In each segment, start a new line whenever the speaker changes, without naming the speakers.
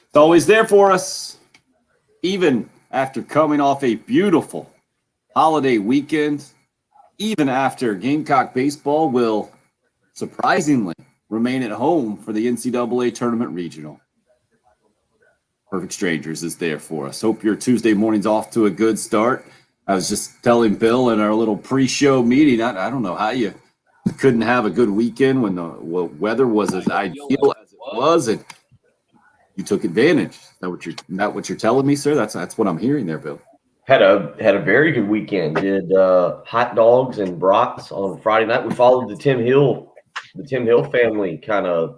It's always there for us, even after coming off a beautiful holiday weekend, even after Gamecock baseball will surprisingly remain at home for the NCAA Tournament Regional. Perfect Strangers is there for us. Hope your Tuesday morning's off to a good start. I was just telling Bill in our little pre-show meeting, I don't know how you couldn't have a good weekend when the weather was as ideal as it was, and you took advantage. Is that what you're telling me, sir? That's what I'm hearing there, Bill.
Had a very good weekend. Did hot dogs and brats on Friday night. We followed the Tim Hill family kind of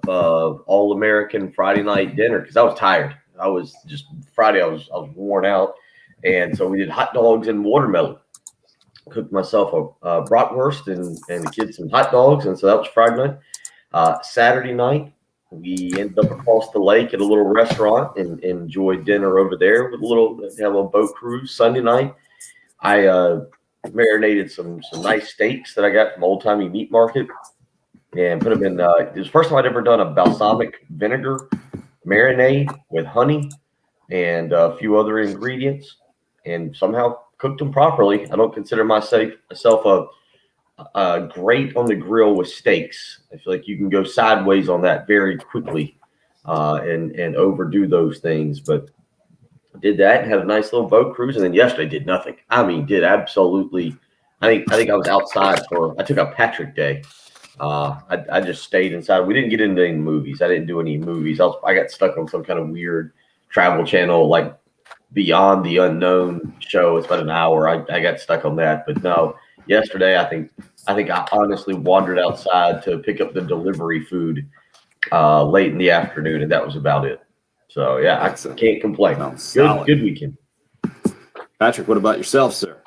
all-American Friday night dinner because I was tired. I was just Friday. I was worn out, and so we did hot dogs and watermelon. Cooked myself a bratwurst and the kids some hot dogs, and so that was Friday night. Saturday night, we ended up across the lake at a little restaurant and enjoyed dinner over there with a little boat cruise. Sunday night, I marinated some nice steaks that I got from Old Timey Meat Market and put them in. It was the first time I'd ever done a balsamic vinegar marinade with honey and a few other ingredients, and somehow cooked them properly. I don't consider myself great on the grill with steaks. I feel like you can go sideways on that very quickly and overdo those things. But I did that and had a nice little boat cruise. And then yesterday did nothing. I mean, did absolutely. I think I was outside I took a Patrick Day. I just stayed inside. We didn't get into any movies. I didn't do any movies. I got stuck on some kind of weird travel channel, like Beyond the Unknown show. It's about an hour. I got stuck on that. But no, yesterday I think I honestly wandered outside to pick up the delivery food late in the afternoon, and that was about it. So yeah, I can't complain. Good weekend.
Patrick, what about yourself, sir?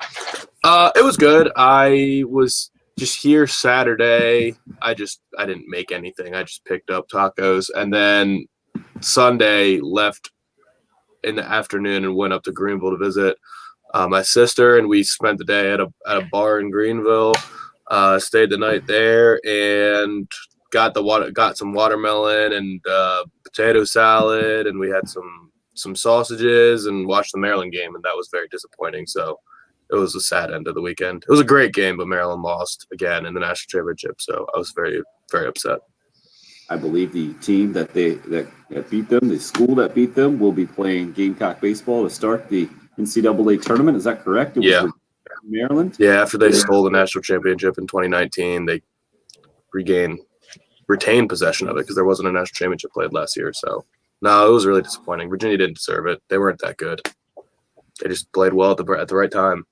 It was good. I was just here Saturday. I didn't make anything. I just picked up tacos, and then Sunday left in the afternoon and went up to Greenville to visit my sister, and we spent the day at a bar in Greenville. Stayed the night there and got some watermelon and potato salad, and we had some sausages and watched the Maryland game, and that was very disappointing. So it was a sad end of the weekend. It was a great game, but Maryland lost again in the national championship, so I was very, very upset.
I believe the team that beat them, the school that beat them, will be playing Gamecock baseball to start the NCAA tournament. Is that correct?
Yeah.
Maryland?
Yeah, after they stole the national championship in 2019, they retained possession of it because there wasn't a national championship played last year. So, no, it was really disappointing. Virginia didn't deserve it. They weren't that good. They just played well at the right time.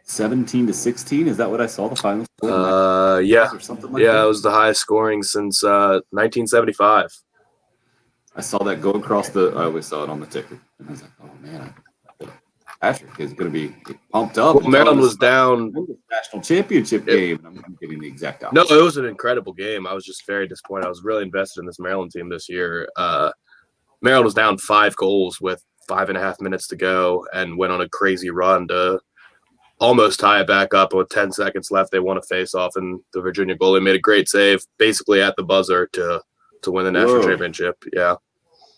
17-16, is that what I saw the final score?
Yeah.
Or something like that?
It was the highest scoring since 1975.
I saw that go across I always saw it on the ticker. And I was like, oh man, Patrick is going to be pumped up.
Well, Maryland was down
national championship game. And I'm getting the exact opposite.
No, it was an incredible game. I was just very disappointed. I was really invested in this Maryland team this year. Maryland was down 5 goals with 5.5 minutes to go and went on a crazy run to almost tie it back up. With 10 seconds left, they won a face-off, and the Virginia goalie made a great save, basically at the buzzer to win the national championship. Yeah,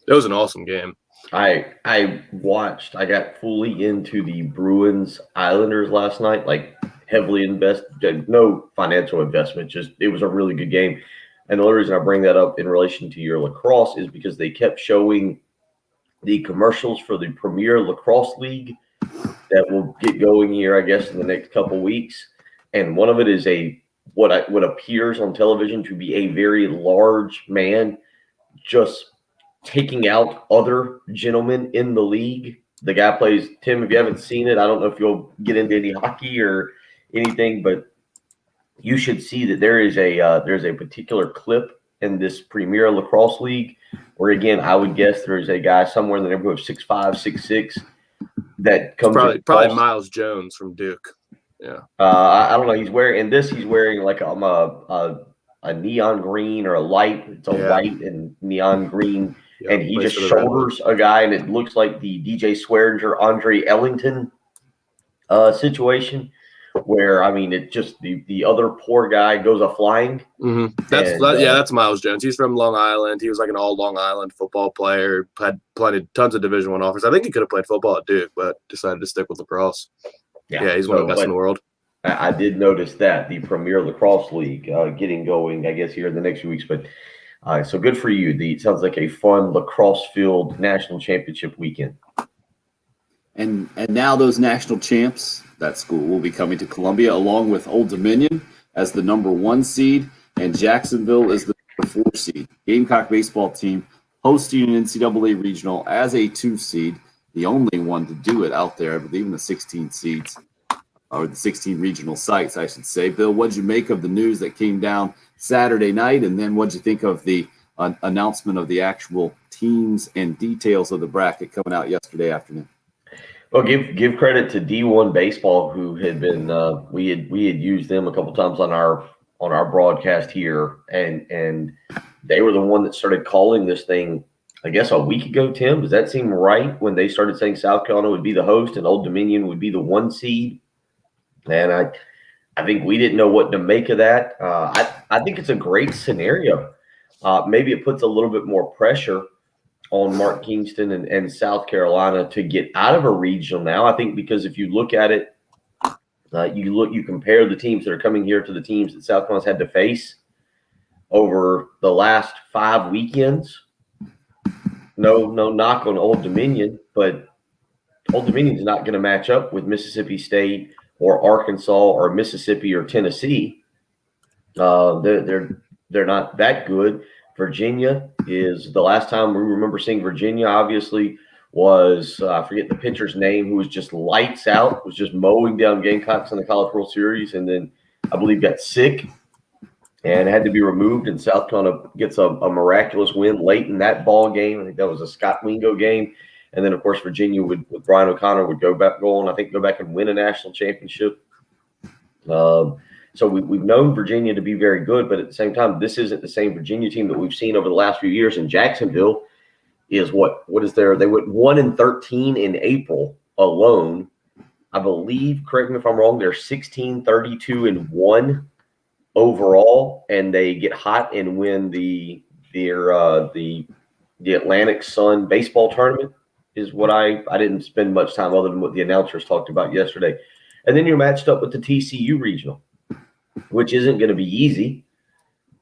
it was an awesome game.
I got fully into the Bruins Islanders last night, like heavily invested, no financial investment, just it was a really good game. And the only reason I bring that up in relation to your lacrosse is because they kept showing the commercials for the Premier Lacrosse League that will get going here, I guess, in the next couple weeks. And one of it is what appears on television to be a very large man just taking out other gentlemen in the league. The guy plays, Tim, if you haven't seen it, I don't know if you'll get into any hockey or anything, but you should see that there's a particular clip in this Premier Lacrosse League where, again, I would guess there's a guy somewhere in the neighborhood of 6'5", 6'6", that comes
probably Miles Jones from Duke. Yeah.
I don't know. He's wearing like a neon green or a light. It's a white and neon green. Yeah, and he just shoulders a guy, and it looks like the DJ Swearinger, Andre Ellington situation. where I mean, it just the other poor guy goes a flying.
Mm-hmm.
And,
That's Miles Jones. He's from Long Island. He was like an all Long Island football player. Had tons of Division I offers. I think he could have played football at Duke, but decided to stick with lacrosse. Yeah, he's one of the best in the world.
I did notice that the Premier Lacrosse League getting going, I guess, here in the next few weeks. But so good for you. It sounds like a fun lacrosse field national championship weekend.
And now those national champs, that school will be coming to Columbia along with Old Dominion as the number 1 seed and Jacksonville as the number 4 seed. Gamecock baseball team hosting an NCAA regional as a 2 seed, the only one to do it out there, I believe, in the 16 seeds, or the 16 regional sites, I should say. Bill, what'd you make of the news that came down Saturday night? And then what'd you think of the announcement of the actual teams and details of the bracket coming out yesterday afternoon?
Well, give credit to D1 Baseball, who had been we had used them a couple times on our broadcast here, and they were the one that started calling this thing, I guess, a week ago. Tim, does that seem right? When they started saying South Carolina would be the host and Old Dominion would be the 1 seed, and I think we didn't know what to make of that. I think it's a great scenario. Maybe it puts a little bit more pressure on Mark Kingston and South Carolina to get out of a regional now. I think because if you look at it, you compare the teams that are coming here to the teams that South Carolina's had to face over the last 5 weekends. No knock on Old Dominion, but Old Dominion is not going to match up with Mississippi State or Arkansas or Mississippi or Tennessee. They're not that good. Virginia is the last time we remember seeing Virginia, obviously, was I forget the pitcher's name, who was just lights out, was just mowing down Gamecocks in the College World Series, and then I believe got sick and had to be removed. And South Carolina gets a miraculous win late in that ball game. I think that was a Scott Wingo game. And then, of course, Virginia with Brian O'Connor would go back and win a national championship. So we've known Virginia to be very good, but at the same time, this isn't the same Virginia team that we've seen over the last few years. And Jacksonville is what is there? They went 1-13 in April alone. I believe, correct me if I'm wrong, they're 16-32-1 overall, and they get hot and win the Atlantic Sun baseball tournament. Is what I didn't spend much time other than what the announcers talked about yesterday. And then you're matched up with the TCU regional, which isn't going to be easy.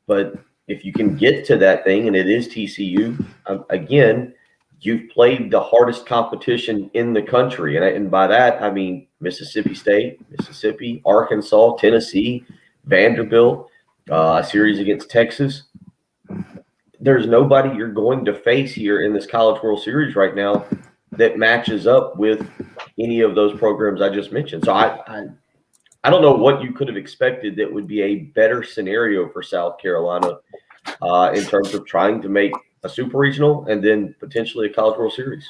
But if you can get to that thing, and it is TCU, again, you've played the hardest competition in the country. And by that, I mean Mississippi State, Mississippi, Arkansas, Tennessee, Vanderbilt, a series against Texas. There's nobody you're going to face here in this College World Series right now that matches up with any of those programs I just mentioned. So I don't know what you could have expected that would be a better scenario for South Carolina in terms of trying to make a super regional and then potentially a College World Series.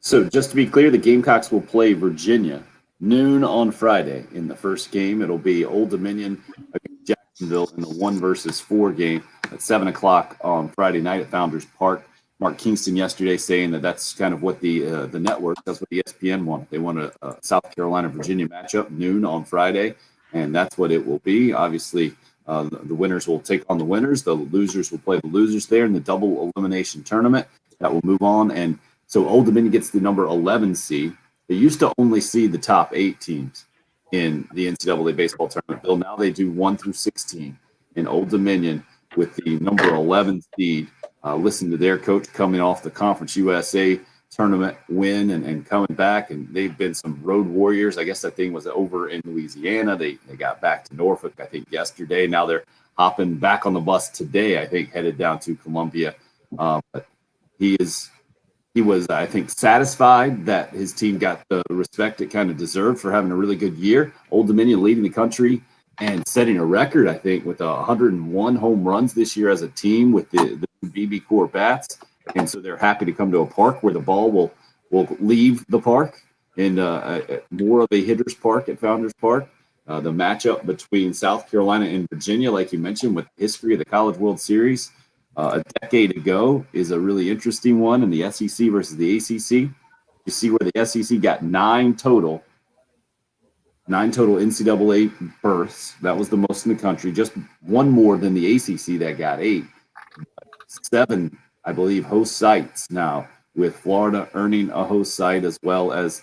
So just to be clear, the Gamecocks will play Virginia noon on Friday in the first game. It'll be Old Dominion against Jacksonville in the 1-4 game at 7 o'clock on Friday night at Founders Park. Mark Kingston yesterday saying that's kind of what the network, that's what ESPN wanted. They want a South Carolina-Virginia matchup noon on Friday, and that's what it will be. Obviously, the winners will take on the winners. The losers will play the losers there in the double elimination tournament. That will move on. And so Old Dominion gets the number 11 seed. They used to only see the top 8 teams in the NCAA baseball tournament. Bill, now they do 1-16 in Old Dominion with the number 11 seed. Listen to their coach coming off the Conference USA tournament win and coming back, and they've been some road warriors. I guess that thing was over in Louisiana. They got back to Norfolk, I think, yesterday. Now they're hopping back on the bus today, I think, headed down to Columbia. But he was, I think, satisfied that his team got the respect it kind of deserved for having a really good year. Old Dominion leading the country and setting a record, I think, with 101 home runs this year as a team with the BB Core bats. And so they're happy to come to a park where the ball will leave the park and more of a hitter's park at Founders Park. The matchup between South Carolina and Virginia, like you mentioned, with the history of the College World Series a decade ago, is a really interesting one in the SEC versus the ACC. You see where the SEC got 9 total 9 total NCAA berths. That was the most in the country. Just one more than the ACC that got 8. 7, I believe, host sites now, with Florida earning a host site as well as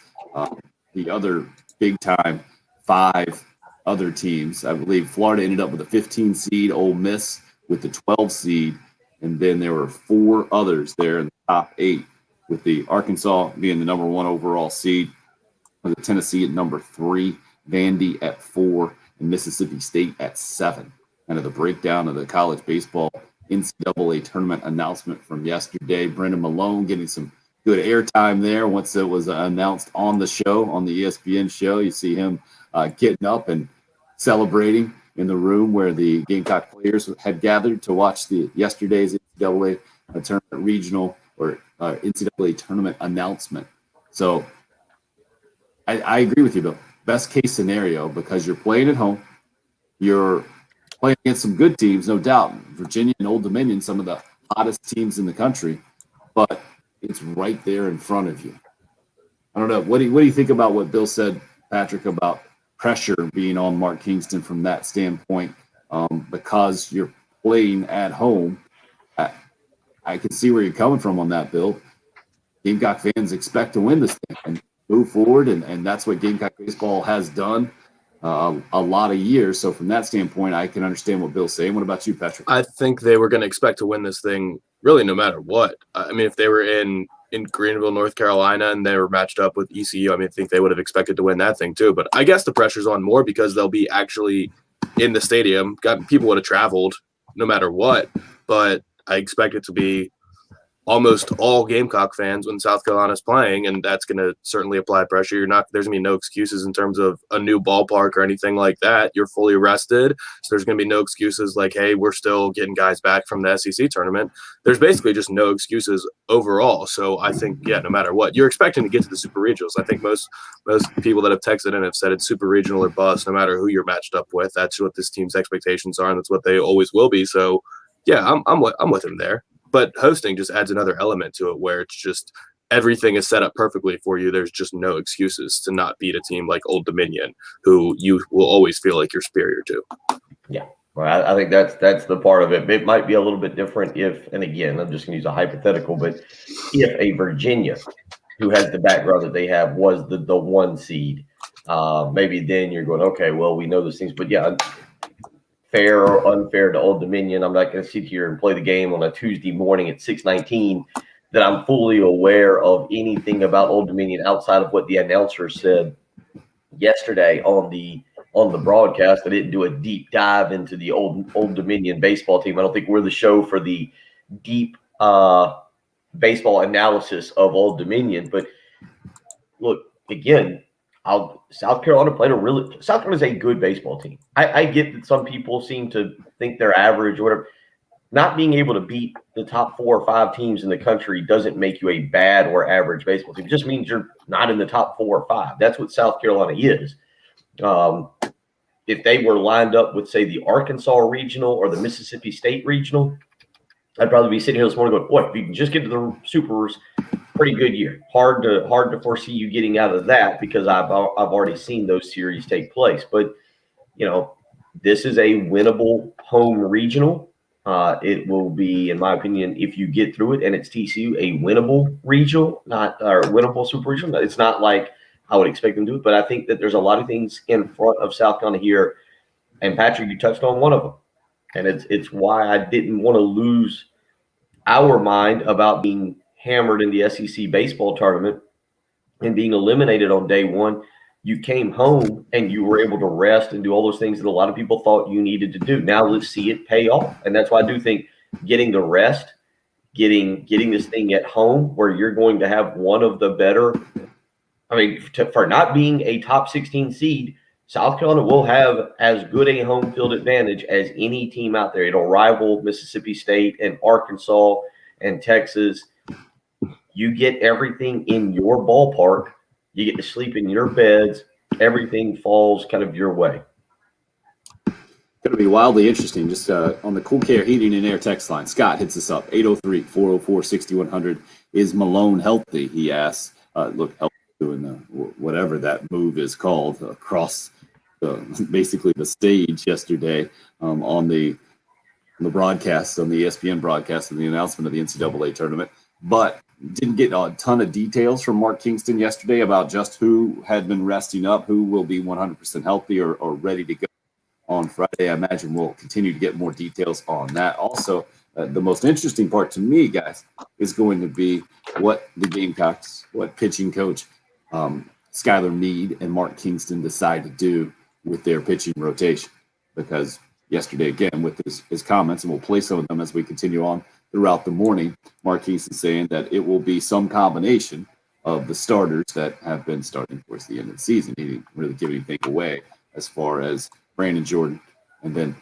the other big-time 5 other teams. I believe Florida ended up with a 15 seed, Ole Miss with the 12 seed, and then there were 4 others there in the top 8, with the Arkansas being the number 1 overall seed, with the Tennessee at number 3, Vandy at 4, and Mississippi State at 7. Kind of the breakdown of the college baseball NCAA tournament announcement from yesterday. Brendan Malone getting some good airtime there once it was announced on the show, on the ESPN show. You see him getting up and celebrating in the room where the Gamecock players had gathered to watch the yesterday's NCAA tournament regional or NCAA tournament announcement. So I agree with you, Bill. Best case scenario, because you're playing at home, you're playing against some good teams, no doubt. Virginia and Old Dominion, some of the hottest teams in the country, but it's right there in front of you. I don't know. What do you think about what Bill said, Patrick, about pressure being on Mark Kingston from that standpoint? Because you're playing at home, I can see where you're coming from on that, Bill. Gamecock fans expect to win this thing and move forward, and that's what Gamecock baseball has done a lot of years. So from that standpoint, I can understand what Bill's saying. What about you, Patrick?
I think they were going to expect to win this thing really no matter what. I mean, if they were in Greenville, North Carolina, and they were matched up with ECU, I mean, I think they would have expected to win that thing too. But I guess the pressure's on more because they'll be actually in the stadium. People would have traveled no matter what, but I expect it to be almost all Gamecock fans when South Carolina's playing, and that's going to certainly apply pressure. There's going to be no excuses in terms of a new ballpark or anything like that. You're fully rested, so there's going to be no excuses like, hey, we're still getting guys back from the SEC tournament. There's basically just no excuses overall. So I think, yeah, no matter what, you're expecting to get to the Super Regionals. I think most people that have texted in have said it's Super Regional or bust, no matter who you're matched up with. That's what this team's expectations are, and that's what they always will be. So, yeah, I'm with him there. But hosting just adds another element to it where it's just everything is set up perfectly for you. There's just no excuses to not beat a team like Old Dominion, who you will always feel like you're superior to.
Yeah, well, I think that's the part of it. It might be a little bit different if, and again, I'm just going to use a hypothetical, but if a Virginia, who has the background that they have, was the 1 seed, maybe then you're going, okay, well, we know those things. But yeah, fair or unfair to Old Dominion, I'm not going to sit here and play the game on a Tuesday morning at 6:19 that I'm fully aware of anything about Old Dominion outside of what the announcer said yesterday on the broadcast. I didn't do a deep dive into the Old Dominion baseball team. I don't think we're the show for the deep baseball analysis of Old Dominion. But look, again, South Carolina South Carolina is a good baseball team. I get that some people seem to think they're average or whatever. Not being able to beat the top 4 or 5 teams in the country doesn't make you a bad or average baseball team. It just means you're not in the top 4 or 5. That's what South Carolina is. If they were lined up with, say, the Arkansas Regional or the Mississippi State Regional, I'd probably be sitting here this morning going, boy, if you can just get to the Supers, pretty good year. Hard to foresee you getting out of that because I've already seen those series take place. But, this is a winnable home regional. It will be, in my opinion, if you get through it and it's TCU, a winnable regional, or winnable super regional. It's not like I would expect them to do it, but I think that there's a lot of things in front of South Carolina here. And Patrick, you touched on one of them. And it's why I didn't want to lose our mind about being hammered in the SEC baseball tournament and being eliminated on day 1. You came home and you were able to rest and do all those things that a lot of people thought you needed to do. Now let's see it pay off. And that's why I do think getting the rest, getting this thing at home where you're going to have one of the better, for not being a top 16 seed, South Carolina will have as good a home field advantage as any team out there. It'll rival Mississippi State and Arkansas and Texas. You get everything in your ballpark. You get to sleep in your beds. Everything falls kind of your way.
Going to be wildly interesting. Just on the Cool Care Heating and Air text line, Scott hits us up, 803-404-6100. Is Malone healthy? He asks. Look, healthy doing whatever that move is called across basically the stage yesterday on the broadcast, on the ESPN broadcast, and the announcement of the NCAA tournament. But didn't get a ton of details from Mark Kingston yesterday about just who had been resting up, who will be 100% healthy or ready to go on Friday. I imagine we'll continue to get more details on that. Also, the most interesting part to me, guys, is going to be what the Gamecocks, what pitching coach Skylar Meade and Mark Kingston decide to do with their pitching rotation. Because yesterday, again, with his comments, and we'll play some of them as we continue on throughout the morning, Mark Kingston saying that it will be some combination of the starters that have been starting towards the end of the season. He didn't really give anything away as far as Brandon Jordan. And then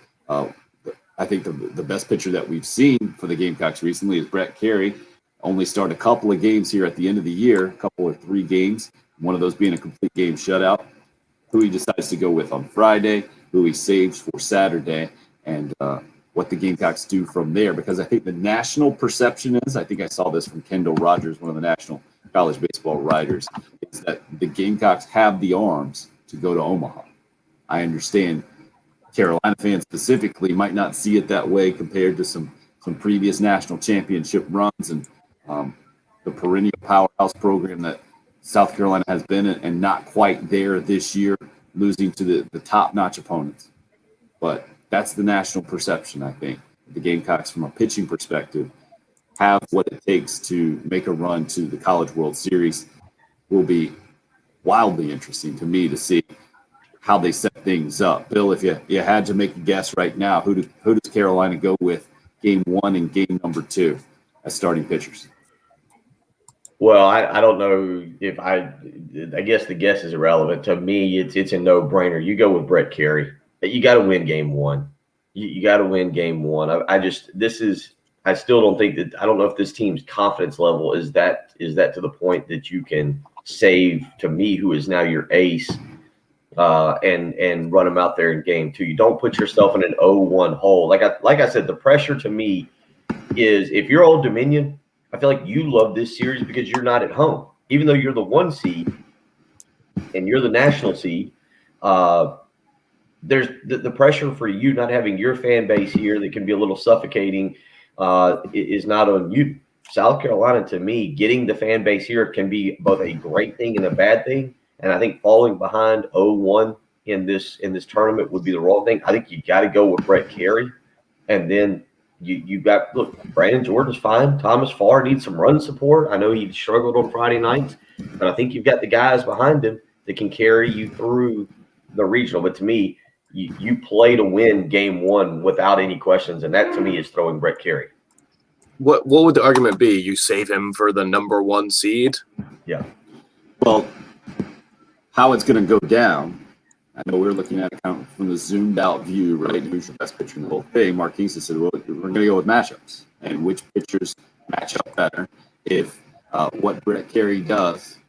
I think the best pitcher that we've seen for the Gamecocks recently is Brett Carey. Only started a couple of games here at the end of the year, a couple or 3 games, one of those being a complete game shutout. Who he decides to go with on Friday, who he saves for Saturday, and what the Gamecocks do from there. Because I think the national perception is, I think I saw this from Kendall Rogers, one of the national college baseball writers, is that the Gamecocks have the arms to go to Omaha. I understand Carolina fans specifically might not see it that way compared to some previous national championship runs and the perennial powerhouse program that South Carolina has been and not quite there this year, losing to the top-notch opponents. But that's the national perception, I think. The Gamecocks, from a pitching perspective, have what it takes to make a run to the College World Series. Will be wildly interesting to me to see how they set things up. Bill, if you had to make a guess right now, who does Carolina go with game 1 and game number 2 as starting pitchers?
Well, I don't know if I guess the guess is irrelevant. To me, it's a no-brainer. You go with Brett Carey. You got to win game 1. You got to win game 1. I still don't think that – I don't know if this team's confidence level is that to the point that you can save, to me, who is now your ace, and run him out there in game 2. You don't put yourself in an 0-1 hole. Like I said, the pressure to me is if you're Old Dominion – I feel like you love this series because you're not at home. Even though you're the 1 seed and you're the national seed, there's the pressure for you not having your fan base here that can be a little suffocating is not on you. South Carolina, to me, getting the fan base here can be both a great thing and a bad thing. And I think falling behind 0-1 in this tournament would be the wrong thing. I think you got to go with Brett Carey, and then you got, look, Brandon Jordan's fine. Thomas Farr needs some run support. I know he struggled on Friday nights, but I think you've got the guys behind him that can carry you through the regional. But to me, you play to win game 1 without any questions, and that to me is throwing Brett Carey.
What would the argument be? You save him for the number 1 seed?
Yeah.
Well, how it's going to go down, I know we're looking at it kind of from the zoomed out view, right? Who's your best pitcher in the whole thing? Mark Kingston said, well, we're going to go with matchups and which pitchers match up better. If what Brett Carey does,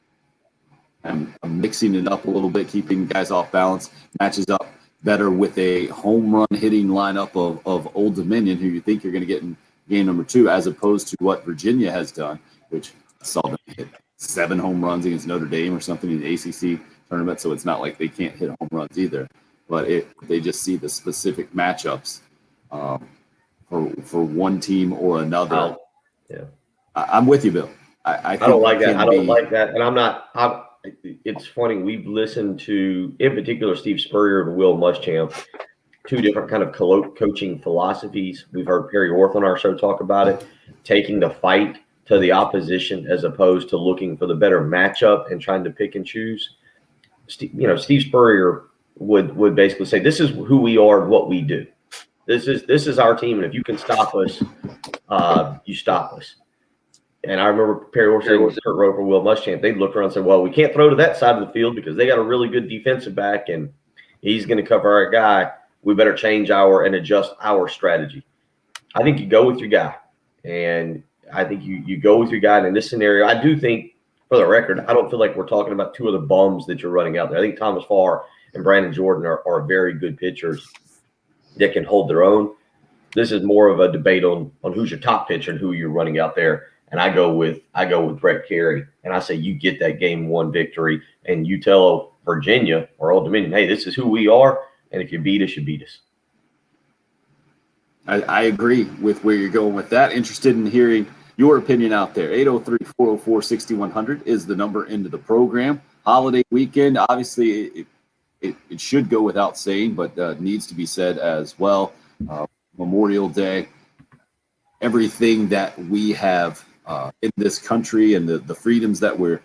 and I'm mixing it up a little bit, keeping guys off balance, matches up better with a home run hitting lineup of Old Dominion, who you think you're going to get in game number 2, as opposed to what Virginia has done, which I saw them hit 7 home runs against Notre Dame or something in the ACC tournament, so it's not like they can't hit home runs either. But they just see the specific matchups for one team or another.
Yeah,
I'm with you, Bill. I
don't like that. I don't like that, and I'm not. It's funny. We've listened to, in particular, Steve Spurrier and Will Muschamp, 2 different kind of coaching philosophies. We've heard Perry Orth on our show talk about it, taking the fight to the opposition as opposed to looking for the better matchup and trying to pick and choose. Steve Spurrier would basically say, this is who we are and what we do. This is our team, and if you can stop us, you stop us. And I remember Perry Orth saying, Kurt Roper, Will Muschamp, they'd look around and say, well, we can't throw to that side of the field because they got a really good defensive back and he's going to cover our guy. We better change and adjust our strategy. I think you go with your guy. And I think you go with your guy. And in this scenario, I do think, for the record, I don't feel like we're talking about 2 of the bums that you're running out there. I think Thomas Farr and Brandon Jordan are very good pitchers that can hold their own. This is more of a debate on who's your top pitcher and who you're running out there. And I go with Brett Carey, and I say you get that game 1 victory, and you tell Virginia or Old Dominion. Hey, this is who we are, and if you beat us, you beat us.
I agree with where you're going with that. Interested in hearing your opinion out there. 803-404-6100 is the number into the program. Holiday weekend, obviously, it should go without saying, but needs to be said as well. Memorial Day, everything that we have in this country and the freedoms that we're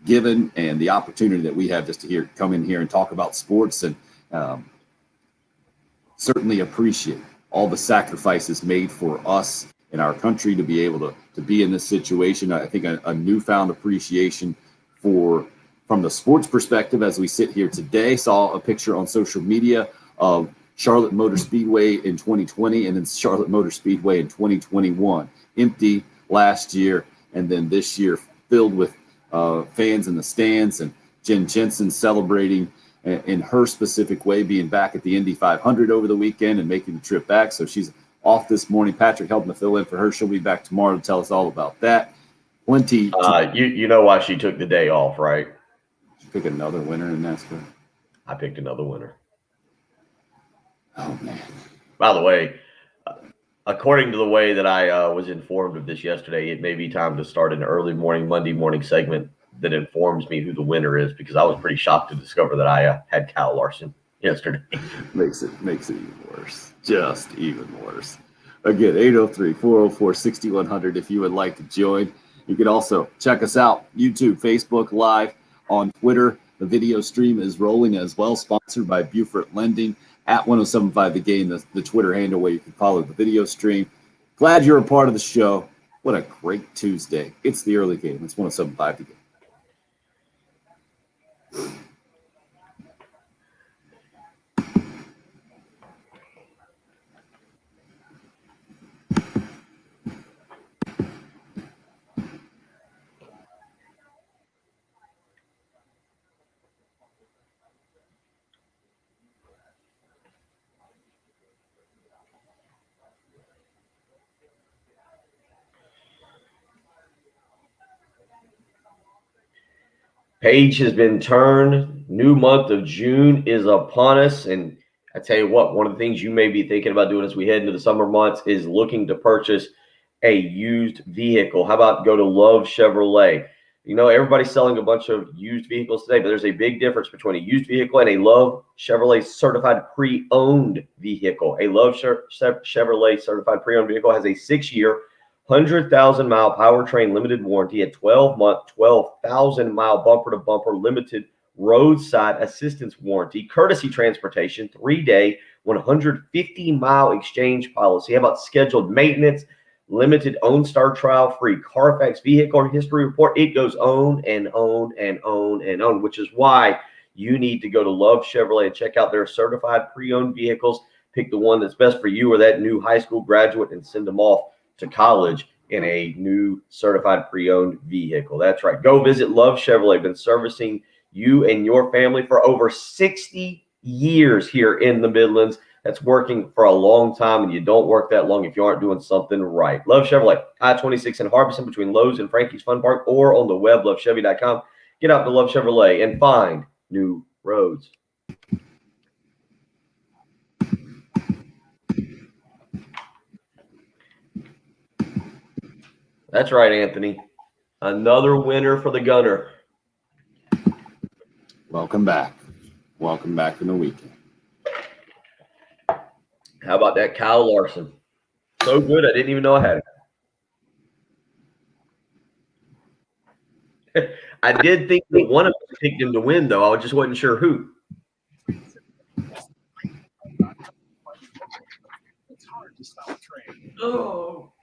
given and the opportunity that we have just to come in here and talk about sports, and certainly appreciate all the sacrifices made for us in our country to be able to be in this situation. I think a newfound appreciation from the sports perspective as we sit here today. Saw a picture on social media of Charlotte Motor Speedway in 2020 and then Charlotte Motor Speedway in 2021. Empty last year, and then this year filled with fans in the stands, and Jen Jensen celebrating in her specific way, being back at the Indy 500 over the weekend and making the trip back. So she's off this morning. Patrick helping to fill in for her. She'll be back tomorrow to tell us all about that. Plenty.
You know why she took the day off, right?
Pick another winner in NASCAR.
I picked another winner.
Oh, man.
By the way, according to the way that I was informed of this yesterday, it may be time to start an early morning, Monday morning segment that informs me who the winner is, because I was pretty shocked to discover that I had Kyle Larson yesterday.
Makes it even worse. Just even worse. Again, 803-404-6100 if you would like to join. You can also check us out, YouTube, Facebook Live, on Twitter. The video stream is rolling as well, sponsored by Beaufort Lending at 1075 The Game, the Twitter handle where you can follow the video stream. Glad you're a part of the show. What a great Tuesday. It's the early game. It's 1075 The Game.
Page has been turned. New month of June is upon us. And I tell you what, one of the things you may be thinking about doing as we head into the summer months is looking to purchase a used vehicle. How about go to Love Chevrolet? You know, everybody's selling a bunch of used vehicles today, but there's a big difference between a used vehicle and a Love Chevrolet certified pre-owned vehicle. A Love Chevrolet certified pre-owned vehicle has a 6-year, 100,000-mile powertrain limited warranty, a 12-month, 12,000-mile bumper-to-bumper limited roadside assistance warranty, courtesy transportation, 3-day, 150-mile exchange policy. How about scheduled maintenance, limited OnStar trial free, Carfax vehicle history report? It goes on and on and on and on, which is why you need to go to Love Chevrolet and check out their certified pre-owned vehicles. Pick the one that's best for you or that new high school graduate and send them off to college in a new certified pre-owned vehicle. That's right. Go visit Love Chevrolet. Been servicing you and your family for over 60 years here in the Midlands. That's working for a long time, and you don't work that long if you aren't doing something right. Love Chevrolet, I-26 in Harbison between Lowe's and Frankie's Fun Park, or on the web, lovechevy.com. Get out to Love Chevrolet and find new roads. That's right, Anthony. Another winner for the Gunner.
Welcome back. Welcome back in the weekend.
How about that Kyle Larson? So good, I didn't even know I had it. I did think that one of us picked him to win, though. I just wasn't sure who. It's hard to stop a train. Oh.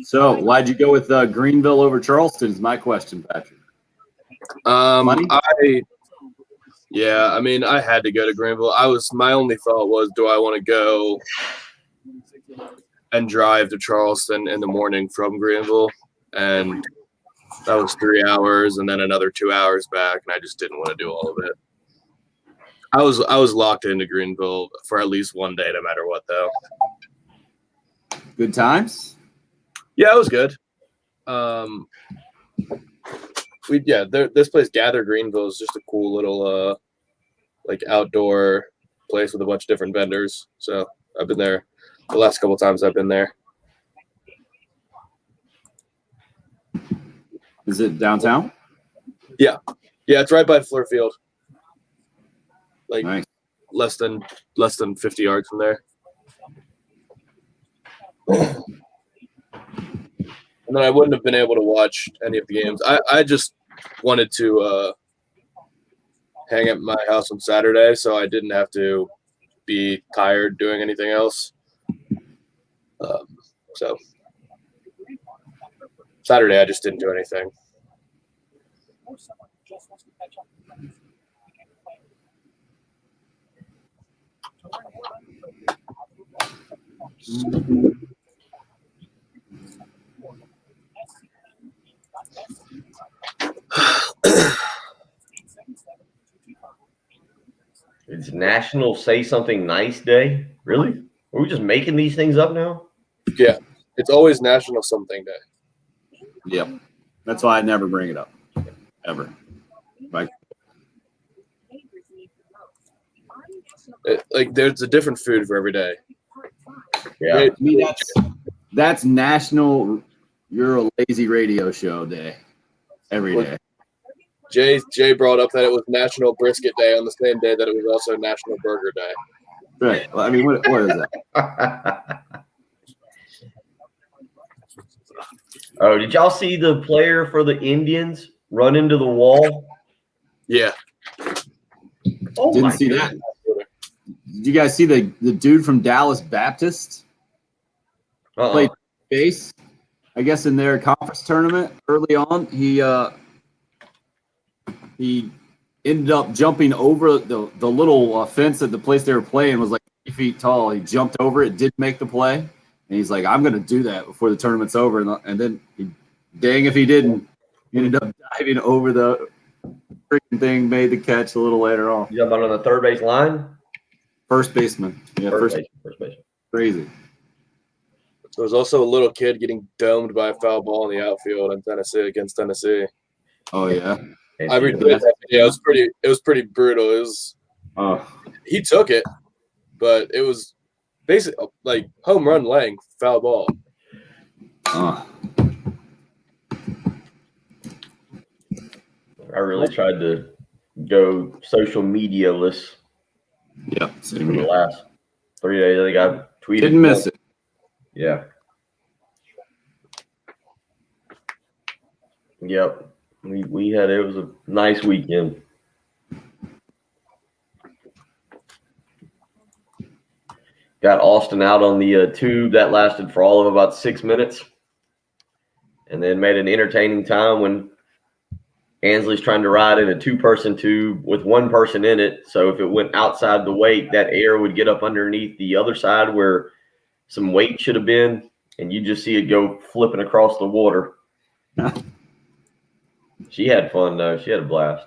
So, why'd you go with Greenville over Charleston? Is my question, Patrick.
I had to go to Greenville. My only thought was, do I want to go and drive to Charleston in the morning from Greenville? and that was 3 hours, and then another 2 hours back, and I just didn't want to do all of it. I was locked into Greenville for at least one day, no matter what, though.
Good times?
Yeah, it was good. This place, Gather Greenville, is just a cool little like outdoor place with a bunch of different vendors. So I've been there the last couple of times I've been there.
Is it downtown?
Yeah, it's right by Fleur Field. Like
Nice.
less than 50 yards from there. And then I wouldn't have been able to watch any of the games. I just wanted to hang at my house on Saturday, so I didn't have to be tired doing anything else. So Saturday I just didn't do anything.
It's National Say Something Nice Day. Really? Are we just making these things up now?
Yeah, it's always National Something Day.
Yep. That's why I never bring it up. Ever.
Like there's a different food for every day.
Yeah.
To me, that's National You're a Lazy Radio Show Day. Every day.
Jay brought up that it was National Brisket Day on the same day that it was also National Burger Day.
Right. Well, I mean, what is that?
Oh, did y'all see the player for the Indians run into the wall?
Yeah.
Oh,
Didn't see that. Did you guys see the dude from Dallas Baptist played base? I guess in their conference tournament early on, he ended up jumping over the little fence at the place they were playing. Was like 3 feet tall. He jumped over it, didn't make the play, and he's like, "I'm going to do that before the tournament's over." And then, dang if he didn't, he ended up diving over the freaking thing, made the catch a little later on.
You jump out on the third base line?
First baseman. Yeah, first baseman. Crazy.
There was also a little kid getting domed by a foul ball in the outfield in Tennessee against Tennessee.
Oh yeah.
I retweeted that video. It was pretty brutal. It was he took it, but it was basically like home run length foul ball.
I really tried to go social media-less.
Yeah,
same for the last 3 days. I think I tweeted.
Didn't miss it.
Yeah. Yep. We had, it was a nice weekend. Got Austin out on the tube. That lasted for all of about 6 minutes. And then made an entertaining time when Ansley's trying to ride in a 2-person tube with 1 person in it. So if it went outside the weight, that air would get up underneath the other side where some weight should have been. And you just see it go flipping across the water. She had fun, though. She had a blast.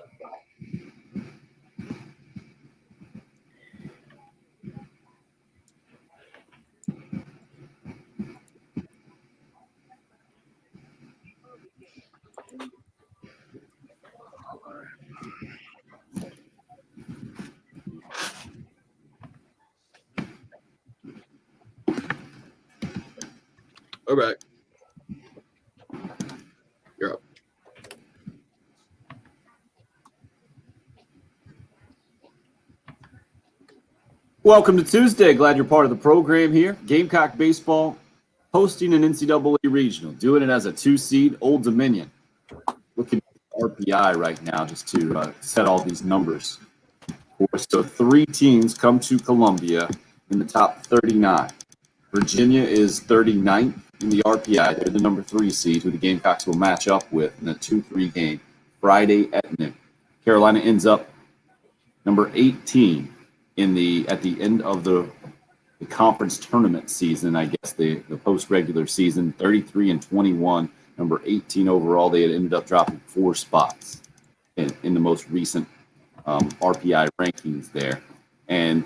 We're back. You're up.
Welcome to Tuesday. Glad you're part of the program here. Gamecock Baseball hosting an NCAA regional, doing it as a 2-seed, Old Dominion. Looking at RPI right now just to set all these numbers. So 3 teams come to Columbia in the top 39. Virginia is 39th in the RPI. They're the number 3 seed who the Gamecocks will match up with in a 2-3 game Friday at noon. Carolina ends up number 18 at the end of the conference tournament season, I guess the post regular season, 33-21. number 18 overall. They had ended up dropping 4 spots in the most recent RPI rankings there. And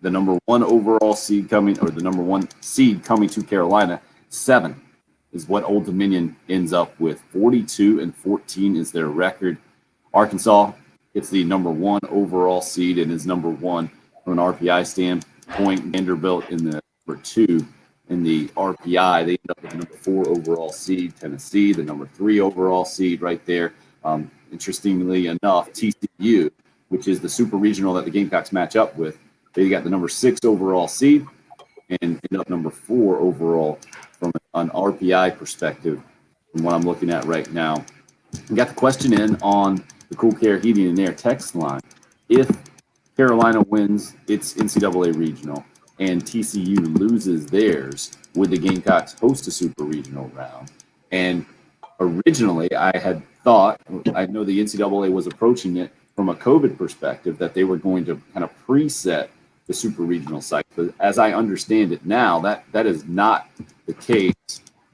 the number 1 overall seed coming, or the number 1 seed coming to Carolina, 7 is what Old Dominion ends up with. 42-14 is their record. Arkansas gets the number 1 overall seed and is number 1 from an RPI standpoint. Vanderbilt in the number 2 in the RPI. They end up with the number 4 overall seed. Tennessee, the number 3 overall seed right there. Interestingly enough, TCU, which is the super regional that the Gamecocks match up with, they got the number 6 overall seed and end up number 4 overall from an RPI perspective from what I'm looking at right now. We got the question in on the Cool Care Heating and Air text line. If Carolina wins its NCAA regional and TCU loses theirs, would the Gamecocks host a super regional round? And originally I had thought, I know the NCAA was approaching it from a COVID perspective, that they were going to kind of preset the super regional site. But as I understand it now, that is not the case,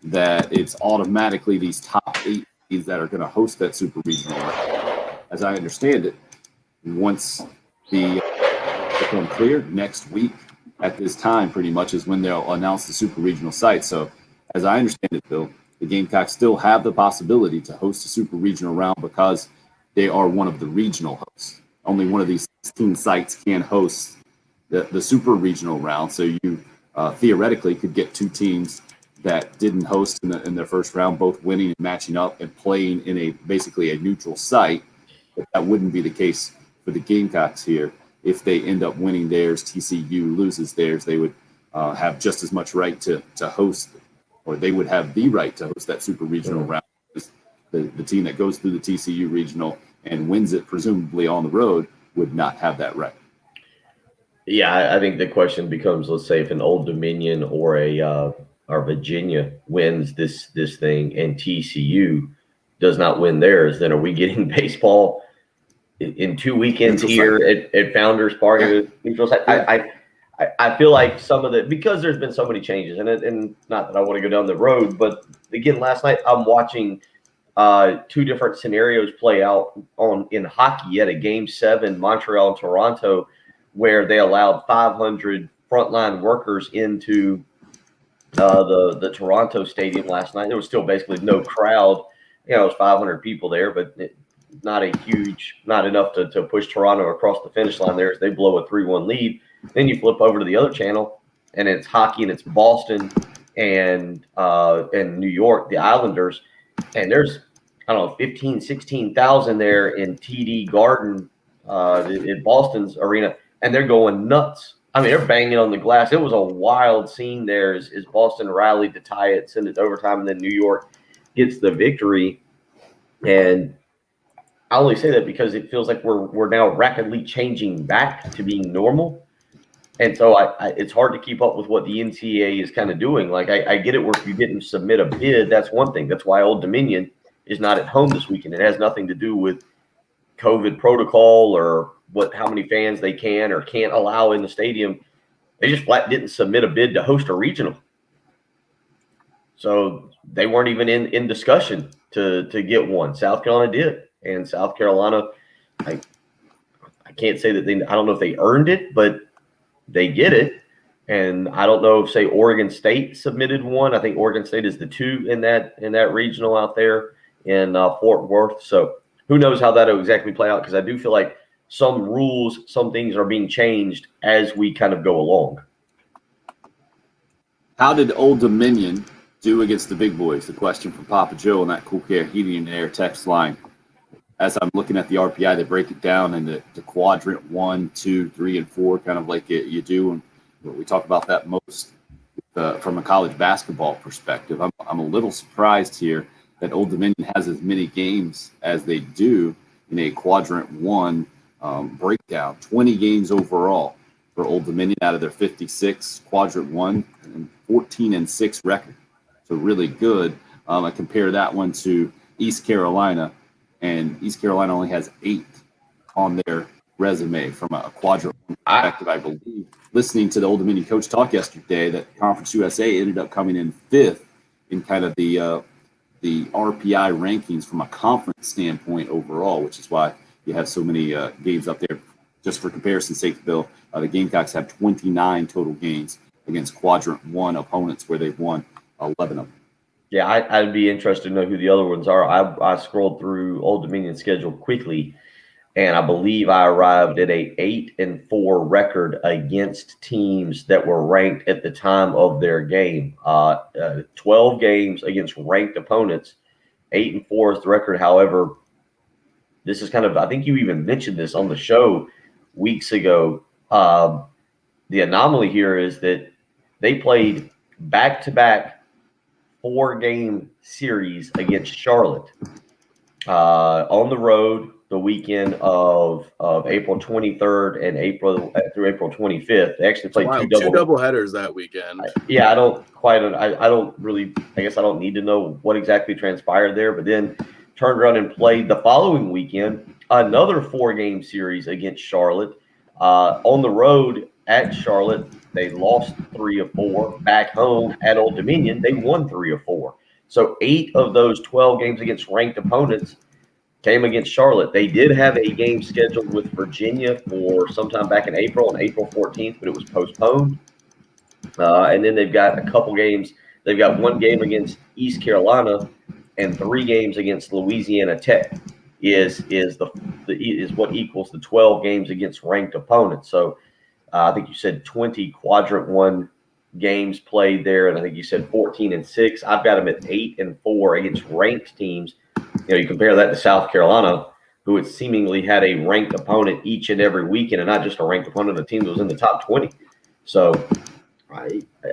that it's automatically these top 8 teams that are going to host that super regional round. As I understand it, once the become clear next week at this time pretty much is when they'll announce the super regional site. So as I understand it, Bill, the Gamecocks still have the possibility to host a super regional round because they are one of the regional hosts. Only one of these 16 sites can host the super regional round. So you theoretically could get 2 teams that didn't host in their first round, both winning and matching up and playing in basically a neutral site. But that wouldn't be the case for the Gamecocks here. If they end up winning theirs, TCU loses theirs, they would have just as much right to host, or they would have the right to host that super regional round. The team that goes through the TCU regional and wins it, presumably on the road, would not have that right.
Yeah, I think the question becomes, let's say if an Old Dominion or Virginia wins this thing and TCU does not win theirs, then are we getting baseball in 2 weekends here at Founders Park? Yeah. I feel like some of because there's been so many changes, and not that I want to go down the road, but again, last night I'm watching 2 different scenarios play out in hockey at a Game 7, Montreal and Toronto, where they allowed 500 frontline workers into the Toronto stadium last night. There was still basically no crowd. It was 500 people there, but not enough to push Toronto across the finish line there as they blow a 3-1 lead. Then you flip over to the other channel, and it's hockey, and it's Boston and New York, the Islanders, and there's, I don't know, 15, 16,000 there in TD Garden in Boston's arena, and they're going nuts. I mean, they're banging on the glass. It was a wild scene there as Boston rallied to tie it, send it to overtime, and then New York gets the victory. And I only say that because it feels like we're now rapidly changing back to being normal. And so it's hard to keep up with what the NCAA is kind of doing. Like, I get it where if you didn't submit a bid, that's one thing. That's why Old Dominion is not at home this weekend. It has nothing to do with COVID protocol or how many fans they can or can't allow in the stadium. They just flat didn't submit a bid to host a regional. So they weren't even in discussion to get one. South Carolina did. And South Carolina, I can't say that I don't know if they earned it, but they get it. And I don't know if, say, Oregon State submitted one. I think Oregon State is the 2 in that regional out there in Fort Worth. So who knows how that'll exactly play out, because I do feel like some rules, some things are being changed as we kind of go along.
How did Old Dominion do against the big boys? The question from Papa Joe on that Cool Care Heating and Air text line. As I'm looking at the RPI, they break it down into quadrant 1, 2, 3, and 4, kind of like you do. And we talk about that most from a college basketball perspective. I'm a little surprised here that Old Dominion has as many games as they do in a quadrant 1 breakdown. 20 games overall for Old Dominion out of their 56 quadrant 1, and 14-6 record. So really good. I compare that one to East Carolina, and East Carolina only has 8 on their resume from a quadrant 1 perspective. I believe, listening to the Old Dominion coach talk yesterday, that Conference USA ended up coming in 5th in kind of the the RPI rankings from a conference standpoint overall, which is why you have so many games up there. Just for comparison's sake, Bill, the Gamecocks have 29 total games against Quadrant 1 opponents where they've won 11 of them.
Yeah, I'd be interested to know who the other ones are. I scrolled through Old Dominion's schedule quickly, and I believe I arrived at a 8-4 record against teams that were ranked at the time of their game. 12 games against ranked opponents. 8-4 is the record. However, this is kind of, I think you even mentioned this on the show weeks ago. The anomaly here is that they played back-to-back 4-game series against Charlotte on the road the weekend of April 23rd and through April 25th. They actually played two
double headers that weekend.
Yeah, I don't need to know what exactly transpired there, but then turned around and played the following weekend another 4-game series against Charlotte on the road at Charlotte. They lost 3 of 4. Back home at Old Dominion, they won 3 of 4. So 8 of those 12 games against ranked opponents came against Charlotte. They did have a game scheduled with Virginia for sometime back in April, on April 14th, but it was postponed. And then they've got a couple games. They've got 1 game against East Carolina and 3 games against Louisiana Tech is what equals the 12 games against ranked opponents. So I think you said 20 Quadrant 1 games played there, and I think you said 14-6. I've got them at 8-4 against ranked teams. You compare that to South Carolina, who had seemingly had a ranked opponent each and every weekend, and not just a ranked opponent, a team that was in the top 20. So,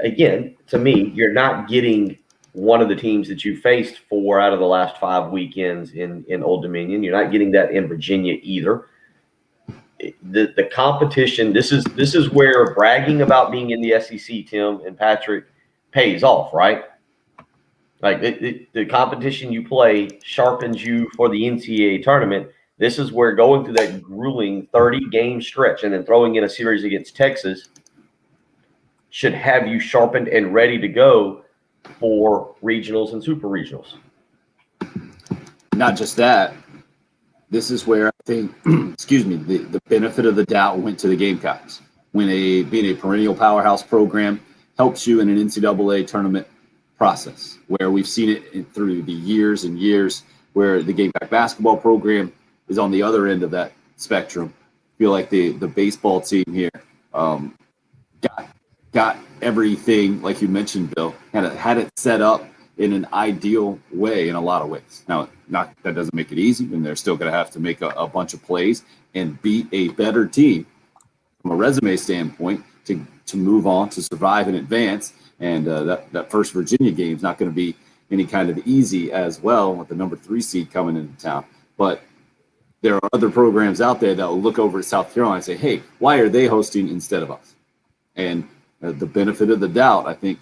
again, to me, you're not getting one of the teams that you faced 4 out of the last 5 weekends in Old Dominion. You're not getting that in Virginia either. The competition, this is where bragging about being in the SEC, Tim and Patrick, pays off, right? Like the competition you play sharpens you for the NCAA tournament. This is where going through that grueling 30-game stretch and then throwing in a series against Texas should have you sharpened and ready to go for regionals and super regionals.
Not just that. This is where I think, the benefit of the doubt went to the Gamecocks. When being a perennial powerhouse program helps you in an NCAA tournament process, where we've seen it through the years and years, where the Gamecock basketball program is on the other end of that spectrum. I feel like the baseball team here got everything, like you mentioned, Bill, had it set up in an ideal way in a lot of ways. Now, that doesn't make it easy, and they're still going to have to make a bunch of plays and beat a better team from a resume standpoint to move on, to survive and advance. And that first Virginia game is not going to be any kind of easy as well, with the number 3 seed coming into town. But there are other programs out there that will look over at South Carolina and say, hey, why are they hosting instead of us? And the benefit of the doubt, I think,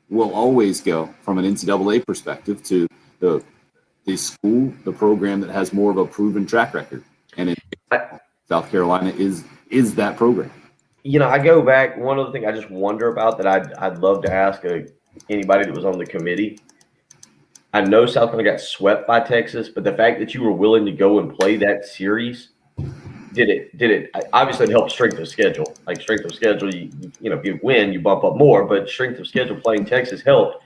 will always go from an NCAA perspective to the school, the program that has more of a proven track record. And South Carolina is that program.
I go back. One other thing I just wonder about that I'd love to ask anybody that was on the committee. I know South Carolina got swept by Texas, but the fact that you were willing to go and play that series, did it? Obviously, it helped strength of schedule. Like strength of schedule, if you win, you bump up more. But strength of schedule playing Texas helped.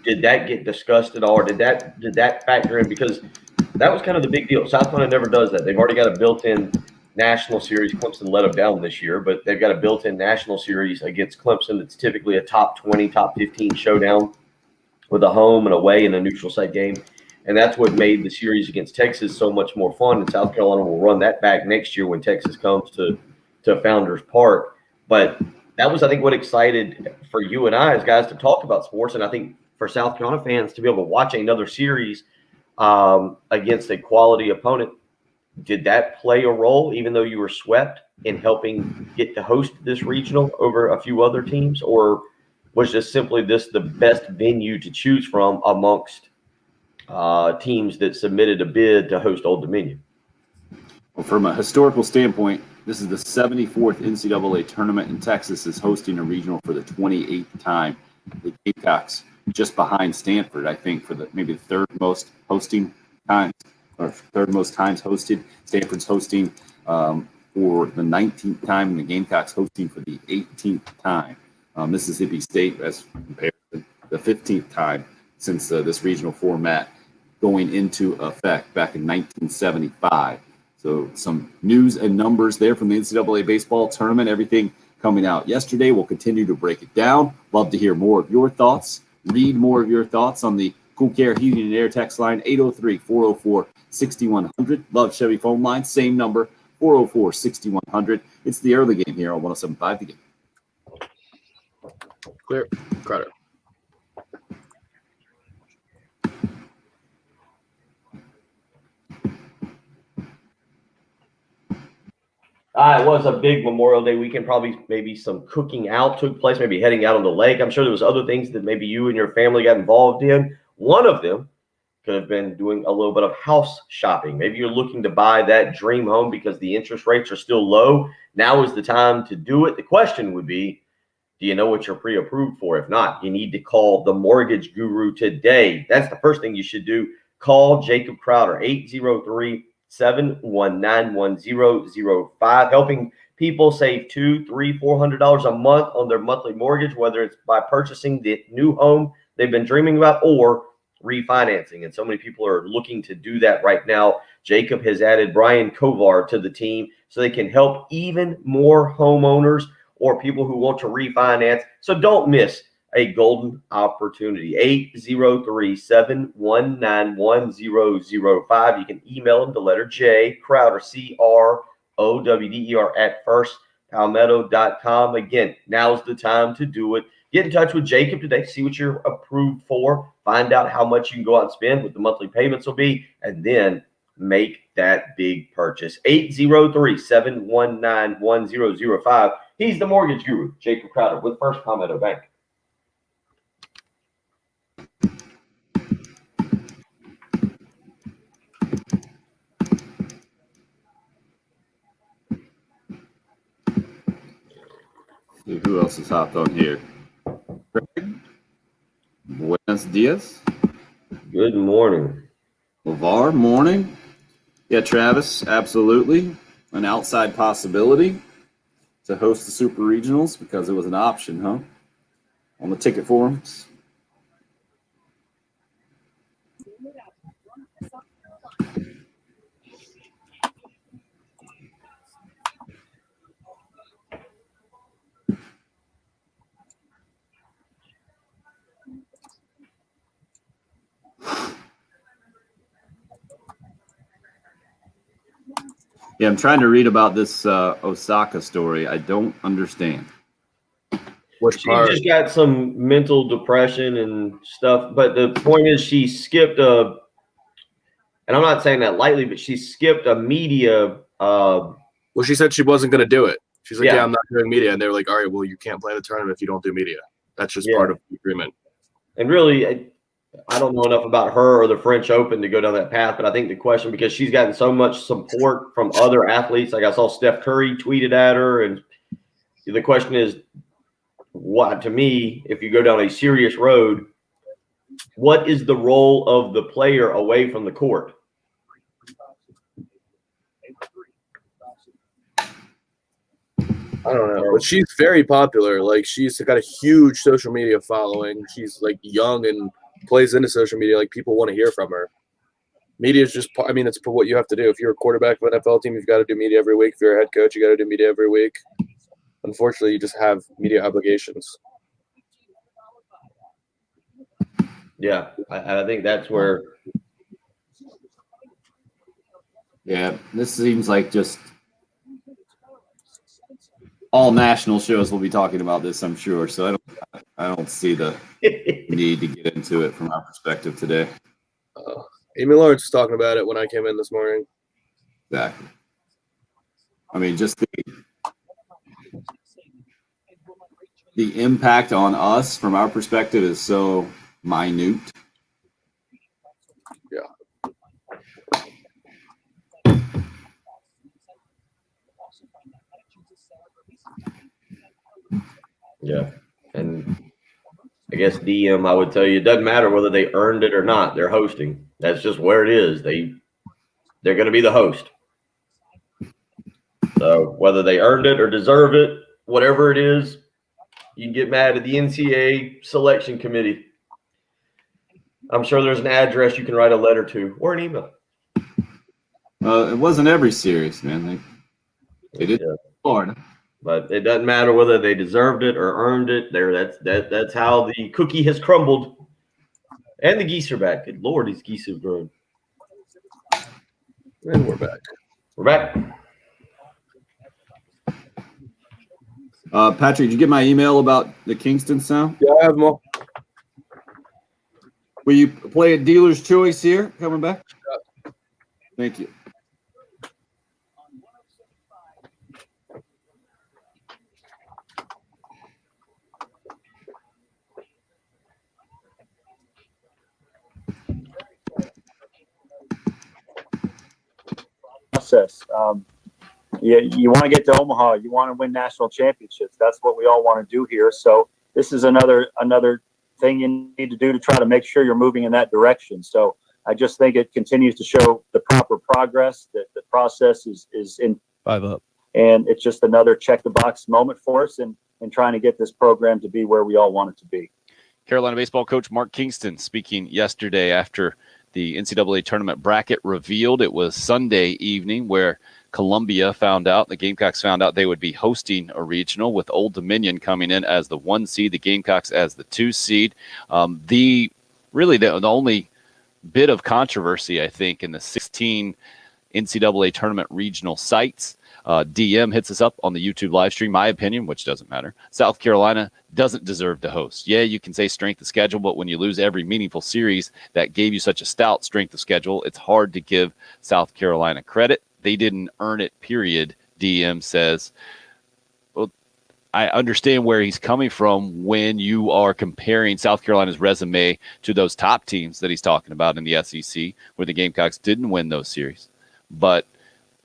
Did that get discussed at all? Or did that factor in? Because that was kind of the big deal. South Carolina never does that. They've already got a built-in national series. Clemson let them down this year, but they've got a built-in national series against Clemson that's typically a top 20, top 15 showdown with a home and away and a neutral site game. And that's what made the series against Texas so much more fun. And South Carolina will run that back next year when Texas comes to Founders Park. But that was, I think, what excited for you and I as guys to talk about sports. And I think for South Carolina fans to be able to watch another series against a quality opponent. Did that play a role, even though you were swept, in helping get to host this regional over a few other teams? Or was just simply this the best venue to choose from amongst teams that submitted a bid to host Old Dominion?
Well, from a historical standpoint, this is the 74th NCAA tournament, and Texas is hosting a regional for the 28th time. the Gamecocks just behind Stanford, I think, for maybe the third most hosting times or third most times hosted. Stanford's hosting for the 19th time, and the Gamecocks hosting for the 18th time. Mississippi State, as compared to the 15th time since this regional format going into effect back in 1975. So some news and numbers there from the NCAA baseball tournament, everything coming out yesterday. We'll continue to break it down. Love to hear more of your thoughts, read more of your thoughts on the Cool Care Heating and Air text line, 803-404-6100. Love Chevy phone line, same number, 404-6100. It's the early game here on 107.5 The Game.
Clear. Crowder.
It was a big Memorial Day weekend. Probably maybe some cooking out took place, maybe heading out on the lake. I'm sure there was other things that maybe you and your family got involved in. One of them could have been doing a little bit of house shopping. Maybe you're looking to buy that dream home because the interest rates are still low. Now is the time to do it. The question would be, do you know what you're pre-approved for? If not, you need to call the mortgage guru today. That's the first thing you should do. Call Jacob Crowder, 803-719-1005, helping people save $200, $300, $400 a month on their monthly mortgage, whether it's by purchasing the new home they've been dreaming about or refinancing. And so many people are looking to do that right now. Jacob has added Brian Kovar to the team so they can help even more homeowners or people who want to refinance. So don't miss a golden opportunity. 803-719-1005. You can email them the letter J, Crowder, CROWDER at firstpalmetto.com. Again, now's the time to do it. Get in touch with Jacob today, see what you're approved for, find out how much you can go out and spend, what the monthly payments will be, and then make that big purchase. 803-719-1005. He's the mortgage guru, Jacob Crowder, with First Palmetto Bank.
See who else is hopped on here? Craig? Buenos dias.
Good morning.
LeVar, morning. Yeah, Travis, absolutely. An outside possibility to host the Super Regionals because it was an option, huh? On the ticket forums. Yeah, I'm trying to read about this Osaka story. I don't understand.
Which
She
part?
just got some mental depression and stuff. But the point is she skipped and I'm not saying that lightly, but she skipped a media.
Well, she said she wasn't going to do it. She's like,
Yeah.
yeah, I'm not doing media. And they were like, all right, well, you can't play the tournament if you don't do media. That's just part of the agreement.
And really, I don't know enough about her or the French Open to go down that path, but I think the question, because she's gotten so much support from other athletes, like I saw Steph Curry tweeted at her, and the question is, what, to me, if you go down a serious road, what is the role of the player away from the court?
I don't know, but she's very popular. Like, she's got a huge social media following. She's like young and plays into social media. Like, people want to hear from her. Media is just, I mean, it's what you have to do. If you're a quarterback of an NFL team, you've got to do media every week. If you're a head coach, you got to do media every week. Unfortunately, you just have media obligations.
Yeah, I think that's where.
Yeah, this seems like just all national shows will be talking about this, I'm sure. So I don't see the need to get into it from our perspective today.
Amy Lawrence was talking about it when I came in this morning.
Exactly. I mean, just the impact on us from our perspective is so minute.
Yeah, and guess DM, I would tell you, it doesn't matter whether they earned it or not. They're hosting. That's just where it is. They're going to be the host. So whether they earned it or deserve it, whatever it is, you can get mad at the Ncaa selection committee. I'm sure there's an address you can write a letter to or an email.
It wasn't every series, man. They did Florida.
But it doesn't matter whether they deserved it or earned it. That's how the cookie has crumbled. And the geese are back. Good Lord, these geese have grown.
And we're back.
We're back.
Patrick, did you get my email about the Kingston sound?
Yeah, I have them all.
Will you play a dealer's choice here coming back?
Yeah.
Thank you.
Process. You want to get to Omaha. You want to win national championships. That's what we all want to do here. So this is another thing you need to do to try to make sure you're moving in that direction. So I just think it continues to show the proper progress, that the process is in
5 up.
And it's just another check the box moment for us and trying to get this program to be where we all want it to be.
Carolina baseball coach Mark Kingston speaking yesterday after the NCAA tournament bracket revealed. It was Sunday evening where Columbia found out, the Gamecocks found out they would be hosting a regional with Old Dominion coming in as the 1 seed, the Gamecocks as the 2 seed. The only bit of controversy, I think, in the 16 NCAA tournament regional sites. DM hits us up on the YouTube live stream. My opinion, which doesn't matter, South Carolina doesn't deserve to host. Yeah, you can say strength of schedule, but when you lose every meaningful series that gave you such a stout strength of schedule, it's hard to give South Carolina credit. They didn't earn it, period, DM says. Well, I understand where he's coming from when you are comparing South Carolina's resume to those top teams that he's talking about in the SEC, where the Gamecocks didn't win those series. But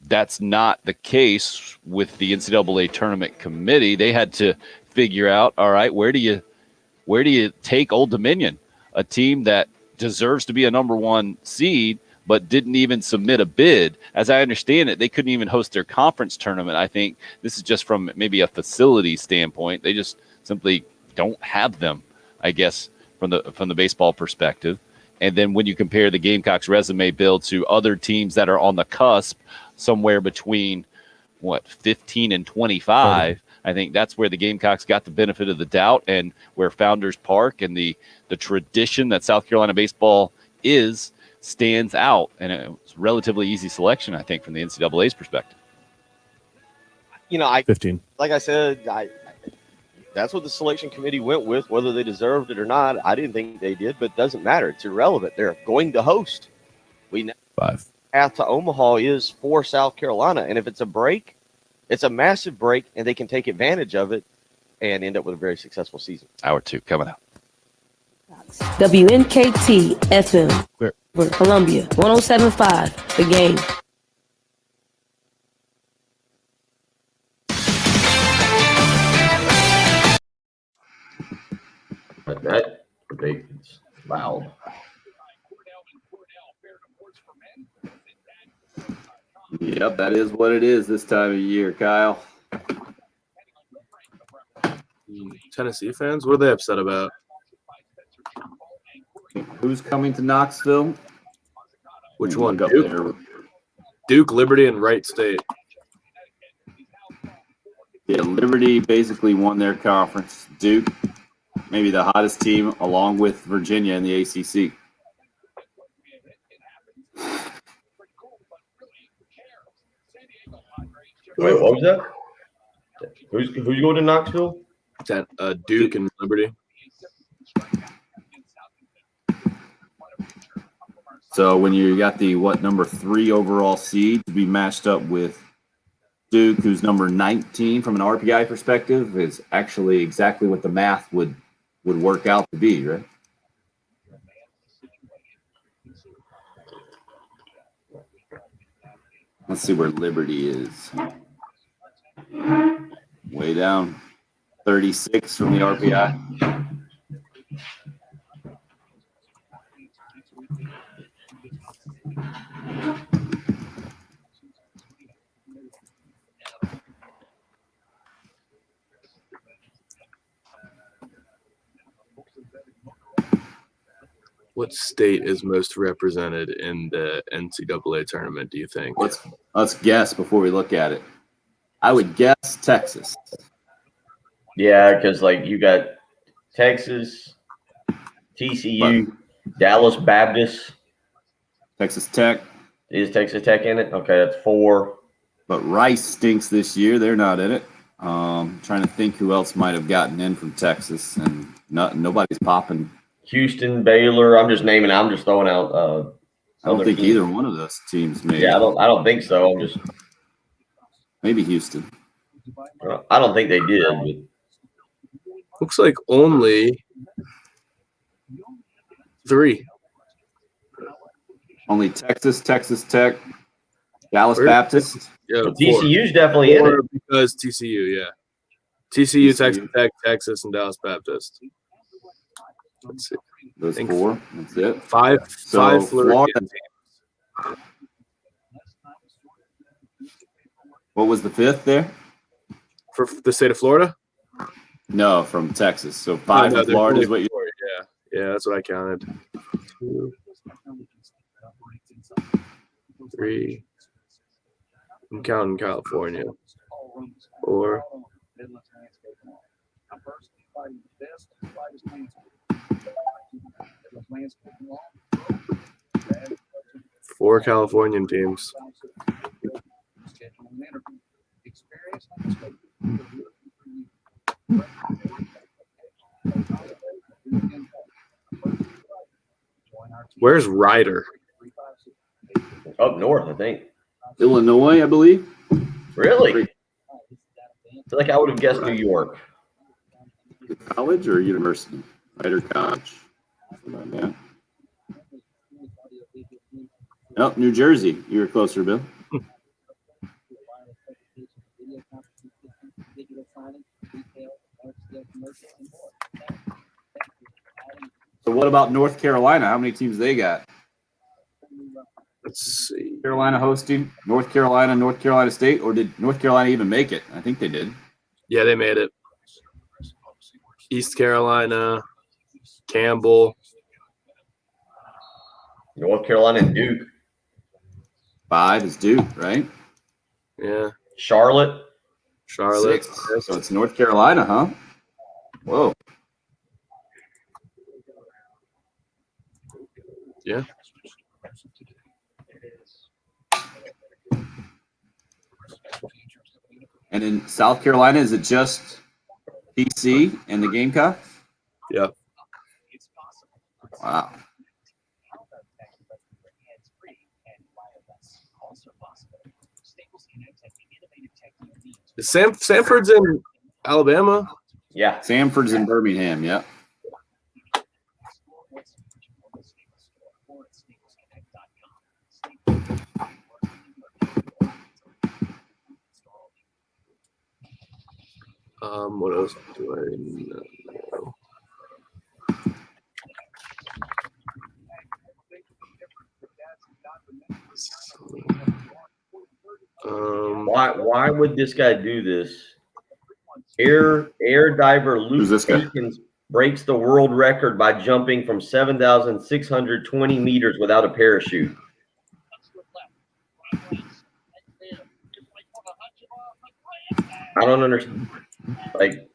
that's not the case with the NCAA tournament committee. They had to figure out, all right, where do you take Old Dominion, a team that deserves to be a number 1 seed, but didn't even submit a bid. As I understand it, they couldn't even host their conference tournament. I think this is just from maybe a facility standpoint. They just simply don't have them, I guess, from the baseball perspective. And then when you compare the Gamecocks resume build to other teams that are on the cusp, somewhere between 15 and 25, I think that's where the Gamecocks got the benefit of the doubt, and where Founders Park and the tradition that South Carolina baseball stands out. And it's a relatively easy selection, I think, from the NCAA's perspective.
15.
Like I said, that's what the selection committee went with, whether they deserved it or not. I didn't think they did, but it doesn't matter. It's irrelevant. They're going to host. We know
5.
path to Omaha is for South Carolina, and if it's a break, it's a massive break, and they can take advantage of it and end up with a very successful season.
Hour 2 coming up.
WNKT FM, we're Columbia, 107.5, The Game.
But that debate is loud.
Yep, that is what it is this time of year, Kyle.
Tennessee fans, what are they upset about?
Who's coming to Knoxville?
Which one?
Up there.
Duke, Liberty, and Wright State.
Yeah, Liberty basically won their conference. Duke, maybe the hottest team, along with Virginia in the ACC.
Wait, what was that? Who's going to Knoxville?
Duke and Liberty.
So when you got the number 3 overall seed to be matched up with Duke, who's number 19 from an RPI perspective, is actually exactly what the math would work out to be, right? Let's see where Liberty is. Way down, 36 from the RPI.
What state is most represented in the NCAA tournament, do you think?
Let's guess before we look at it. I would guess Texas.
Yeah, because like you got Texas, TCU, Dallas Baptist.
Texas Tech.
Is Texas Tech in it? Okay, that's 4.
But Rice stinks this year. They're not in it. Trying to think who else might have gotten in from Texas, and nobody's popping.
Houston, Baylor. I'm just throwing out.
I don't think either one of those teams made.
Yeah, I don't think so. I'm just
maybe Houston.
I don't think they did. But
Looks like only 3.
Only Texas, Texas Tech, Dallas Baptist.
Yeah,
TCU's definitely in it.
Because TCU, yeah. TCU, Texas Tech, Texas, and Dallas Baptist. Let's see.
Those 4. That's it.
5
So
Florida.
What was the 5th there?
For the state of Florida?
No, from Texas. So 5
No,
in Florida is what you.
Yeah, that's what I counted. 2, 3. I'm counting California. 4. 4 Californian teams. Where's Ryder?
Up north, I think.
Illinois, I believe.
Really? I feel like I would have guessed New York.
College or university? Ryder College. Something like that. Oh, New Jersey. You were closer, Bill. So what about North Carolina? How many teams they got?
Let's see.
Carolina hosting North Carolina State, or did North Carolina even make it? I think they did.
Yeah, they made it. East Carolina, Campbell.
North Carolina and Duke.
5 is Duke, right?
Yeah.
Charlotte.
6. So it's North Carolina, huh? Whoa.
Yeah.
And in South Carolina, is it just PC and the Gamecocks?
Yeah.
Wow.
Sanford's in Alabama.
Yeah.
Samford's in Birmingham, yeah.
What else do I know?
Why would this guy do this? Air diver
Who's
Luke
this guy?
Aikens breaks the world record by jumping from 7,620 meters without a parachute. I don't understand. Like,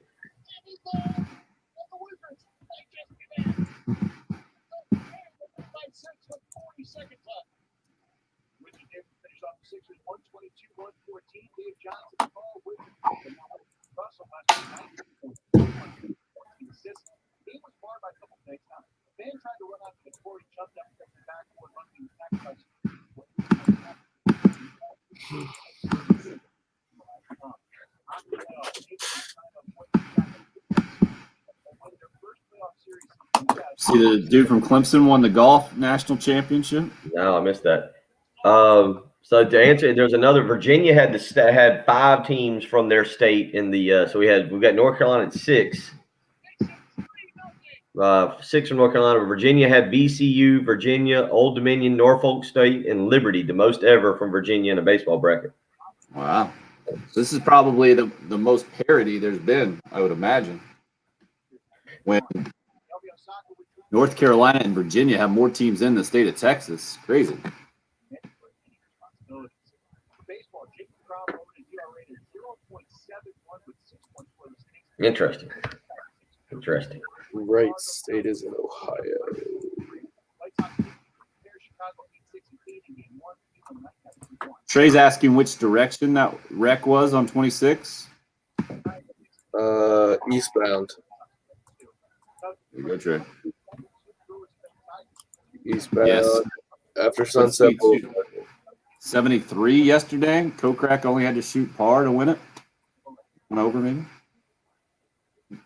See, the dude from Clemson won the golf national championship.
no, I missed that. So to answer, there's another. Virginia had 5 teams from their state in the. So we've got North Carolina at 6. Six from North Carolina. Virginia had VCU, Virginia, Old Dominion, Norfolk State, and Liberty, the most ever from Virginia in a baseball bracket.
Wow. So this is probably the most parity there's been, I would imagine. When North Carolina and Virginia have more teams in the state of Texas. Crazy.
Interesting.
Right state is in Ohio.
Trey's asking which direction that wreck was on 26.
Eastbound.
There you go, Trey.
Eastbound.
Yes.
After Sunset Boulevard.
73 yesterday. Kokrak only had to shoot par to win it. Went over maybe.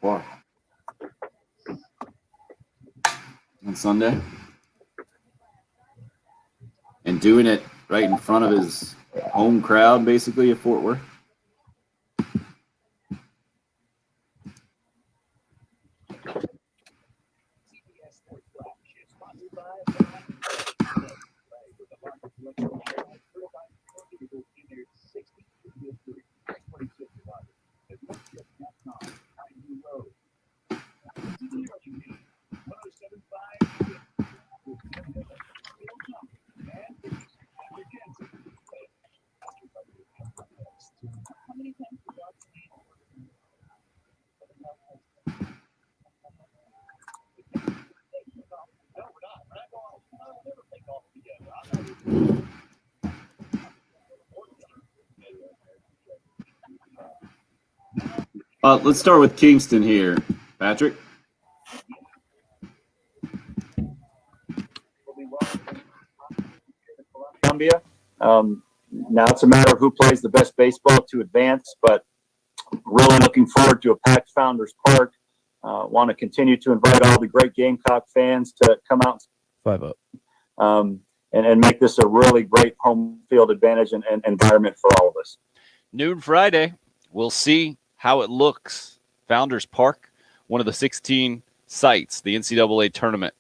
Par. On Sunday. And doing it right in front of his home crowd, basically, at Fort Worth. Let's start with Kingston here, Patrick.
Columbia. Now it's a matter of who plays the best baseball to advance, but really looking forward to a packed Founders Park. Want to continue to invite all the great Gamecock fans to come out
5-up.
And make this a really great home field advantage and environment for all of us.
Noon Friday, we'll see how it looks. Founders Park, one of the 16 sites the NCAA tournament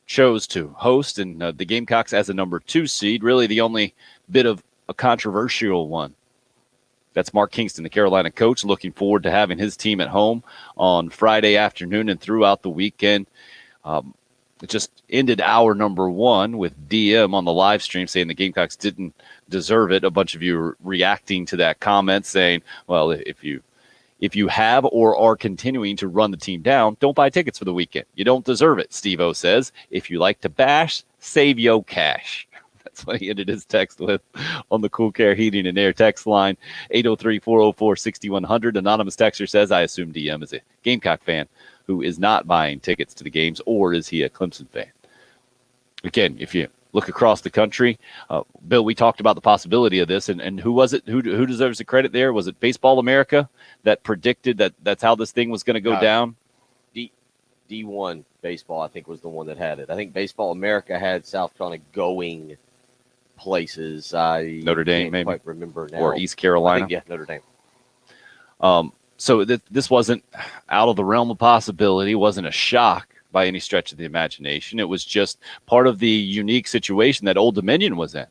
chose to host, and the Gamecocks as a number 2 seed, really the only bit of a controversial one. That's Mark Kingston, the Carolina coach, looking forward to having his team at home on Friday afternoon and throughout the weekend. It just ended hour number 1 with DM on the live stream saying the Gamecocks didn't deserve it. A bunch of you are reacting to that comment saying, well, if you have or are continuing to run the team down, don't buy tickets for the weekend. You don't deserve it, Steve-O says. If you like to bash, save yo cash. That's what he ended his text with on the Cool Care Heating and Air text line, 803-404-6100. Anonymous texter says, I assume DM is a Gamecock fan who is not buying tickets to the games, or is he a Clemson fan? Again, if you look across the country, Bill, we talked about the possibility of this, and who was it? Who deserves the credit there? Was it Baseball America that predicted that's how this thing was going to go down?
D1 baseball, I think, was the one that had it. I think Baseball America had South Carolina going places.
Notre Dame,
can't
maybe,
quite remember now.
or East Carolina.
Yeah, Notre Dame.
So this wasn't out of the realm of possibility. It wasn't a shock by any stretch of the imagination. It was just part of the unique situation that Old Dominion was in,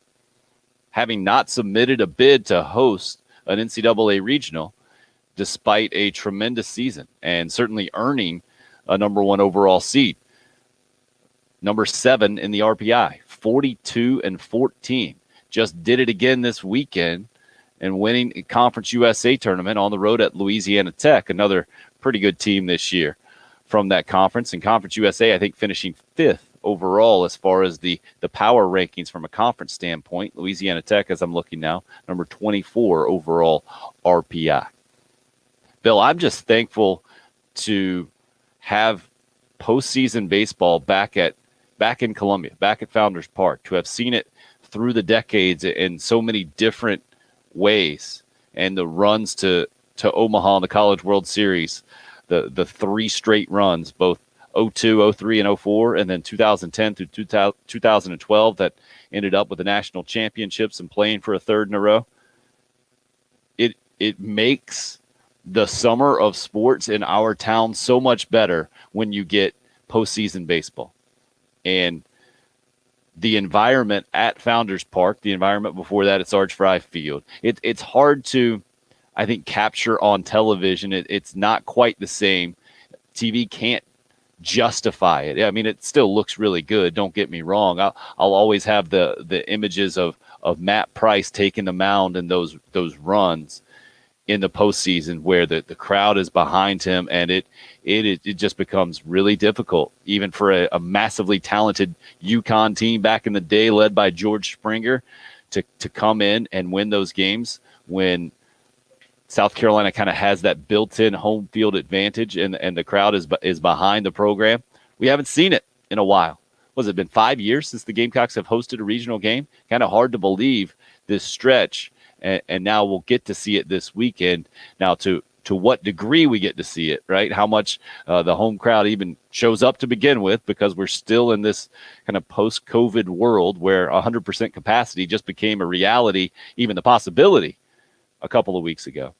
having not submitted a bid to host an NCAA regional, despite a tremendous season and certainly earning a number 1 overall seed. Number 7 in the RPI, 42-14. Just did it again this weekend and winning a Conference USA tournament on the road at Louisiana Tech, another pretty good team this year from that conference. And Conference USA, I think, finishing 5th overall as far as the power rankings from a conference standpoint. Louisiana Tech, as I'm looking now, number 24 overall RPI. Bill, I'm just thankful to have postseason baseball back in Columbia, back at Founders Park, to have seen it through the decades in so many different ways, and the runs to Omaha in the College World Series, the 3 straight runs, both 02, 03, and 04, and then 2010 through 2012 that ended up with the national championships and playing for a 3rd in a row. It makes the summer of sports in our town so much better when you get postseason baseball. And the environment at Founders Park, the environment before that at Sarge Fry Field, it's hard to, I think, capture on television. It's not quite the same. TV can't justify it. I mean, it still looks really good. Don't get me wrong. I'll always have the images of Matt Price taking the mound and those runs in the postseason where the crowd is behind him, and it just becomes really difficult, even for a massively talented UConn team back in the day led by George Springer to come in and win those games when South Carolina kind of has that built-in home field advantage and the crowd is behind the program. We haven't seen it in a while. Was it been 5 years since the Gamecocks have hosted a regional game? Kind of hard to believe this stretch. And now we'll get to see it this weekend. Now, to what degree we get to see it, right? How much the home crowd even shows up to begin with, because we're still in this kind of post-COVID world where 100% capacity just became a reality, even the possibility a couple of weeks ago.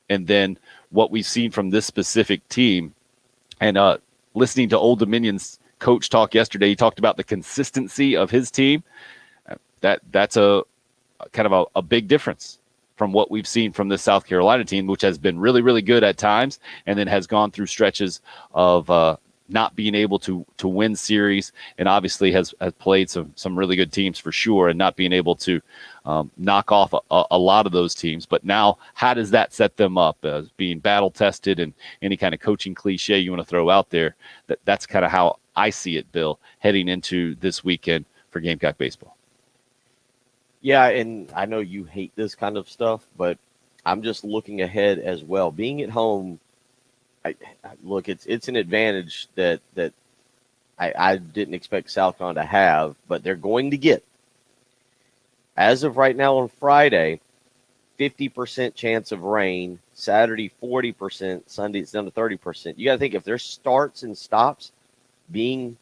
And then what we've seen from this specific team, and listening to Old Dominion's coach talk yesterday, he talked about the consistency of his team. That's a kind of a big difference from what we've seen from the South Carolina team, which has been really, really good at times, and then has gone through stretches of not being able to win series, and obviously has played some really good teams for sure, and not being able to knock off a lot of those teams. But now, how does that set them up as being battle tested, and any kind of coaching cliche you want to throw out there? That's kind of how I see it, Bill, heading into this weekend for Gamecock baseball.
Yeah, and I know you hate this kind of stuff, but I'm just looking ahead as well. Being at home, look, it's an advantage that I didn't expect South Carolina to have, but they're going to get. As of right now on Friday, 50% chance of rain. Saturday, 40%. Sunday, it's down to 30%. You got to think, if there's starts and stops, being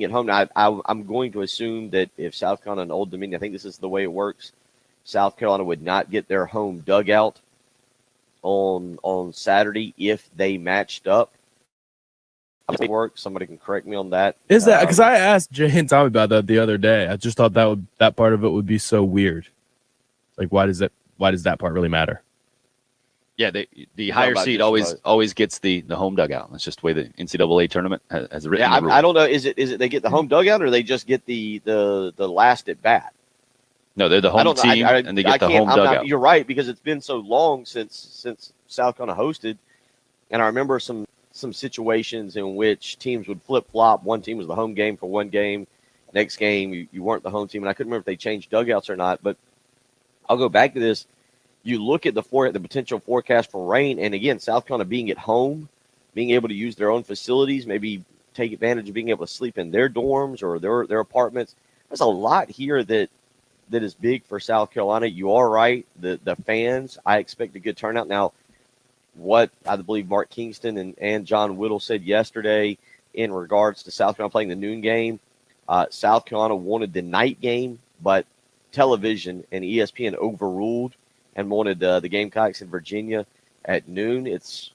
at home. Now, I'm going to assume that if South Carolina and Old Dominion, I think this is the way it works, South Carolina would not get their home dugout on Saturday if they matched up. Somebody can correct me on that.
Is that because I asked Jay and Tommy about that the other day? I just thought that part of it would be so weird. Like, why does that part really matter?
Yeah, the higher seed always gets the home dugout. That's just the way the NCAA tournament has written.
Yeah, I don't know. Is it they get the home dugout, or they just get the last at bat?
No, they're the home team, and they get the home dugout.
You're right, because it's been so long since South Carolina hosted, and I remember some situations in which teams would flip flop. One team was the home game for one game, next game you weren't the home team, and I couldn't remember if they changed dugouts or not. But I'll go back to this. You look at the potential forecast for rain, and again, South Carolina being at home, being able to use their own facilities, maybe take advantage of being able to sleep in their dorms or their apartments. There's a lot here that is big for South Carolina. You are right. The fans, I expect a good turnout. Now, what I believe Mark Kingston and John Whittle said yesterday in regards to South Carolina playing the noon game, South Carolina wanted the night game, but television and ESPN overruled and wanted the Gamecocks in Virginia at noon. It's,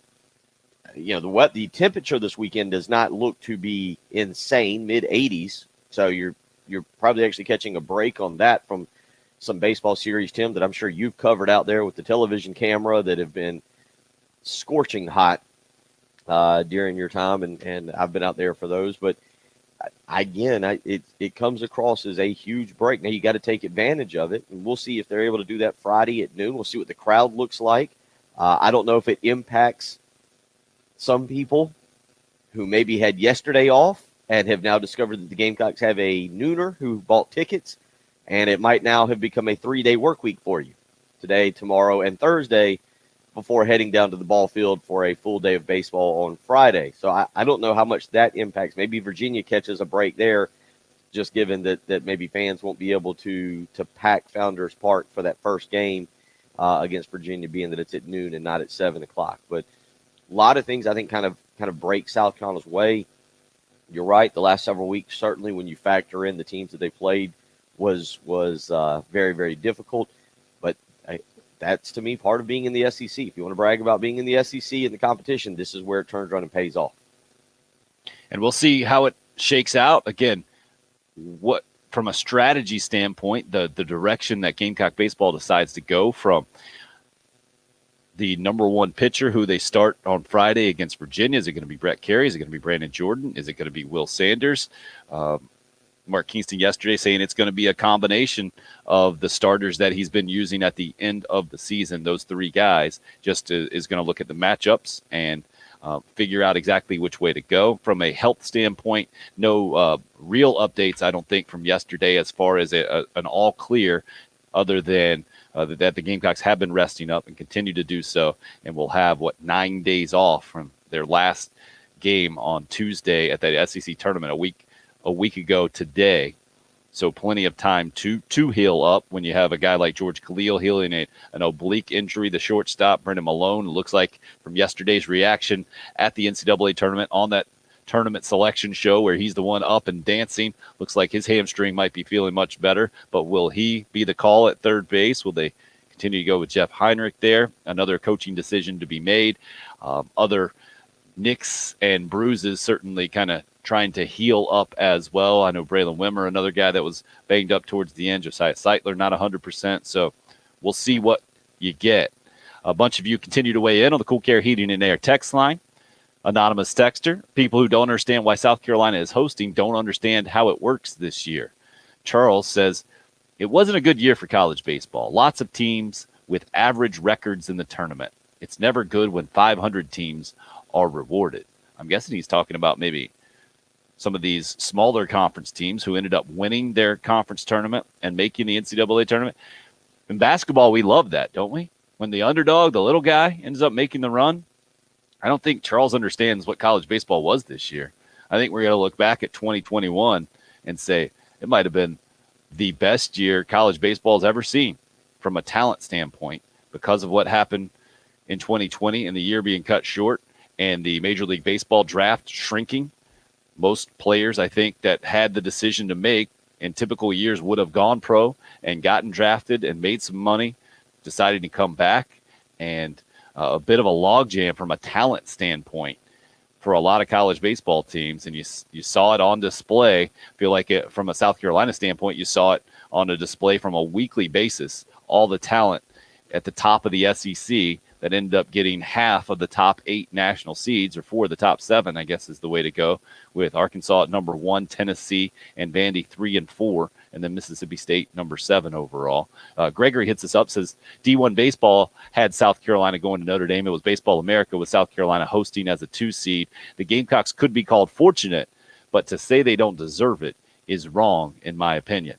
the temperature this weekend does not look to be insane, mid-80s. So you're probably actually catching a break on that from some baseball series, Tim, that I'm sure you've covered out there with the television camera that have been scorching hot during your time, and I've been out there for those. But it comes across as a huge break. Now you got to take advantage of it, and we'll see if they're able to do that Friday at noon. We'll see what the crowd looks like. I don't know if it impacts some people who maybe had yesterday off and have now discovered that the Gamecocks have a nooner who bought tickets, and it might now have become a 3-day work week for you, today, tomorrow, and Thursday, before heading down to the ball field for a full day of baseball on Friday. So I don't know how much that impacts. Maybe Virginia catches a break there, just given that maybe fans won't be able to pack Founders Park for that first game against Virginia, being that it's at noon and not at 7 o'clock. But a lot of things I think kind of break South Carolina's way. You're right. The last several weeks, certainly when you factor in the teams that they played, was very, very difficult. But that's, to me, part of being in the SEC. If you want to brag about being in the SEC and the competition, this is where it turns around and pays off.
And we'll see how it shakes out. Again, what from a strategy standpoint, the direction that Gamecock baseball decides to go from the number one pitcher who they start on Friday against Virginia. Is it going to be Brett Carey? Is it going to be Brandon Jordan? Is it going to be Will Sanders? Mark Kingston yesterday saying it's going to be a combination of the starters that he's been using at the end of the season. Those three guys just is going to look at the matchups and figure out exactly which way to go. From a health standpoint, no real updates, I don't think, from yesterday as far as an all clear, other than that the Gamecocks have been resting up and continue to do so, and will have, 9 days off from their last game on Tuesday at the SEC tournament a week ago today. So plenty of time to heal up when you have a guy like George Khalil healing an oblique injury. The shortstop, Brendan Malone, looks like from yesterday's reaction at the NCAA tournament on that tournament selection show where he's the one up and dancing, looks like his hamstring might be feeling much better. But will he be the call at third base? Will they continue to go with Jeff Heinrich there? Another coaching decision to be made. Other nicks and bruises certainly kind of trying to heal up as well. I know Braylon Wimmer, another guy that was banged up towards the end. Josiah Seitler, not 100%. So we'll see what you get. A bunch of you continue to weigh in on the Cool Care Heating and Air text line. Anonymous texter, people who don't understand why South Carolina is hosting don't understand how it works this year. Charles says, it wasn't a good year for college baseball. Lots of teams with average records in the tournament. It's never good when 500 teams are rewarded. I'm guessing he's talking about maybe some of these smaller conference teams who ended up winning their conference tournament and making the NCAA tournament. In basketball, we love that, don't we? When the underdog, the little guy, ends up making the run. I don't think Charles understands what college baseball was this year. I think we're going to look back at 2021 and say it might have been the best year college baseball has ever seen from a talent standpoint because of what happened in 2020 and the year being cut short and the Major League Baseball draft shrinking. Most players, I think, that had the decision to make in typical years would have gone pro and gotten drafted and made some money, decided to come back, and a bit of a logjam from a talent standpoint for a lot of college baseball teams. And you saw it on display. I feel like from a South Carolina standpoint, you saw it on a display from a weekly basis, all the talent at the top of the SEC that ended up getting half of the top 8 national seeds, or 4 of the top 7, I guess is the way to go, with Arkansas at number 1, Tennessee and Vandy 3 and 4, and then Mississippi State number 7 overall. Gregory hits us up, says D1 baseball had South Carolina going to Notre Dame. It was Baseball America with South Carolina hosting as a 2 seed. The Gamecocks could be called fortunate, but to say they don't deserve it is wrong, in my opinion.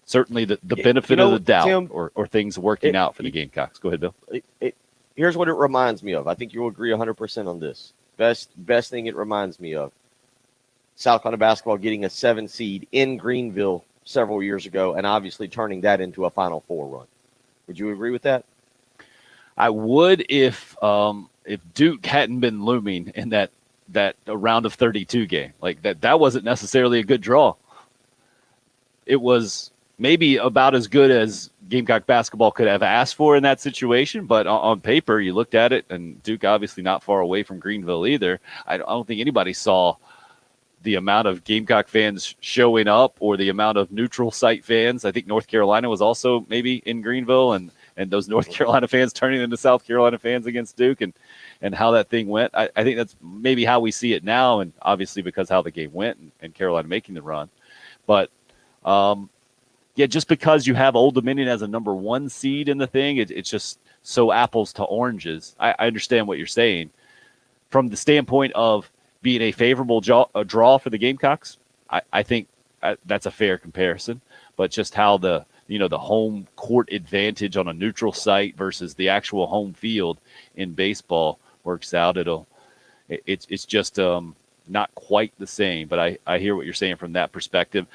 Certainly the benefit of the doubt, Tim, or things working out for the Gamecocks. Go ahead, Bill.
Here's what it reminds me of. I think you'll agree 100% on this. Best thing it reminds me of. South Carolina basketball getting a 7 seed in Greenville several years ago and obviously turning that into a Final Four run. Would you agree with that?
I would if Duke hadn't been looming in that round of 32 game. Like that wasn't necessarily a good draw. It was maybe about as good as Gamecock basketball could have asked for in that situation, but on paper, you looked at it, and Duke obviously not far away from Greenville either. I don't think anybody saw the amount of Gamecock fans showing up or the amount of neutral site fans. I think North Carolina was also maybe in Greenville, and those North Carolina fans turning into South Carolina fans against Duke, and how that thing went. I think that's maybe how we see it now, and obviously because how the game went and Carolina making the run. But yeah, just because you have Old Dominion as a number 1 seed in the thing, it's just so apples to oranges. I understand what you're saying. From the standpoint of being a favorable draw for the Gamecocks, I think that's a fair comparison. But just how the home court advantage on a neutral site versus the actual home field in baseball works out, it's just not quite the same. But I hear what you're saying from that perspective.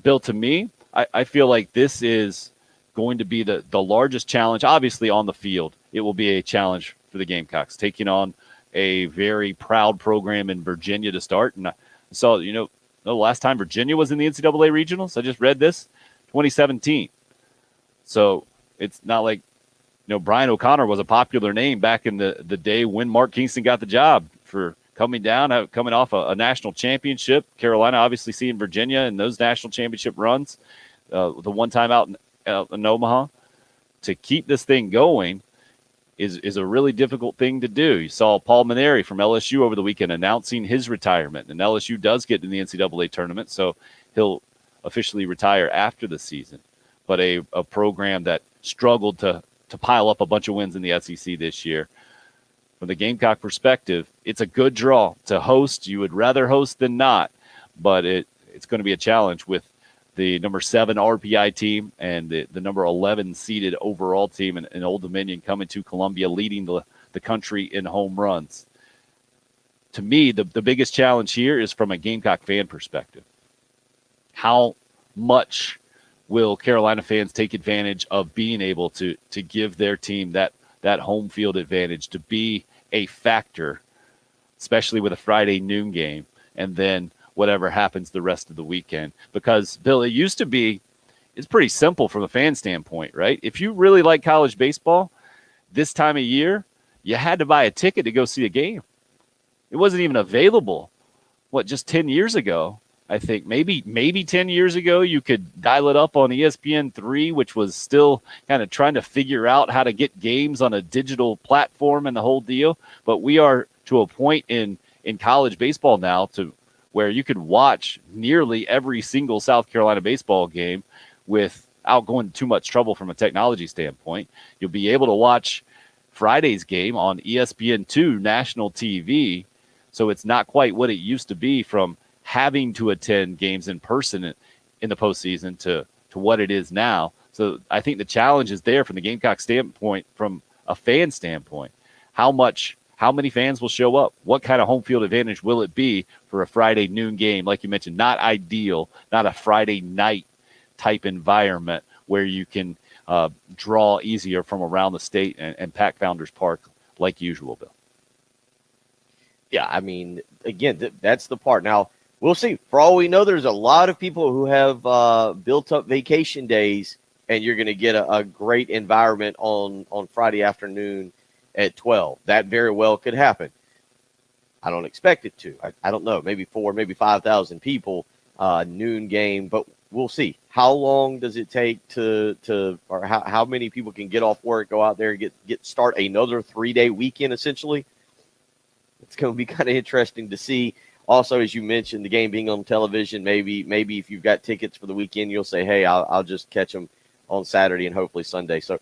Bill, to me, I feel like this is going to be the largest challenge. Obviously, on the field, it will be a challenge for the Gamecocks, taking on a very proud program in Virginia to start. And I saw, the last time Virginia was in the NCAA regionals, I just read this, 2017. So it's not like, Brian O'Connor was a popular name back in the day when Mark Kingston got the job for coming off a national championship. Carolina obviously seeing Virginia in those national championship runs, the one time out in Omaha. To keep this thing going is a really difficult thing to do. You saw Paul Maneri from LSU over the weekend announcing his retirement, and LSU does get in the NCAA tournament, so he'll officially retire after the season. But a program that struggled to pile up a bunch of wins in the SEC this year. From the Gamecock perspective, it's a good draw to host. You would rather host than not, but it's going to be a challenge with the number 7 RPI team and the number 11 seeded overall team in Old Dominion coming to Columbia, leading the country in home runs. To me, the biggest challenge here is from a Gamecock fan perspective. How much will Carolina fans take advantage of being able to give their team that home field advantage, to be a factor, especially with a Friday noon game, and then whatever happens the rest of the weekend? Because, Bill, it used to be, it's pretty simple from a fan standpoint, right? If you really like college baseball this time of year, you had to buy a ticket to go see a game. It wasn't even available, just 10 years ago? I think maybe 10 years ago, you could dial it up on ESPN3, which was still kind of trying to figure out how to get games on a digital platform and the whole deal. But we are to a point in college baseball now to where you could watch nearly every single South Carolina baseball game without going to too much trouble from a technology standpoint. You'll be able to watch Friday's game on ESPN2 national TV. So it's not quite what it used to be from having to attend games in person in the postseason to what it is now. So I think the challenge is there from the Gamecock standpoint, from a fan standpoint. How many fans will show up? What kind of home field advantage will it be for a Friday noon game? Like you mentioned, not ideal, not a Friday night type environment where you can draw easier from around the state and pack Founders Park like usual, Bill.
Yeah, I mean, again, that's the part. Now, we'll see. For all we know, there's a lot of people who have built up vacation days, and you're going to get a great environment on Friday afternoon at 12. That very well could happen. I don't expect it to. I don't know. Maybe 4,000, maybe 5,000 people, noon game, but we'll see. How long does it take or how many people can get off work, go out there and start another 3-day weekend, essentially? It's going to be kind of interesting to see. Also, as you mentioned, the game being on television, maybe if you've got tickets for the weekend, you'll say, hey, I'll just catch them on Saturday and hopefully Sunday. So,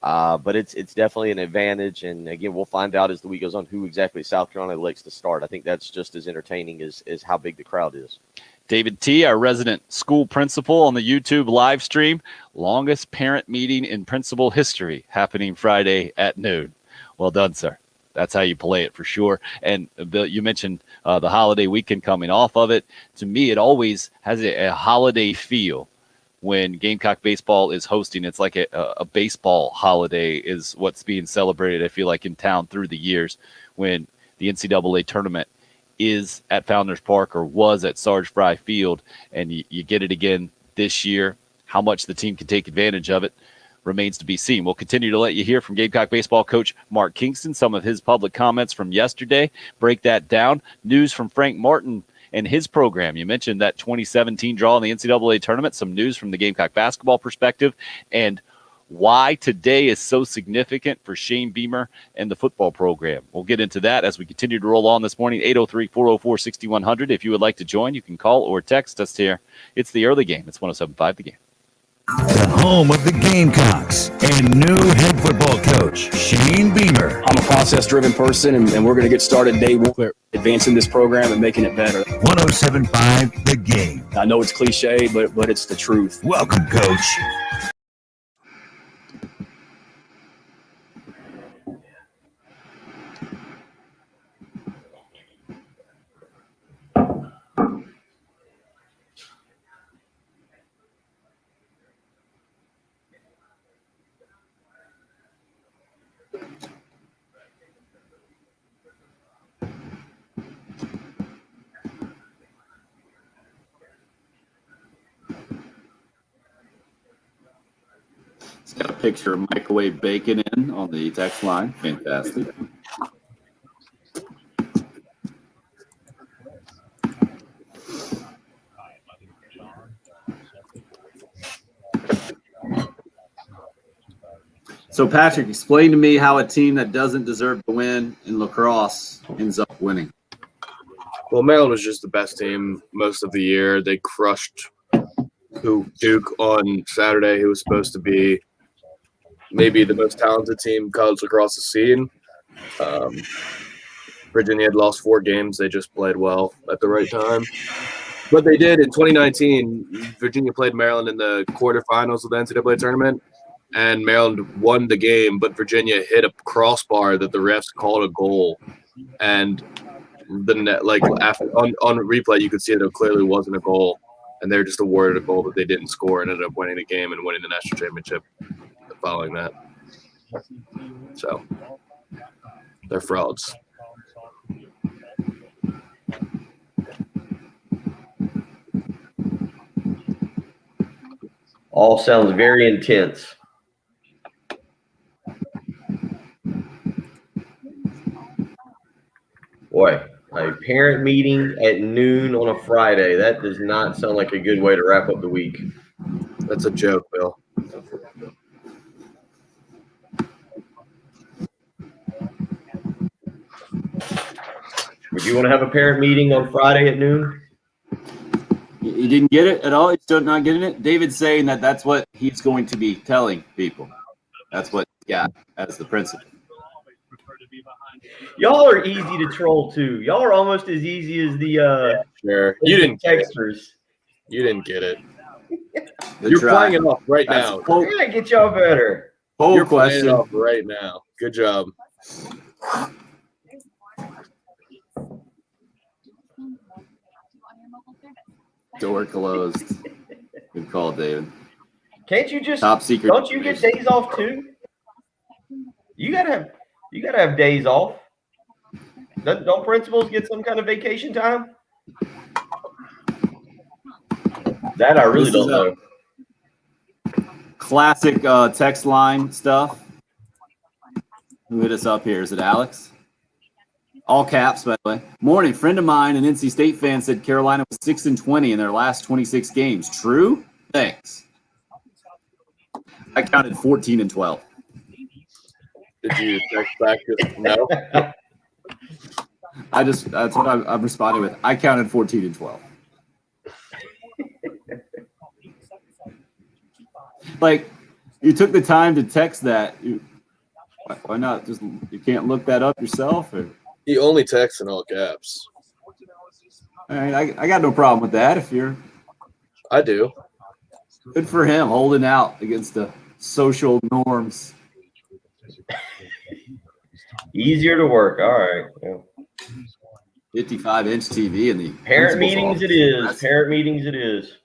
but it's definitely an advantage. And again, we'll find out as the week goes on who exactly South Carolina likes to start. I think that's just as entertaining as how big the crowd is.
David T., our resident school principal on the YouTube live stream, longest parent meeting in principal history happening Friday at noon. Well done, sir. That's how you play it for sure. And Bill, you mentioned the holiday weekend coming off of it. To me, it always has a holiday feel when Gamecock baseball is hosting. It's like a baseball holiday is what's being celebrated, I feel like, in town through the years when the NCAA tournament is at Founders Park or was at Sarge Fry Field, and you get it again this year. How much the team can take advantage of it remains to be seen. We'll continue to let you hear from Gamecock baseball coach Mark Kingston, some of his public comments from yesterday, break that down, news from Frank Martin and his program. You mentioned that 2017 draw in the NCAA tournament, some news from the Gamecock basketball perspective, and why today is so significant for Shane Beamer and the football program. We'll get into that as we continue to roll on this morning. 803-404-6100. If you would like to join, you can call or text us here. It's the early game. It's 107.5 The Game.
The home of the Gamecocks and new head football coach, Shane Beamer.
I'm a process-driven person, and we're going to get started day one, advancing this program and making it better.
107.5 The Game.
I know it's cliche, but it's the truth.
Welcome, coach.
Got a picture of microwave bacon in on the text line. Fantastic. So, Patrick, explain to me how a team that doesn't deserve to win in lacrosse ends up winning.
Well, Maryland was just the best team most of the year. They crushed Duke on Saturday, who was supposed to be maybe the most talented team college lacrosse has seen. Virginia had lost 4 games. They just played well at the right time. But they did in 2019. Virginia played Maryland in the quarterfinals of the NCAA tournament, and Maryland won the game, but Virginia hit a crossbar that the refs called a goal. And the net, after on replay, you could see that it clearly wasn't a goal, and they were just awarded a goal that they didn't score and ended up winning the game and winning the national championship following that. So they're frauds.
All sounds very intense. Boy, a parent meeting at noon on a Friday. That does not sound like a good way to wrap up the week.
That's a joke, Bill.
Would you want to have a parent meeting on Friday at noon?
You didn't get it at all? You're still not getting it? David's saying that that's what he's going to be telling people. That's what he got as the principal.
Y'all are easy to troll too. Y'all are almost as easy as the
Sure. You didn't
texters.
You didn't get it.
Good
You're
try.
playing it off right
That's
now.
a poll,
Yeah, get y'all better.
poll
You're playing it
question.
off right now. Good job.
Door closed. Good call, David.
Can't you just
Top secret.
don't you get days off too? You gotta have days off. Don't principals get some kind of vacation time? That I really
This
don't
is
know.
Classic text line stuff. Who hit us up here? Is it Alex? All caps, by the way. Morning. Friend of mine, an NC State fan, said Carolina was 6-20 in their last 26 games. True? Thanks. I counted 14-12.
Did you text back just no?
That's what I'm responding with. I counted 14-12. Like, you took the time to text that. Why not? Just you can't look that up yourself? Or?
He only texts in all caps.
All right, I got no problem with that. If you're
I do.
good for him, holding out against the social norms.
Easier to work. All right. Yeah.
55-inch TV in the
Parent
principal's
meetings
office.
it is. Parent meetings it is.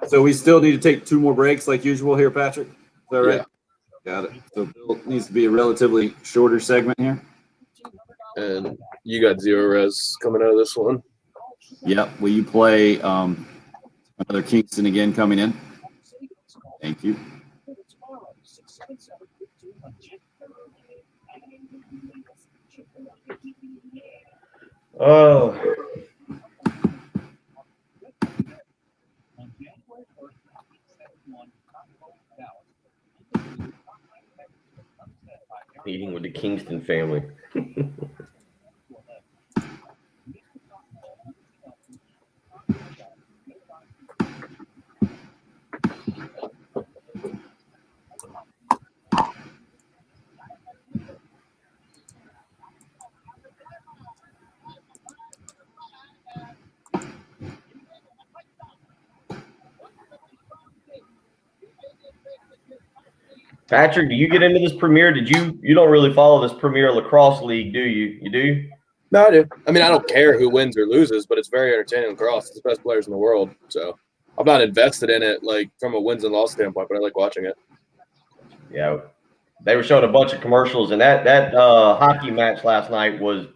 So we still need to take 2 more breaks like usual here, Patrick? Is that right? Got it. So it needs to be a relatively shorter segment here.
And you got 0 res coming out of this one.
Yep. Will you play another Kingston again coming in? Thank you.
Oh. Meeting with the Kingston family. Patrick, do you get into this Premier? You don't really follow this Premier Lacrosse League, do you? You do?
No, I do. I mean, I don't care who wins or loses, but it's very entertaining lacrosse. It's the best players in the world. So I'm not invested in it like from a wins and loss standpoint, but I like watching it.
Yeah. They were showing a bunch of commercials, and that hockey match last night was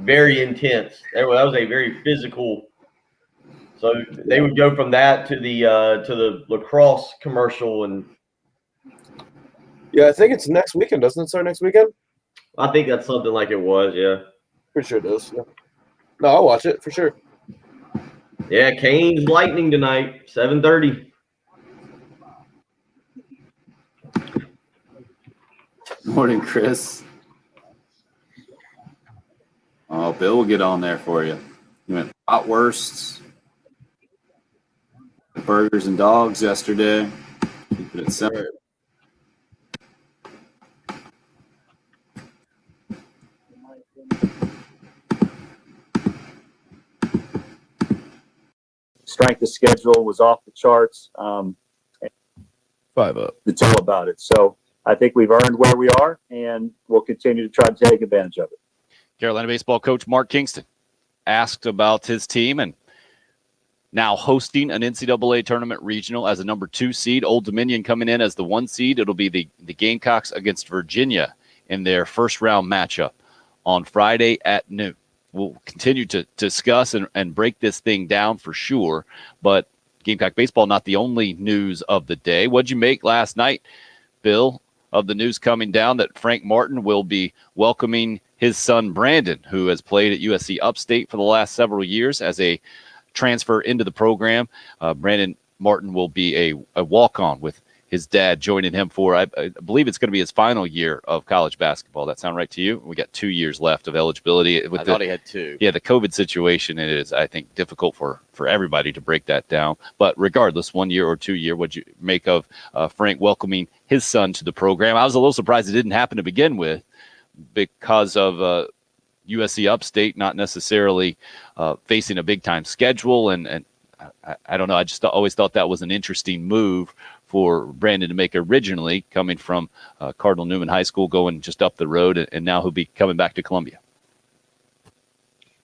very intense. That was a very physical. So they would go from that to the lacrosse commercial, and
Yeah, I think it's next weekend. Doesn't it start next weekend?
I think that's something like it was. Yeah.
Pretty sure it does. Yeah. No, I'll watch it for sure.
Yeah, Canes Lightning tonight, 7:30.
Morning, Chris. Oh, Bill will get on there for you. You went bratwursts, burgers and dogs yesterday. Keep it simple.
Strength of schedule was off the charts.
5 up.
To tell about it. So I think we've earned where we are, and we'll continue to try to take advantage of it.
Carolina baseball coach Mark Kingston asked about his team and now hosting an NCAA tournament regional as a number 2 seed. Old Dominion coming in as the 1 seed. It'll be the Gamecocks against Virginia in their first round matchup on Friday at noon. We'll continue to discuss and break this thing down for sure, but Gamecock baseball not the only news of the day. What'd you make last night, Bill, of the news coming down that Frank Martin will be welcoming his son Brandon, who has played at USC Upstate for the last several years as a transfer into the program? Brandon Martin will be a walk-on with his dad joining him for, I believe it's going to be his final year of college basketball. That sound right to you? We got 2 years left of eligibility.
I thought he had 2.
Yeah, the COVID situation, it is, I think, difficult for everybody to break that down. But regardless, 1 year or 2 year, what'd you make of Frank welcoming his son to the program? I was a little surprised it didn't happen to begin with because of USC Upstate not necessarily facing a big-time schedule. And I don't know, I just always thought that was an interesting move for Brandon to make originally, coming from Cardinal Newman High School, going just up the road, and now he'll be coming back to Columbia.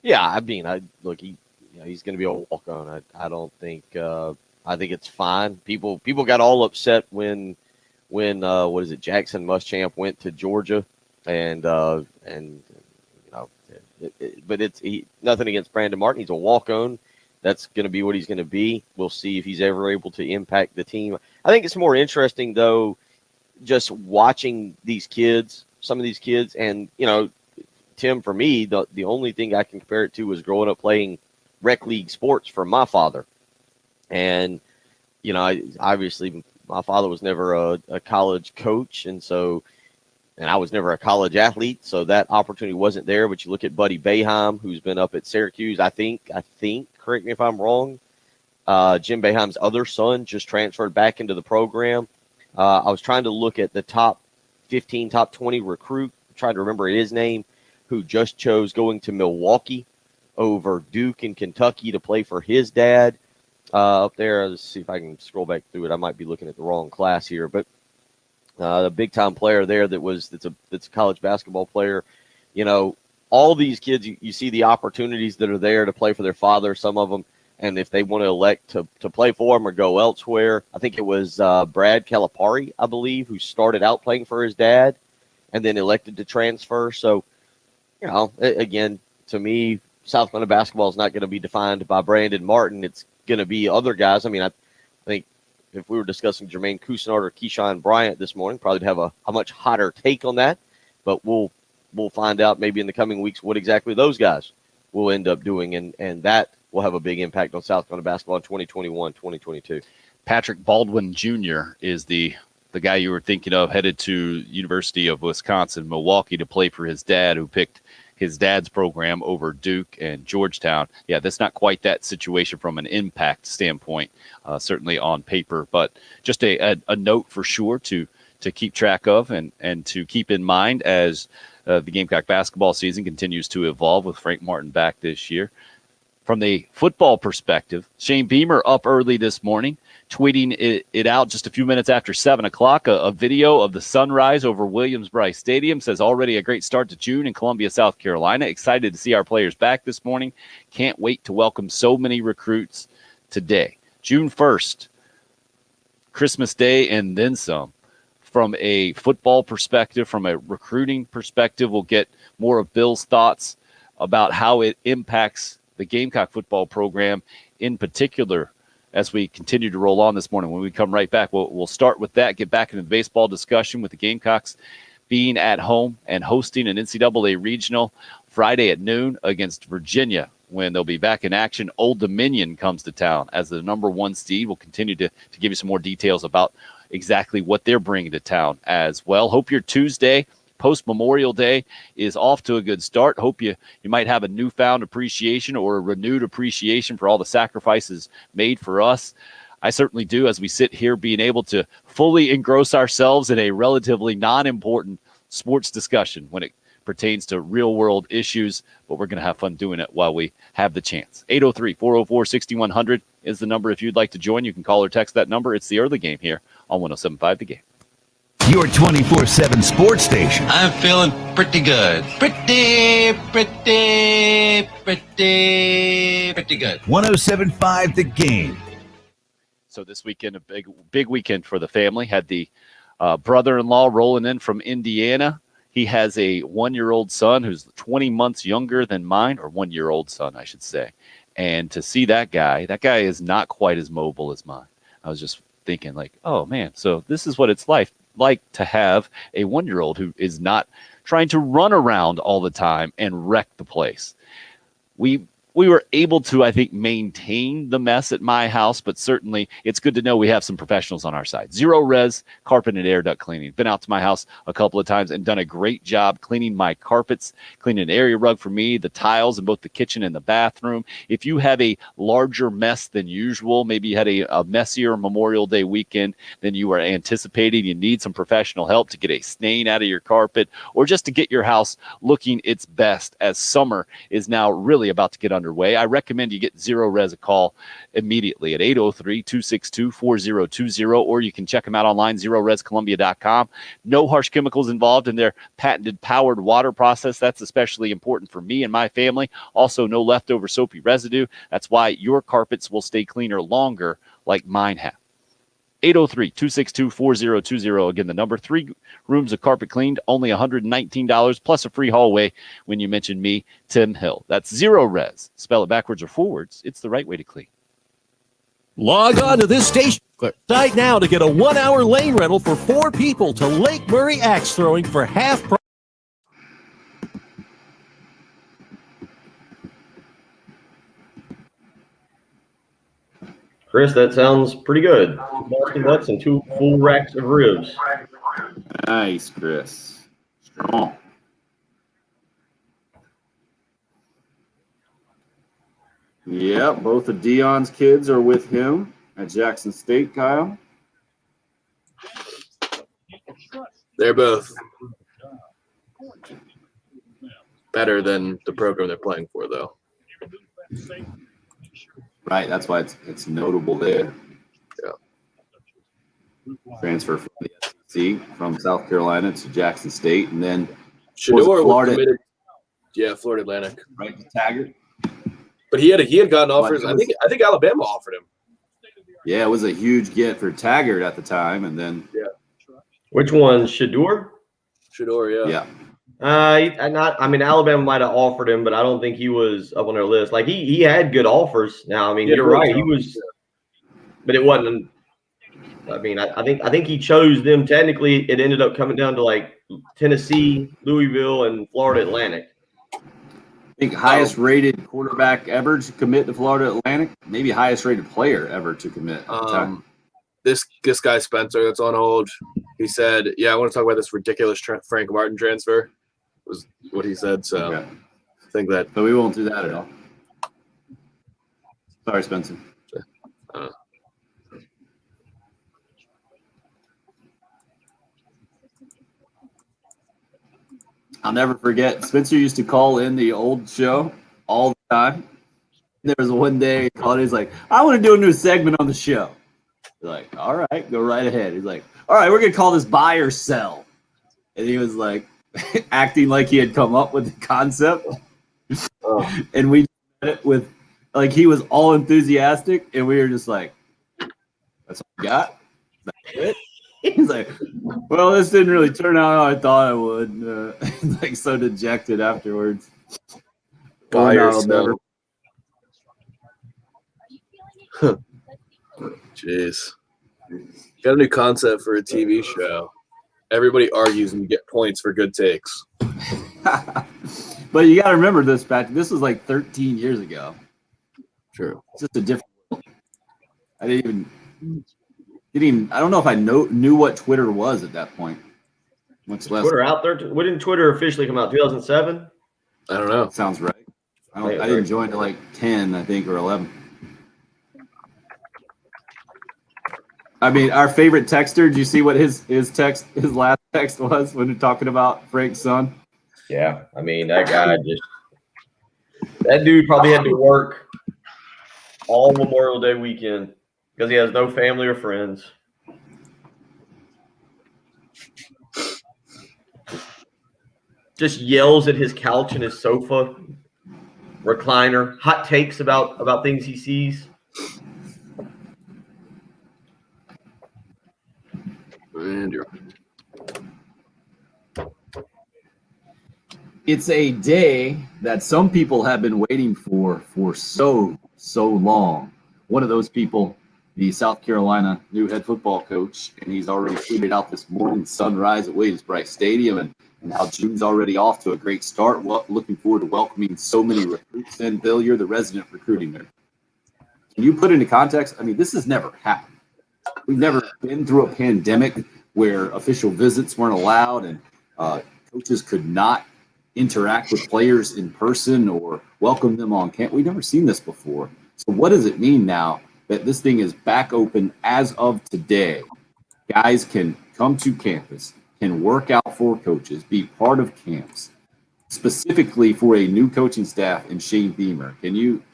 Yeah, I mean, he's going to be a walk-on. I don't think I think it's fine. People got all upset when what is it, Jackson Muschamp went to Georgia, and you know, but it's nothing against Brandon Martin. He's a walk-on. That's going to be what he's going to be. We'll see if he's ever able to impact the team. I think it's more interesting, though, just watching these kids, some of these kids. And, you know, Tim, for me, the only thing I can compare it to was growing up playing rec league sports for my father. And, you know, obviously my father was never a college coach. And I was never a college athlete, so that opportunity wasn't there. But you look at Buddy Boeheim, who's been up at Syracuse, I think, correct me if I'm wrong, Jim Boeheim's other son just transferred back into the program. I was trying to look at the top 15, top 20 recruit, trying to remember his name, who just chose going to Milwaukee over Duke in Kentucky to play for his dad up there. Let's see if I can scroll back through it. I might be looking at the wrong class here, but the big-time player there that's a college basketball player. You know, all these kids, you see the opportunities that are there to play for their father, some of them, and if they want to elect to play for them or go elsewhere. I think it was Brad Calipari, I believe, who started out playing for his dad and then elected to transfer. So, you know, again, to me, South Carolina basketball is not going to be defined by Brandon Martin. It's going to be other guys. I mean, I think if we were discussing Jermaine Cousinard or Keyshawn Bryant this morning, probably have a much hotter take on that. But we'll find out maybe in the coming weeks what exactly those guys will end up doing, and that will have a big impact on South Carolina basketball in 2021, 2022.
Patrick Baldwin Jr. is the guy you were thinking of, headed to University of Wisconsin, Milwaukee, to play for his dad, who picked his dad's program over Duke and Georgetown. Yeah, that's not quite that situation from an impact standpoint, certainly on paper, but just a note for sure to keep track of and to keep in mind as the Gamecock basketball season continues to evolve with Frank Martin back this year. From the football perspective, Shane Beamer up early this morning, tweeting it out just a few minutes after 7 o'clock, a video of the sunrise over Williams-Brice Stadium. Says already a great start to June in Columbia, South Carolina. Excited to see our players back this morning. Can't wait to welcome so many recruits today. June 1st, Christmas Day and then some. From a football perspective, from a recruiting perspective, we'll get more of Bill's thoughts about how it impacts the Gamecock football program in particular as we continue to roll on this morning. When we come right back, we'll start with that, get back into the baseball discussion with the Gamecocks being at home and hosting an NCAA regional Friday at noon against Virginia when they'll be back in action. Old Dominion comes to town as the number 1 seed. We'll continue to give you some more details about exactly what they're bringing to town as well. Hope your Tuesday post-Memorial Day is off to a good start. Hope you might have a newfound appreciation or a renewed appreciation for all the sacrifices made for us. I certainly do, as we sit here being able to fully engross ourselves in a relatively non-important sports discussion when it pertains to real-world issues, but we're going to have fun doing it while we have the chance. 803-404-6100 is the number if you'd like to join. You can call or text that number. It's the early game here on 107.5 The Game.
Your 24/7 sports station.
I'm feeling pretty good. Pretty good.
107.5 The Game.
So this weekend, a big weekend for the family. Had the brother-in-law rolling in from Indiana. He has a 1-year-old son who's 20 months younger than mine, or 1-year-old son, I should say. And to see that guy is not quite as mobile as mine. I was just thinking like, oh man, so this is what it's like to have a 1-year-old who is not trying to run around all the time and wreck the place. We were able to, I think, maintain the mess at my house, but certainly it's good to know we have some professionals on our side. Zero Res Carpet and Air Duct Cleaning. Been out to my house a couple of times and done a great job cleaning my carpets, cleaning an area rug for me, the tiles in both the kitchen and the bathroom. If you have a larger mess than usual, maybe you had a messier Memorial Day weekend than you were anticipating, you need some professional help to get a stain out of your carpet or just to get your house looking its best as summer is now really about to get underway, I recommend you get Zero Res a call immediately at 803-262-4020, or you can check them out online, ZeroResColumbia.com. No harsh chemicals involved in their patented powered water process. That's especially important for me and my family. Also, no leftover soapy residue. That's why your carpets will stay cleaner longer like mine have. 803-262-4020. Again, the number. 3 rooms of carpet cleaned, only $119, plus a free hallway when you mention me, Tim Hill. That's Zero Res. Spell it backwards or forwards. It's the right way to clean.
Log on to this station site now to get a 1-hour lane rental for 4 people to Lake Murray axe throwing for half price.
Chris, that sounds pretty good. 2 Boston nuts and 2 full racks of ribs.
Nice, Chris. Strong. Yeah, both of Dion's kids are with him at Jackson State, Kyle.
They're both better than the program they're playing for, though.
Right, that's why it's notable there.
Yeah.
Transfer from the SEC from South Carolina to Jackson State, and then
Shador
Florida.
committed, Florida Atlantic.
Right to Taggart.
But he had gotten offers. I think Alabama offered him.
Yeah, it was a huge get for Taggart at the time, and then
Which one, Shador?
Shador, yeah.
Alabama might have offered him, but I don't think he was up on their list. Like he had good offers. Now, I mean, you're right. He was, but it wasn't. I mean, I think he chose them. Technically, it ended up coming down to like Tennessee, Louisville, and Florida Atlantic.
I think highest rated quarterback ever to commit to Florida Atlantic, maybe highest rated player ever to commit at the time.
This guy Spencer that's on hold, he said, "Yeah, I want to talk about this ridiculous Frank Martin transfer." Was what he said. So
Okay.
I think that.
But we won't do that at all. Sorry, Spencer. I'll never forget. Spencer used to call in the old show all the time. There was one day he called. He's like, "I want to do a new segment on the show." We're like, "All right, go right ahead." He's like, "All right, we're gonna call this buy or sell," and he was like, acting like he had come up with the concept. And we did it with, like, he was all enthusiastic, and we were just like, "That's all you got? That's it?" He's like, "Well, this didn't really turn out how I thought it would." He's like so dejected afterwards.
Buy or
I'll
sell. Jeez. Got a new concept for a TV show. Everybody argues and you get points for good takes.
But you got to remember this, Patrick. This was like 13 years ago.
True.
It's just a different world. I didn't even. I don't know if I knew what Twitter was at that point. Much less.
Twitter out there? When did Twitter officially come out? 2007?
I don't know.
Sounds right. I didn't join till like 10, I think, or 11. I mean, our favorite texter. Did you see what his last text was when we're talking about Frank's son?
Yeah, I mean, that dude probably had to work all Memorial Day weekend because he has no family or friends. Just yells at his couch and his sofa, recliner, hot takes about things he sees.
It's a day that some people have been waiting for so long. One of those people, the South Carolina new head football coach, and he's already tweeted out this morning sunrise at Williams-Brice Stadium, and how June's already off to a great start. Looking forward to welcoming so many recruits. And Bill, you're the resident recruiting nerd. Can you put into context? I mean, this has never happened. We've never been through a pandemic where official visits weren't allowed and coaches could not interact with players in person or welcome them on camp. We've never seen this before. So what does it mean now that this thing is back open as of today? Guys can come to campus, can work out for coaches, be part of camps, specifically for a new coaching staff and Shane Beamer. Can you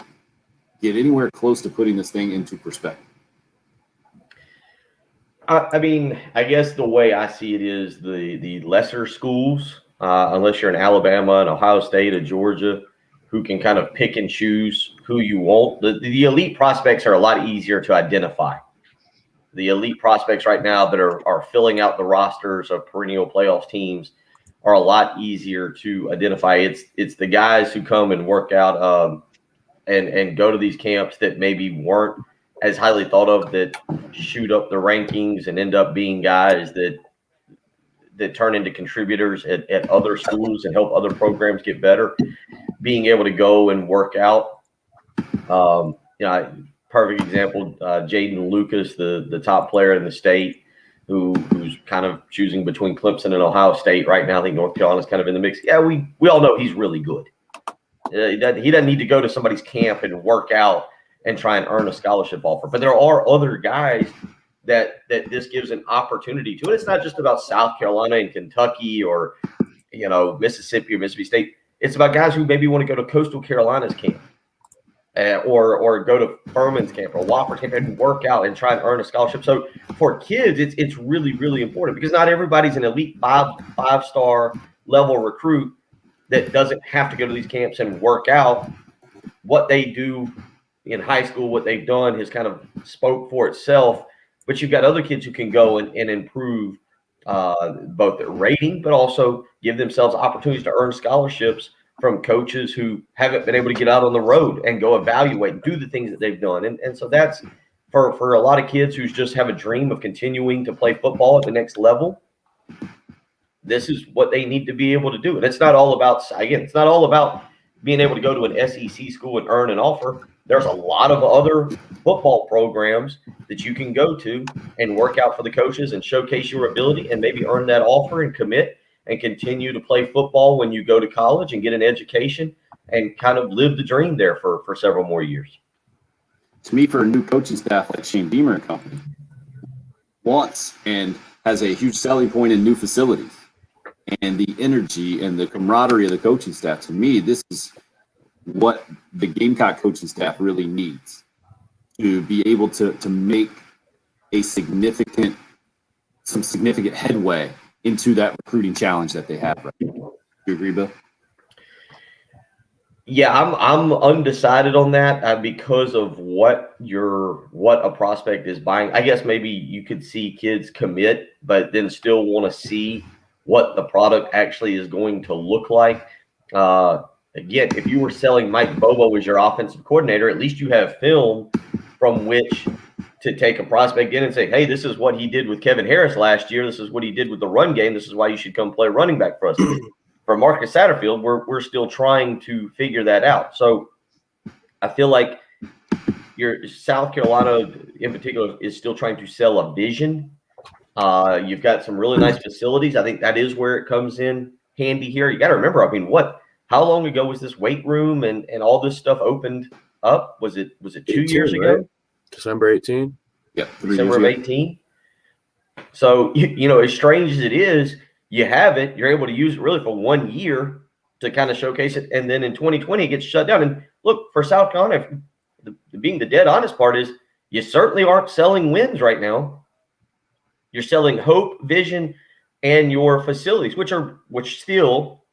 get anywhere close to putting this thing into perspective?
I mean, I guess the way I see it is the lesser schools, unless you're in Alabama and Ohio State or Georgia, who can kind of pick and choose who you want. The elite prospects are a lot easier to identify. The elite prospects right now that are filling out the rosters of perennial playoff teams are a lot easier to identify. It's the guys who come and work out and go to these camps that maybe weren't as highly thought of, that shoot up the rankings and end up being guys that turn into contributors at other schools and help other programs get better. Being able to go and work out, perfect example, Jaden Lucas, the top player in the state, who's kind of choosing between Clemson and Ohio State right now. I think North Carolina's kind of in the mix. Yeah, we all know he's really good. He doesn't need to go to somebody's camp and work out and try and earn a scholarship offer. But there are other guys that this gives an opportunity to. And it's not just about South Carolina and Kentucky or, Mississippi or Mississippi State. It's about guys who maybe want to go to Coastal Carolina's camp or go to Furman's camp or Wofford camp and work out and try and earn a scholarship. So for kids, it's really, really important because not everybody's an elite five-star level recruit that doesn't have to go to these camps and work out. What they do in high school, what they've done has kind of spoke for itself. But you've got other kids who can go and improve both their rating, but also give themselves opportunities to earn scholarships from coaches who haven't been able to get out on the road and go evaluate and do the things that they've done. And so that's for a lot of kids who just have a dream of continuing to play football at the next level. This is what they need to be able to do. And it's not all about being able to go to an SEC school and earn an offer. There's a lot of other football programs that you can go to and work out for the coaches and showcase your ability and maybe earn that offer and commit and continue to play football when you go to college and get an education and kind of live the dream there for several more years.
To me, for a new coaching staff like Shane Beamer and company, wants and has a huge selling point in new facilities and the energy and the camaraderie of the coaching staff, to me, this is what the Gamecock coaching staff really needs to be able to make some significant headway into that recruiting challenge that they have right now. Do you agree, Bill?
Yeah, I'm undecided on that because of what a prospect is buying. I guess maybe you could see kids commit, but then still want to see what the product actually is going to look like. Again, if you were selling Mike Bobo as your offensive coordinator, at least you have film from which to take a prospect in and say, hey, this is what he did with Kevin Harris last year. This is what he did with the run game. This is why you should come play running back for us. for Marcus Satterfield, we're still trying to figure that out. So I feel like your South Carolina in particular is still trying to sell a vision. You've got some really nice facilities. I think that is where it comes in handy here. You got to remember, I mean, how long ago was this weight room and all this stuff opened up? Was it 2 years ago?
Right? December 18.
Yeah,
December of 18. So, as strange as it is, you have it. You're able to use it really for 1 year to kind of showcase it. And then in 2020, it gets shut down. And look, for South Carolina, being the dead honest part is you certainly aren't selling wins right now. You're selling hope, vision, and your facilities, which still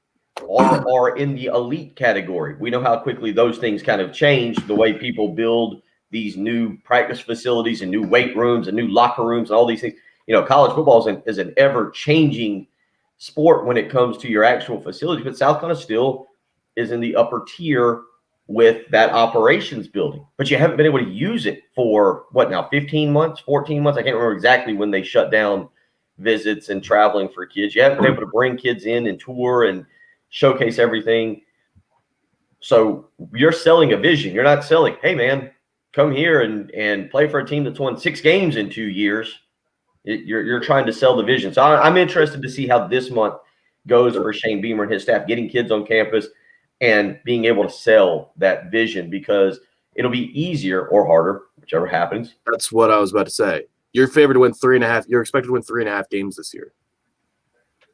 are in the elite category. We know how quickly those things kind of change, the way people build these new practice facilities and new weight rooms and new locker rooms and all these things. College football is an ever-changing sport when it comes to your actual facilities, but South Carolina still is in the upper tier with that operations building. But you haven't been able to use it for, 15 months, 14 months? I can't remember exactly when they shut down visits and traveling for kids. You haven't been able to bring kids in and tour and showcase everything. So you're selling a vision. You're not selling, hey, man, come here and play for a team that's won 6 games in 2 years. You're trying to sell the vision. So I'm interested to see how this month goes for Shane Beamer and his staff, getting kids on campus and being able to sell that vision, because it'll be easier or harder, whichever happens.
That's what I was about to say. You're favored to win 3.5. You're expected to win 3.5 games this year.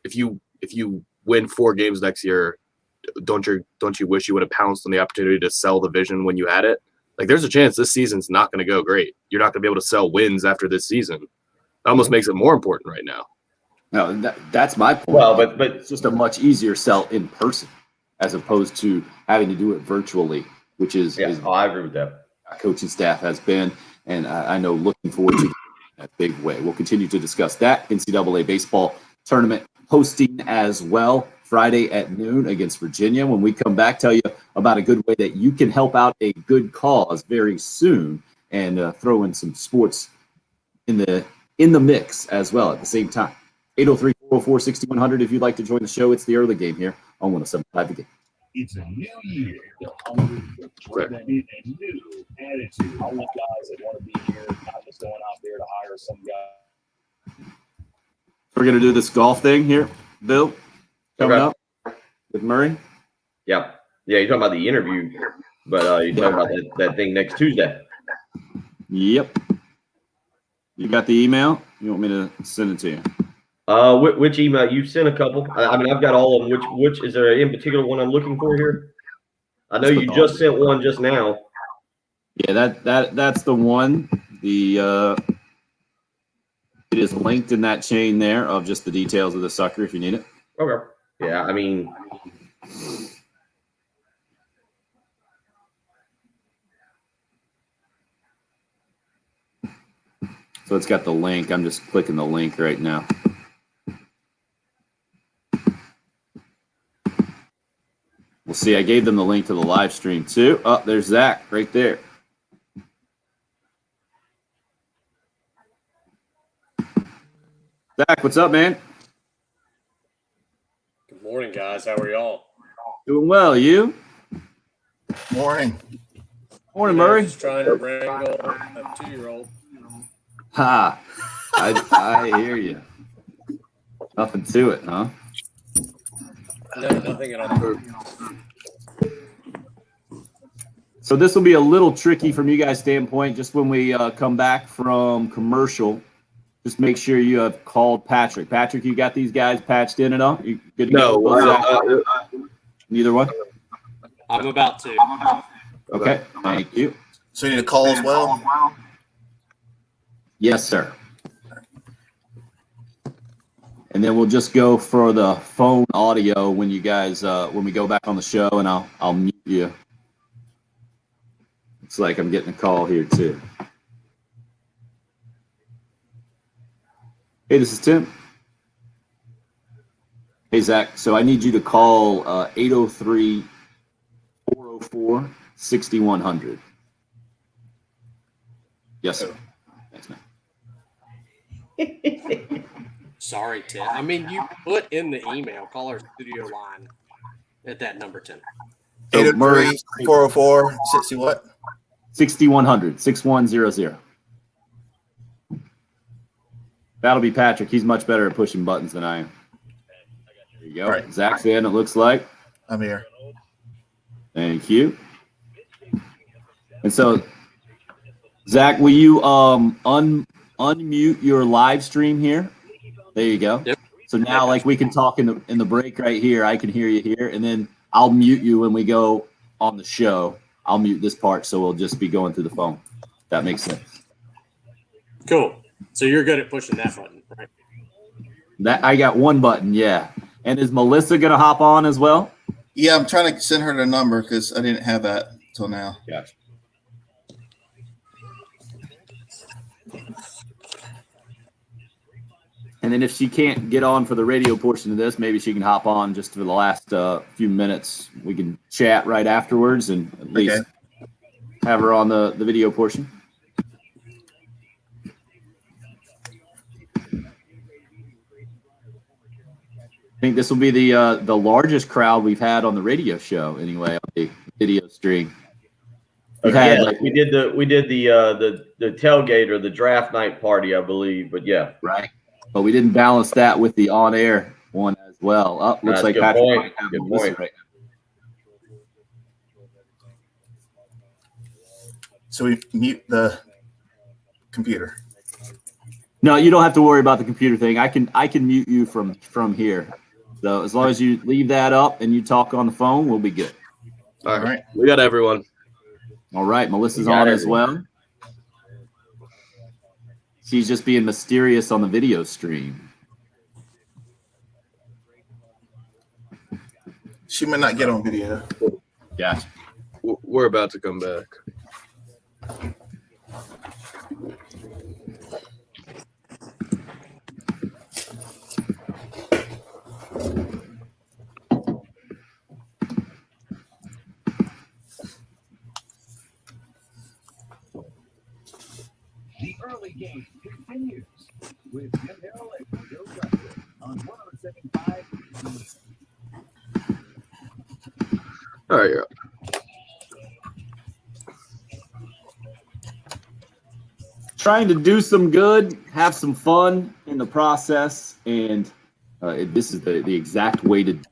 If you win 4 games next year, don't you wish you would have pounced on the opportunity to sell the vision when you had it? Like, there's a chance this season's not going to go great. You're not going to be able to sell wins after this season. That almost makes it more important right now.
No, that's my point.
Well, but
it's just a much easier sell in person as opposed to having to do it virtually, which is
I agree with that.
Our coaching staff has been, and I know looking forward to that big way. We'll continue to discuss that. NCAA baseball tournament hosting as well Friday at noon against Virginia. When we come back, tell you about a good way that you can help out a good cause very soon and throw in some sports in the mix as well at the same time. 803-404-6100 if you'd like to join the show. It's the early game here on 107.5 The Game.
It's a new year. Bring in a new attitude. I want guys that want to be here, not just going out there to hire some guy.
We're going to do this golf thing here, Bill, coming up with Murray.
Yeah, you're talking about the interview, but you're talking about that thing next Tuesday.
Yep. You got the email? You want me to send it to you?
Which email? You've sent a couple. I mean, I've got all of them. Which is there in particular one I'm looking for here? I know you just sent one just now.
Yeah, that's the one. It is linked in that chain there of just the details of the sucker if you need it.
Okay. Yeah, I mean,
so it's got the link. I'm just clicking the link right now. We'll see. I gave them the link to the live stream too. Oh, there's Zach right there. Zach, what's up, man?
Good morning, guys. How are y'all?
Doing well. You?
Morning.
Morning, Murray.
Just trying to wrangle a 2-year-old.
Ha! I hear you. Nothing to it, huh?
No, nothing at all.
So this will be a little tricky from you guys' standpoint. Just when we come back from commercial, just make sure you have called Patrick. Patrick, you got these guys patched in and all? You good to
No.
Neither one?
I'm about to.
Okay, thank you.
So you need a call as well?
Yes, sir. And then we'll just go for the phone audio when you guys when we go back on the show, and I'll mute you. It's like I'm getting a call here too. Hey, this is Tim. Hey, Zach. So I need you to call 803-404-6100. Yes, sir. Thanks, man.
Sorry, Tim. I mean, you put in the email, call our studio line at that number, Tim.
So Murray,
803-404, 60 what?
6100, 6100. That'll be Patrick. He's much better at pushing buttons than I am. There you go.
Right.
Zach's in, it looks like.
I'm here.
Thank you. And so, Zach, will you unmute your live stream here? There you go.
Yep.
So now, like, we can talk in the break right here. I can hear you here, and then I'll mute you when we go on the show. I'll mute this part, so we'll just be going through the phone. That makes sense.
Cool. So you're good at pushing that button, right?
That I got one button, yeah. And is Melissa gonna hop on as well?
Yeah, I'm trying to send her the number because I didn't have that till now.
Gotcha. And then if she can't get on for the radio portion of this, maybe she can hop on just for the last few minutes. We can chat right afterwards and at least have her on the video portion. I think this will be the largest crowd we've had on the radio show anyway, on the video stream. We've had,
Yeah, we did the tailgate or the draft night party, I believe, but yeah.
Right. But we didn't balance that with the on-air one as well. Oh, looks
That's
like
good
Patrick
point.
might have
Good
Melissa
point.
right
So we mute the computer.
now. No, you don't have to worry about the computer thing. I can mute you from here. So as long as you leave that up and you talk on the phone, we'll be good.
All right. We got everyone.
All right. Melissa's
We got
on as
everyone.
well. She's just being mysterious on the video stream.
She might not get on video.
Gotcha.
We're about to come back.
The early game continues with Jim Hill and Joe Guthrie on 107.5.
All right, you're up.
Trying to do some good, have some fun in the process, and this is the exact way to.
And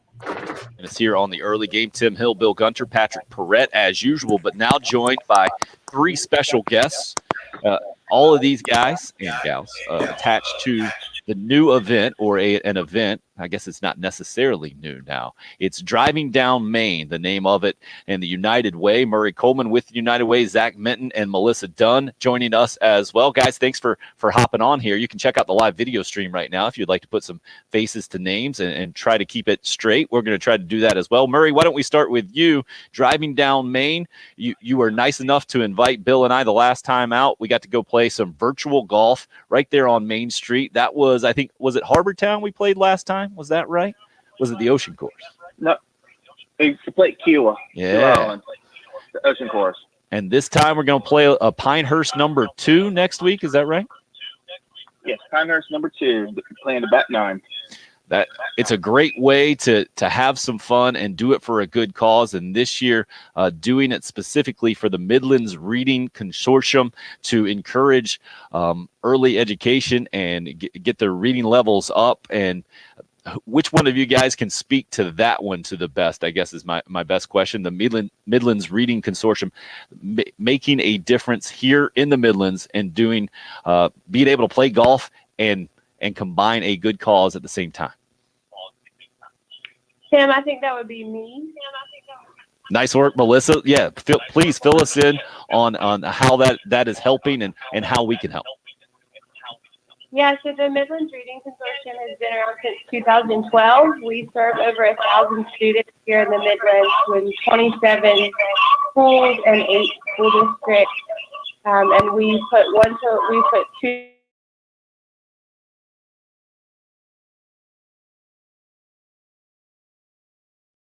it's here on the early game. Tim Hill, Bill Gunter, Patrick Perrette, as usual, but now joined by three special guests. All of these guys and gals attached to the new event or an event. I guess it's not necessarily new now. It's Driving Down Maine, the name of it, and the United Way. Murray Coleman with United Way, Zach Minton and Melissa Dunn joining us as well. Guys, thanks for hopping on here. You can check out the live video stream right now if you'd like to put some faces to names and try to keep it straight. We're going to try to do that as well. Murray, why don't we start with you? Driving Down Maine, you were nice enough to invite Bill and I the last time out. We got to go play some virtual golf right there on Main Street. That was, I think, was it Harbortown we played last time? Was that right? Was it the Ocean Course?
No, we played Kiowa.
Yeah.
Kiowa Island, the Ocean Course.
And this time we're going to play a Pinehurst number 2 next week. Is that right?
Yes, Pinehurst number 2, playing the back 9.
That it's a great way to have some fun and do it for a good cause. And this year, doing it specifically for the Midlands Reading Consortium to encourage early education and get their reading levels up. And which one of you guys can speak to that one to the best, I guess is my best question. The Midlands Reading Consortium making a difference here in the Midlands and doing being able to play golf and combine a good cause at the same time.
Tim, I think that would be me.
Nice work, Melissa. Yeah, please fill us in on how that is helping and how we can help.
Yeah, so the Midlands Reading Consortium has been around since 2012. We serve over 1,000 students here in the Midlands with 27 schools and 8 school districts. And we put two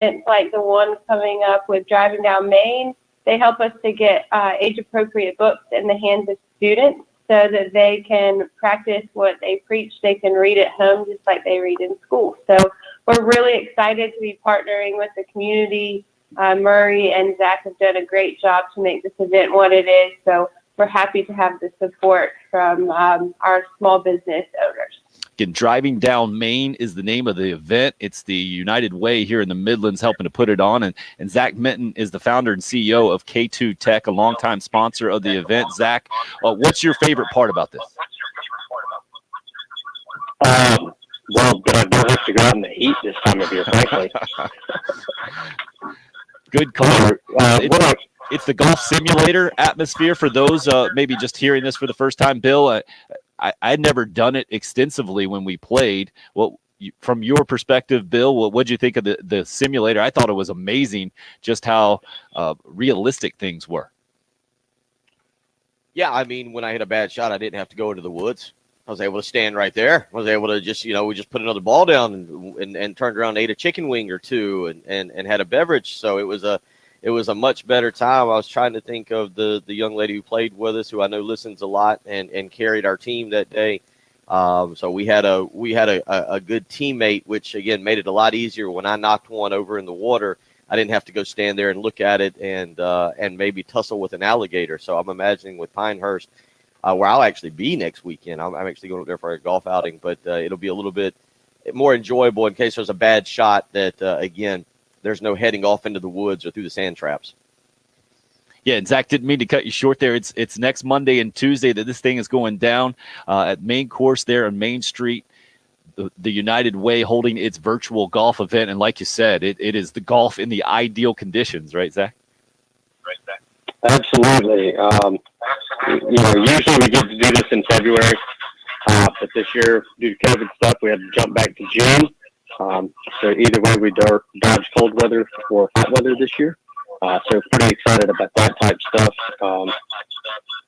events like the one coming up with Driving Down Maine. They help us to get age-appropriate books in the hands of students so that they can practice what they preach. They can read at home just like they read in school. So we're really excited to be partnering with the community. Murray and Zach have done a great job to make this event what it is. So we're happy to have the support from our small business owners.
Again, Driving Down Main is the name of the event. It's the United Way here in the Midlands helping to put it on. And Zach Minton is the founder and CEO of K2 Tech, a longtime sponsor of the event. Zach, what's your favorite part about this?
Well, that I don't have to go out in the heat this time of year, frankly.
Good call. It's the golf simulator atmosphere for those maybe just hearing this for the first time. Bill, I'd never done it extensively when we played. Well, from your perspective, Bill, what'd you think of the simulator? I thought it was amazing just how realistic things were.
Yeah, I mean, when I hit a bad shot, I didn't have to go into the woods. I was able to stand right there. I was able to just, we just put another ball down and turned around and ate a chicken wing or two and had a beverage. So it was a much better time. I was trying to think of the young lady who played with us, who I know listens a lot and carried our team that day. So we had a good teammate, which again made it a lot easier. When I knocked one over in the water, I didn't have to go stand there and look at it and maybe tussle with an alligator. So I'm imagining with Pinehurst, where I'll actually be next weekend. I'm actually going up there for a golf outing, but it'll be a little bit more enjoyable in case there's a bad shot that, again, there's no heading off into the woods or through the sand traps.
Yeah, and Zach, didn't mean to cut you short there. It's next Monday and Tuesday that this thing is going down at Main Course there on Main Street, the United Way holding its virtual golf event. And like you said, it is the golf in the ideal conditions, right, Zach?
Absolutely. Usually we get to do this in February, but this year, due to COVID stuff, we had to jump back to June. So either way, we dodge cold weather or hot weather this year. So pretty excited about that type of stuff.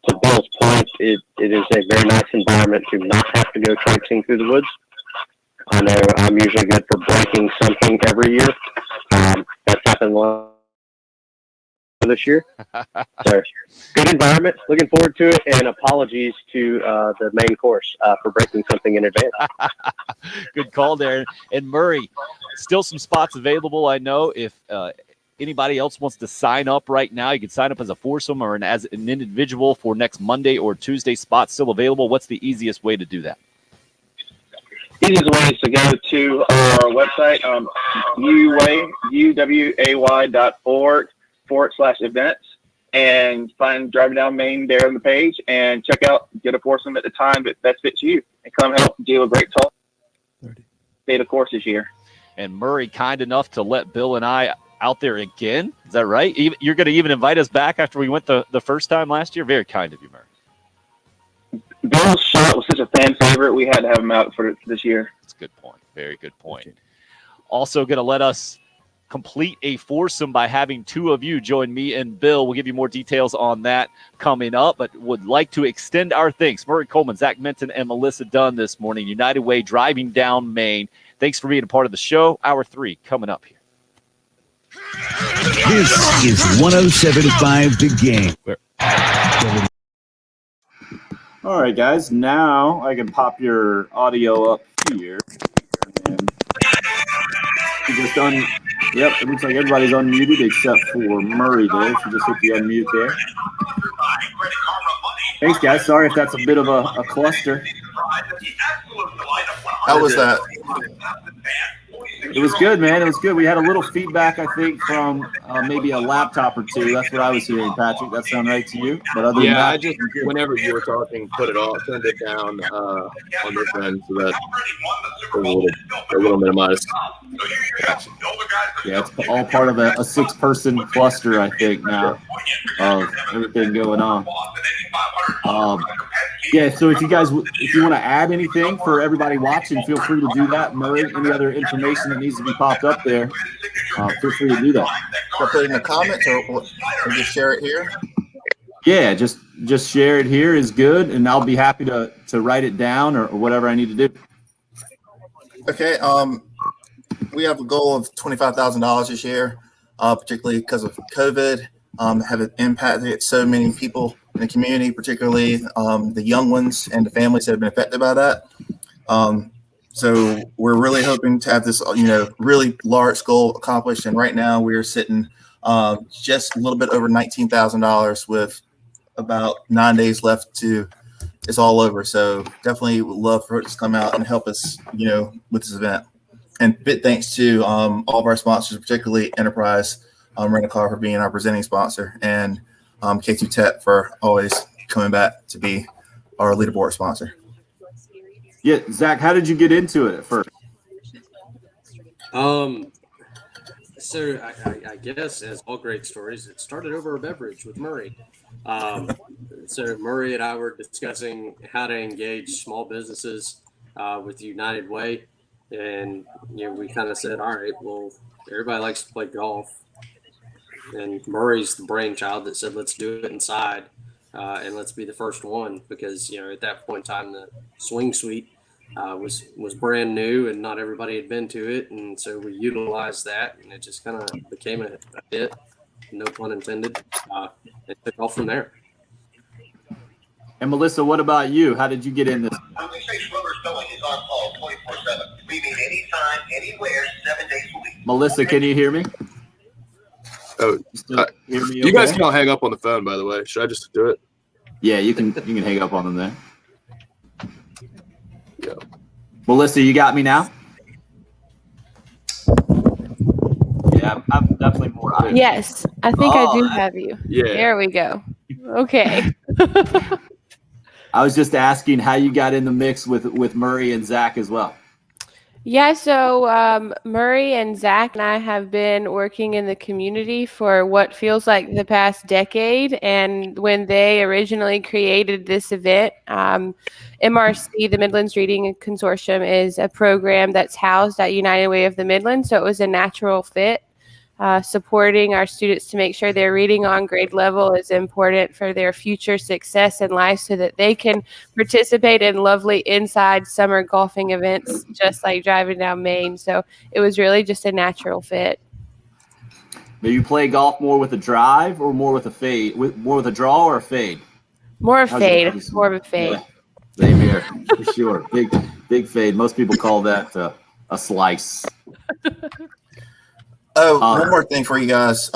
To Bill's point, it is a very nice environment to not have to go traipsing through the woods. I know I'm usually good for breaking something every year. That's happened this year. So good environment, looking forward to it, and apologies to the main course for breaking something in advance.
Good call there. And Murray, still some spots available. I know if anybody else wants to sign up right now, you can sign up as a foursome or as an individual for next Monday or Tuesday. Spots still available. What's the easiest way to do that?
Easiest way is to go to our website, uway.org/events, and find Driving Down Main there on the page and check out, get a foursome at the time that best fits you, and come help do a great talk. Stay the course this year.
And Murray, kind enough to let Bill and I out there again. Is that right? You're going to even invite us back after we went the first time last year? Very kind of you, Murray.
Bill's shot was such a fan favorite, we had to have him out for this year.
That's a good point. Very good point. Also going to let us complete a foursome by having two of you join me and Bill. We'll give you more details on that coming up, but would like to extend our thanks. Murray Coleman, Zach Minton, and Melissa Dunn this morning. United Way, Driving Down Main. Thanks for being a part of the show. Hour 3 coming up here.
This is 107.5 The Game.
All right, guys. Now I can pop your audio up here. And you just yep, it looks like everybody's unmuted except for Murray there. So just hit the unmute there. Thanks, guys. Sorry if that's a bit of a cluster.
How was that?
It was good, man. It was good. We had a little feedback, I think, from maybe a laptop or two. That's what I was hearing, Patrick. That sound right to you? But other than that,
I just, whenever you were talking, put it off, turned it down on this end so that a little minimized.
Gotcha. Yeah, it's all part of a 6-person cluster, I think, now of everything going on. Yeah, so if you want to add anything for everybody watching, feel free to do that. Murray, any other information that needs to be popped up there, feel free to do that.
Should I put it in the comments or just share it here?
Yeah, just share it here is good, and I'll be happy to write it down or whatever I need to do.
Okay, we have a goal of $25,000 this year, particularly because of COVID. Have impacted so many people in the community, particularly the young ones and the families that have been affected by that. So we're really hoping to have this, really large goal accomplished. And right now we are sitting just a little bit over $19,000 with about 9 days left to it's all over. So definitely would love for it to come out and help us, with this event. And big thanks to all of our sponsors, particularly Enterprise Rent-A-Car for being our presenting sponsor, and K2 Tech for always coming back to be our leaderboard sponsor.
Yeah, Zach, how did you get into it at first?
So I guess, as all great stories, it started over a beverage with Murray. So Murray and I were discussing how to engage small businesses with United Way, and we kind of said, all right, well, everybody likes to play golf, and Murray's the brainchild that said, let's do it inside, and let's be the first one, because at that point in time the swing suite was brand new and not everybody had been to it, and so we utilized that, and it just kind of became a hit, no pun intended. It took off from there.
And Melissa, what about you? How did you get in this?
We say Schroeder's Towing is on call 24/7. We mean anytime, anywhere, 7 days a week.
Melissa, can you hear me?
Oh,
Hear me
you guys
okay?
can't hang up on the phone, by the way. Should I just do it?
Yeah, you can hang up on them there. Go. Melissa, you got me now? Yeah, I'm definitely more.
Yes, I think I do have you.
Yeah.
There we go. Okay.
I was just asking how you got in the mix with Murray and Zach as well.
Yeah, so Murray and Zach and I have been working in the community for what feels like the past decade. And when they originally created this event, MRC, the Midlands Reading Consortium, is a program that's housed at United Way of the Midlands. So it was a natural fit. Supporting our students to make sure their reading on grade level is important for their future success in life, so that they can participate in lovely inside summer golfing events, just like driving down Maine. So it was really just a natural fit.
Do you play golf more with a drive or more with a fade? More with a draw or a fade?
More of a fade. More of a fade.
Yeah, same here, for sure. Big fade. Most people call that a slice.
Oh, one more thing for you guys.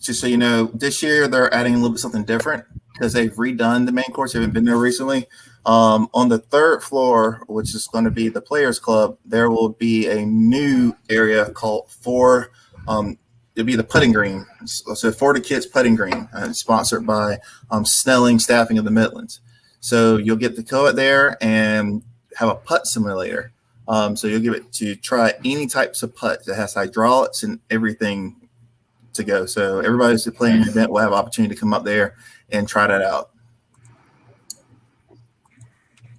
Just so you know, this year they're adding a little bit something different because they've redone the main course. You haven't been there recently. On the third floor, which is going to be the Players Club, there will be a new area called it'll be the putting green. So for the kids putting green, sponsored by Snelling Staffing of the Midlands. So you'll get to go out there and have a putt simulator. So you'll give it to try any types of putts. It has hydraulics and everything to go. So everybody who's playing the event will have opportunity to come up there and try that out.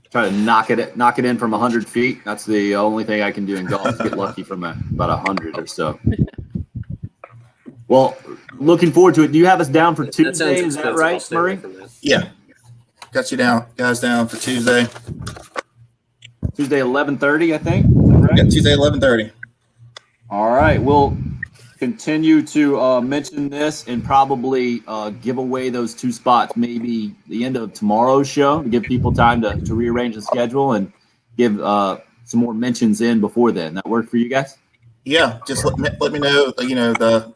Try to knock it in from 100 feet. That's the only thing I can do in golf. Get lucky from about 100 or so. Well, looking forward to it. Do you have us down for Tuesday? Is that right, Murray?
Yeah. Got you guys down for Tuesday.
Tuesday, 11:30, I think. Is that right?
Yeah, Tuesday, 11:30.
All right. We'll continue to mention this and probably give away those 2 spots maybe the end of tomorrow's show to give people time to rearrange the schedule and give some more mentions in before then. That work for you guys?
Yeah. Just let me know, the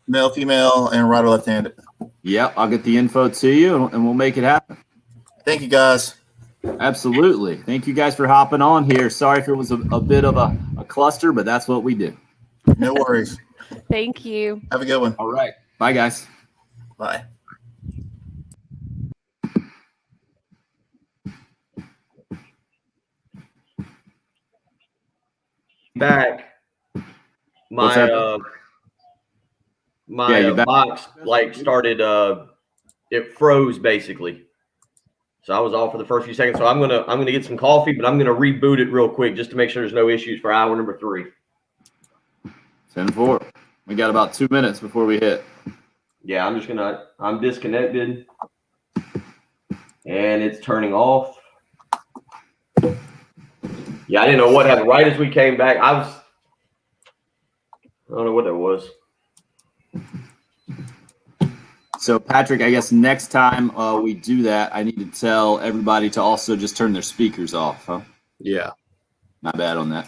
male, female, and right or left-handed.
Yep. I'll get the info to you and we'll make it happen.
Thank you, guys.
Absolutely. Thank you guys for hopping on here. Sorry if it was a bit of a cluster, but that's what we do.
No worries.
Thank you.
Have a good one.
All right. Bye, guys.
Bye.
Back. My box started it froze basically. So I was off for the first few seconds. So I'm gonna get some coffee, but I'm gonna reboot it real quick just to make sure there's no issues for hour number 3.
10-4. We got about 2 minutes before we hit.
Yeah, I'm disconnected and it's turning off. Yeah, I didn't know what happened. Right as we came back, I don't know what that was.
So, Patrick, I guess next time we do that, I need to tell everybody to also just turn their speakers off, huh?
Yeah.
Not bad on that.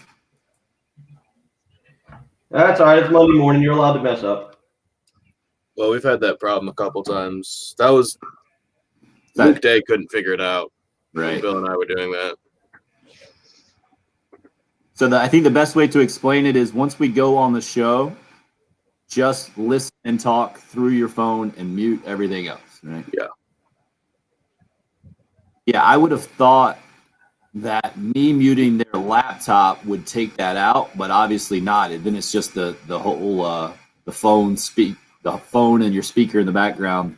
That's all right. It's Monday morning. You're allowed to mess up.
Well, we've had that problem a couple times. That was Luke Day couldn't figure it out.
Right.
Bill and I were doing that.
So I think the best way to explain it is once we go on the show, just listen and talk through your phone and mute everything else, right?
Yeah.
Yeah, I would have thought that me muting their laptop would take that out, but obviously not. Then it's just the whole the phone and your speaker in the background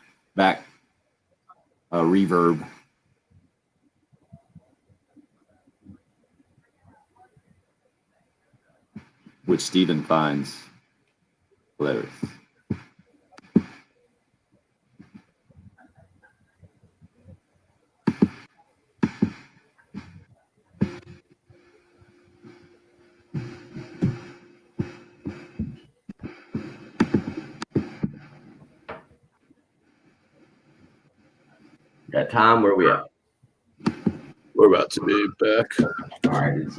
reverb. Which Stephen finds hilarious.
Got time? Where we at?
We're about to be back.
All right. It's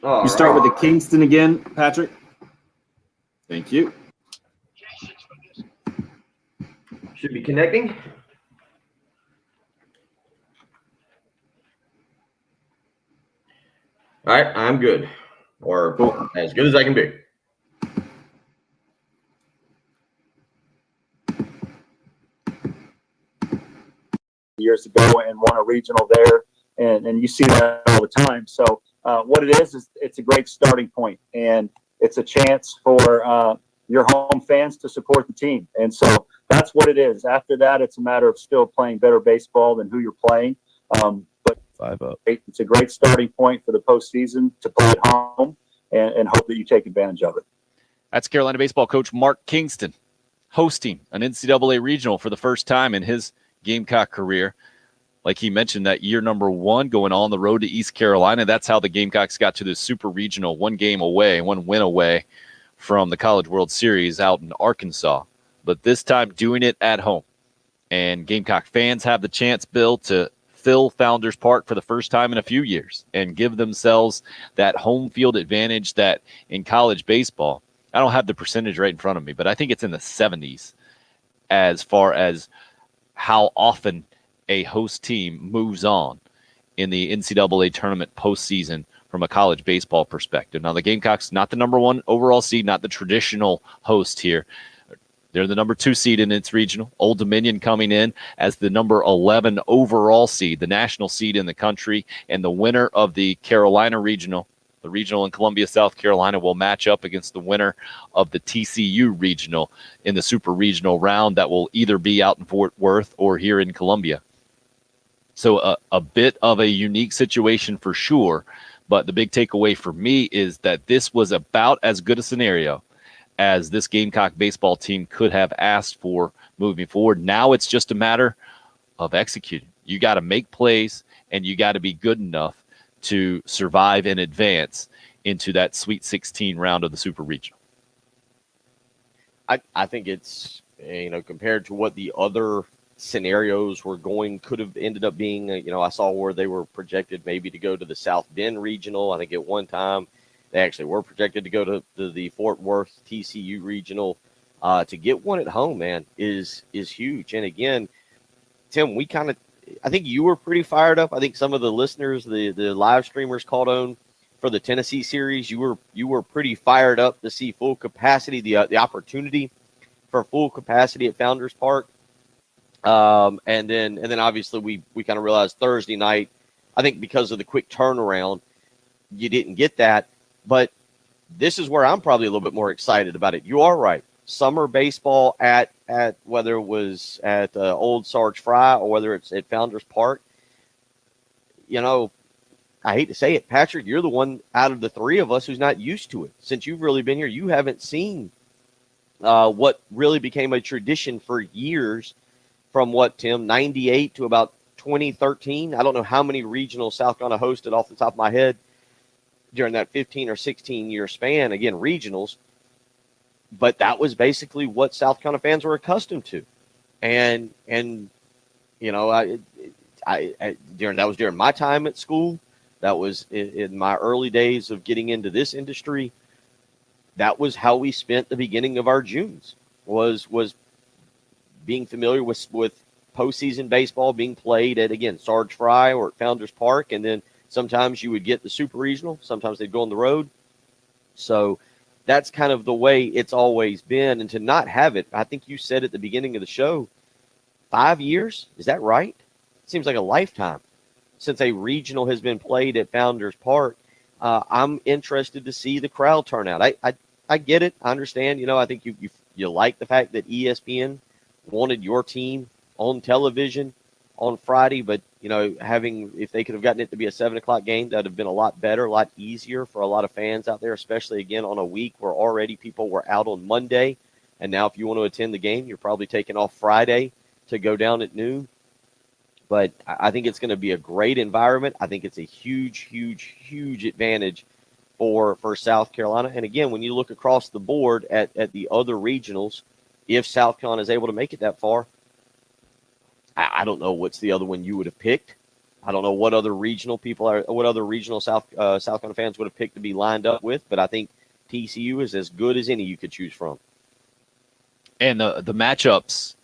Oh,
You start with the Kingston again, Patrick. Thank you.
Should be connecting. All right, I'm good, or as good as I can be.
Years ago and won a regional there, and you see that all the time. So what it is it's a great starting point, and it's a chance for your home fans to support the team. And so that's what it is. After that, it's a matter of still playing better baseball than who you're playing. But
5-0.
It's a great starting point for the postseason to play at home and hope that you take advantage of it.
That's Carolina baseball coach Mark Kingston hosting an NCAA regional for the first time in his Gamecock career. Like he mentioned, that year number 1 going on the road to East Carolina. That's how the Gamecocks got to the super regional, one win away from the College World Series out in Arkansas. But this time doing it at home. And Gamecock fans have the chance, Bill, to fill Founders Park for the first time in a few years and give themselves that home field advantage that in college baseball, I don't have the percentage right in front of me, but I think it's in the 70s as far as how often a host team moves on in the NCAA tournament postseason from a college baseball perspective. Now, the Gamecocks, not the number 1 overall seed, not the traditional host here. They're the number 2 seed in its regional. Old Dominion coming in as the number 11 overall seed, the national seed in the country, and the winner of the Carolina regional. The regional in Columbia, South Carolina will match up against the winner of the TCU regional in the super regional round that will either be out in Fort Worth or here in Columbia. So a bit of a unique situation for sure, but the big takeaway for me is that this was about as good a scenario as this Gamecock baseball team could have asked for moving forward. Now it's just a matter of executing. You got to make plays, and you got to be good enough to survive and advance into that Sweet 16 round of the Super Regional.
I think it's, compared to what the other scenarios could have ended up being, I saw where they were projected maybe to go to the South Bend Regional. I think at one time they actually were projected to go to the Fort Worth TCU Regional. To get one at home, man, is huge. And again, Tim, I think you were pretty fired up. I think some of the listeners, the live streamers called on for the Tennessee series. You were pretty fired up to see full capacity, the opportunity for full capacity at Founders Park. And then obviously we kind of realized Thursday night, I think because of the quick turnaround, you didn't get that. But this is where I'm probably a little bit more excited about it. You are right. Summer baseball at whether it was at Old Sarge Fry or whether it's at Founders Park, I hate to say it, Patrick, you're the one out of the three of us who's not used to it. Since you've really been here, you haven't seen what really became a tradition for years from what, Tim, 98 to about 2013. I don't know how many regionals South Carolina hosted off the top of my head during that 15 or 16 year span. Again, regionals. But that was basically what South Carolina fans were accustomed to. And that was during my time at school. That was in my early days of getting into this industry. That was how we spent the beginning of our Junes, was being familiar with postseason baseball being played at, again, Sarge Fry or at Founders Park. And then sometimes you would get the super regional. Sometimes they'd go on the road. So that's kind of the way it's always been. And to not have it, I think you said at the beginning of the show, 5 years. Is that right? It seems like a lifetime since a regional has been played at Founders Park. I'm interested to see the crowd turnout. I get it. I understand. I think you like the fact that ESPN wanted your team on television on Friday, but if they could have gotten it to be a 7:00 game, that'd have been a lot better, a lot easier for a lot of fans out there, especially again on a week where already people were out on Monday. And now if you want to attend the game, you're probably taking off Friday to go down at noon. But I think it's going to be a great environment. I think it's a huge, huge, huge advantage for South Carolina. And again, when you look across the board at the other regionals, if South Carolina is able to make it that far, I don't know what's the other one you would have picked. I don't know what other regional South Carolina fans would have picked to be lined up with. But I think TCU is as good as any you could choose from.
And the matchups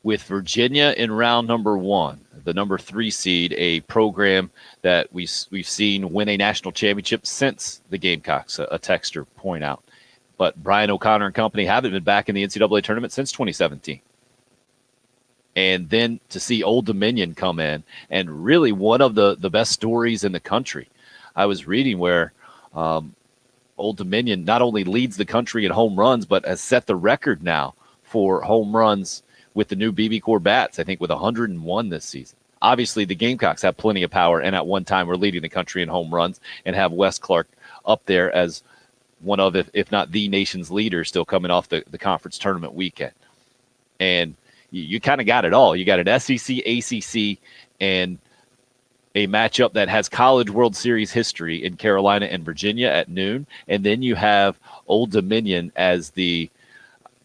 with Virginia in round number 1, the number 3 seed, a program that we've seen win a national championship since the Gamecocks, a texter point out. But Brian O'Connor and company haven't been back in the NCAA tournament since 2017. And then to see Old Dominion come in, and really one of the best stories in the country. I was reading where Old Dominion not only leads the country in home runs, but has set the record now for home runs with the new BB Core bats, I think with 101 this season. Obviously, the Gamecocks have plenty of power, and at one time were leading the country in home runs, and have Wes Clark up there as one of, if not the nation's leader, still coming off the conference tournament weekend. And you kind of got it all. You got an SEC, ACC, and a matchup that has College World Series history in Carolina and Virginia at noon. And then you have Old Dominion as the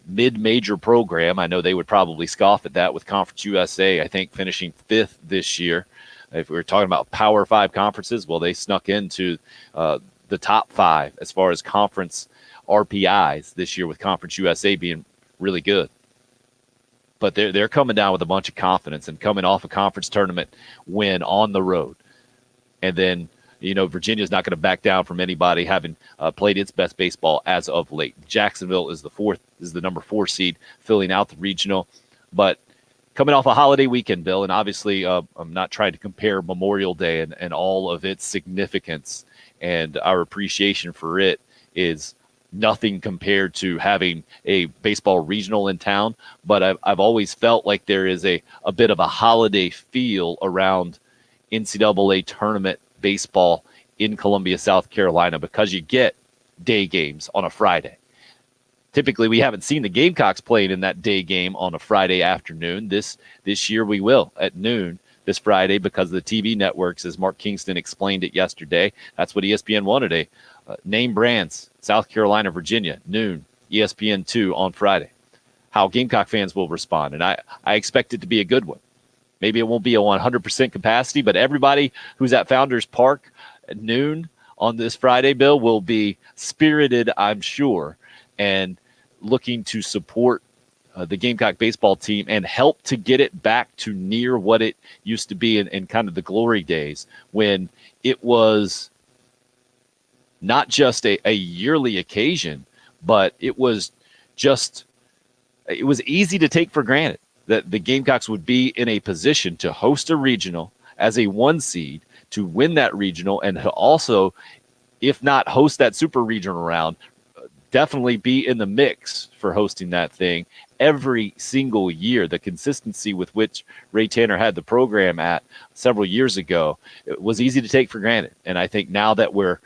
mid-major program. I know they would probably scoff at that with Conference USA, I think, finishing 5th this year. If we were talking about Power 5 conferences, well, they snuck into the top 5 as far as conference RPIs this year, with Conference USA being really good. But they're coming down with a bunch of confidence and coming off a conference tournament win on the road. And then, Virginia's not going to back down from anybody, having played its best baseball as of late. Jacksonville is the number 4 seed, filling out the regional. But coming off a holiday weekend, Bill, and obviously I'm not trying to compare Memorial Day and all of its significance, and our appreciation for it is nothing compared to having a baseball regional in town. But I've always felt like there is a bit of a holiday feel around NCAA tournament baseball in Columbia, South Carolina, because you get day games on a Friday. Typically, we haven't seen the Gamecocks playing in that day game on a Friday afternoon. This year we will at noon this Friday because of the TV networks, as Mark Kingston explained it yesterday. That's what ESPN wanted, name brands, South Carolina, Virginia, noon, ESPN2 on Friday. How Gamecock fans will respond, and I expect it to be a good one. Maybe it won't be a 100% capacity, but everybody who's at Founders Park at noon on this Friday, Bill, will be spirited, I'm sure, and looking to support the Gamecock baseball team and help to get it back to near what it used to be in kind of the glory days, when it was not just a yearly occasion, but it was easy to take for granted that the Gamecocks would be in a position to host a regional as a 1 seed, to win that regional, and to also, if not host that super regional round, definitely be in the mix for hosting that thing every single year. The consistency with which Ray Tanner had the program at several years ago, it was easy to take for granted. And I think now that we're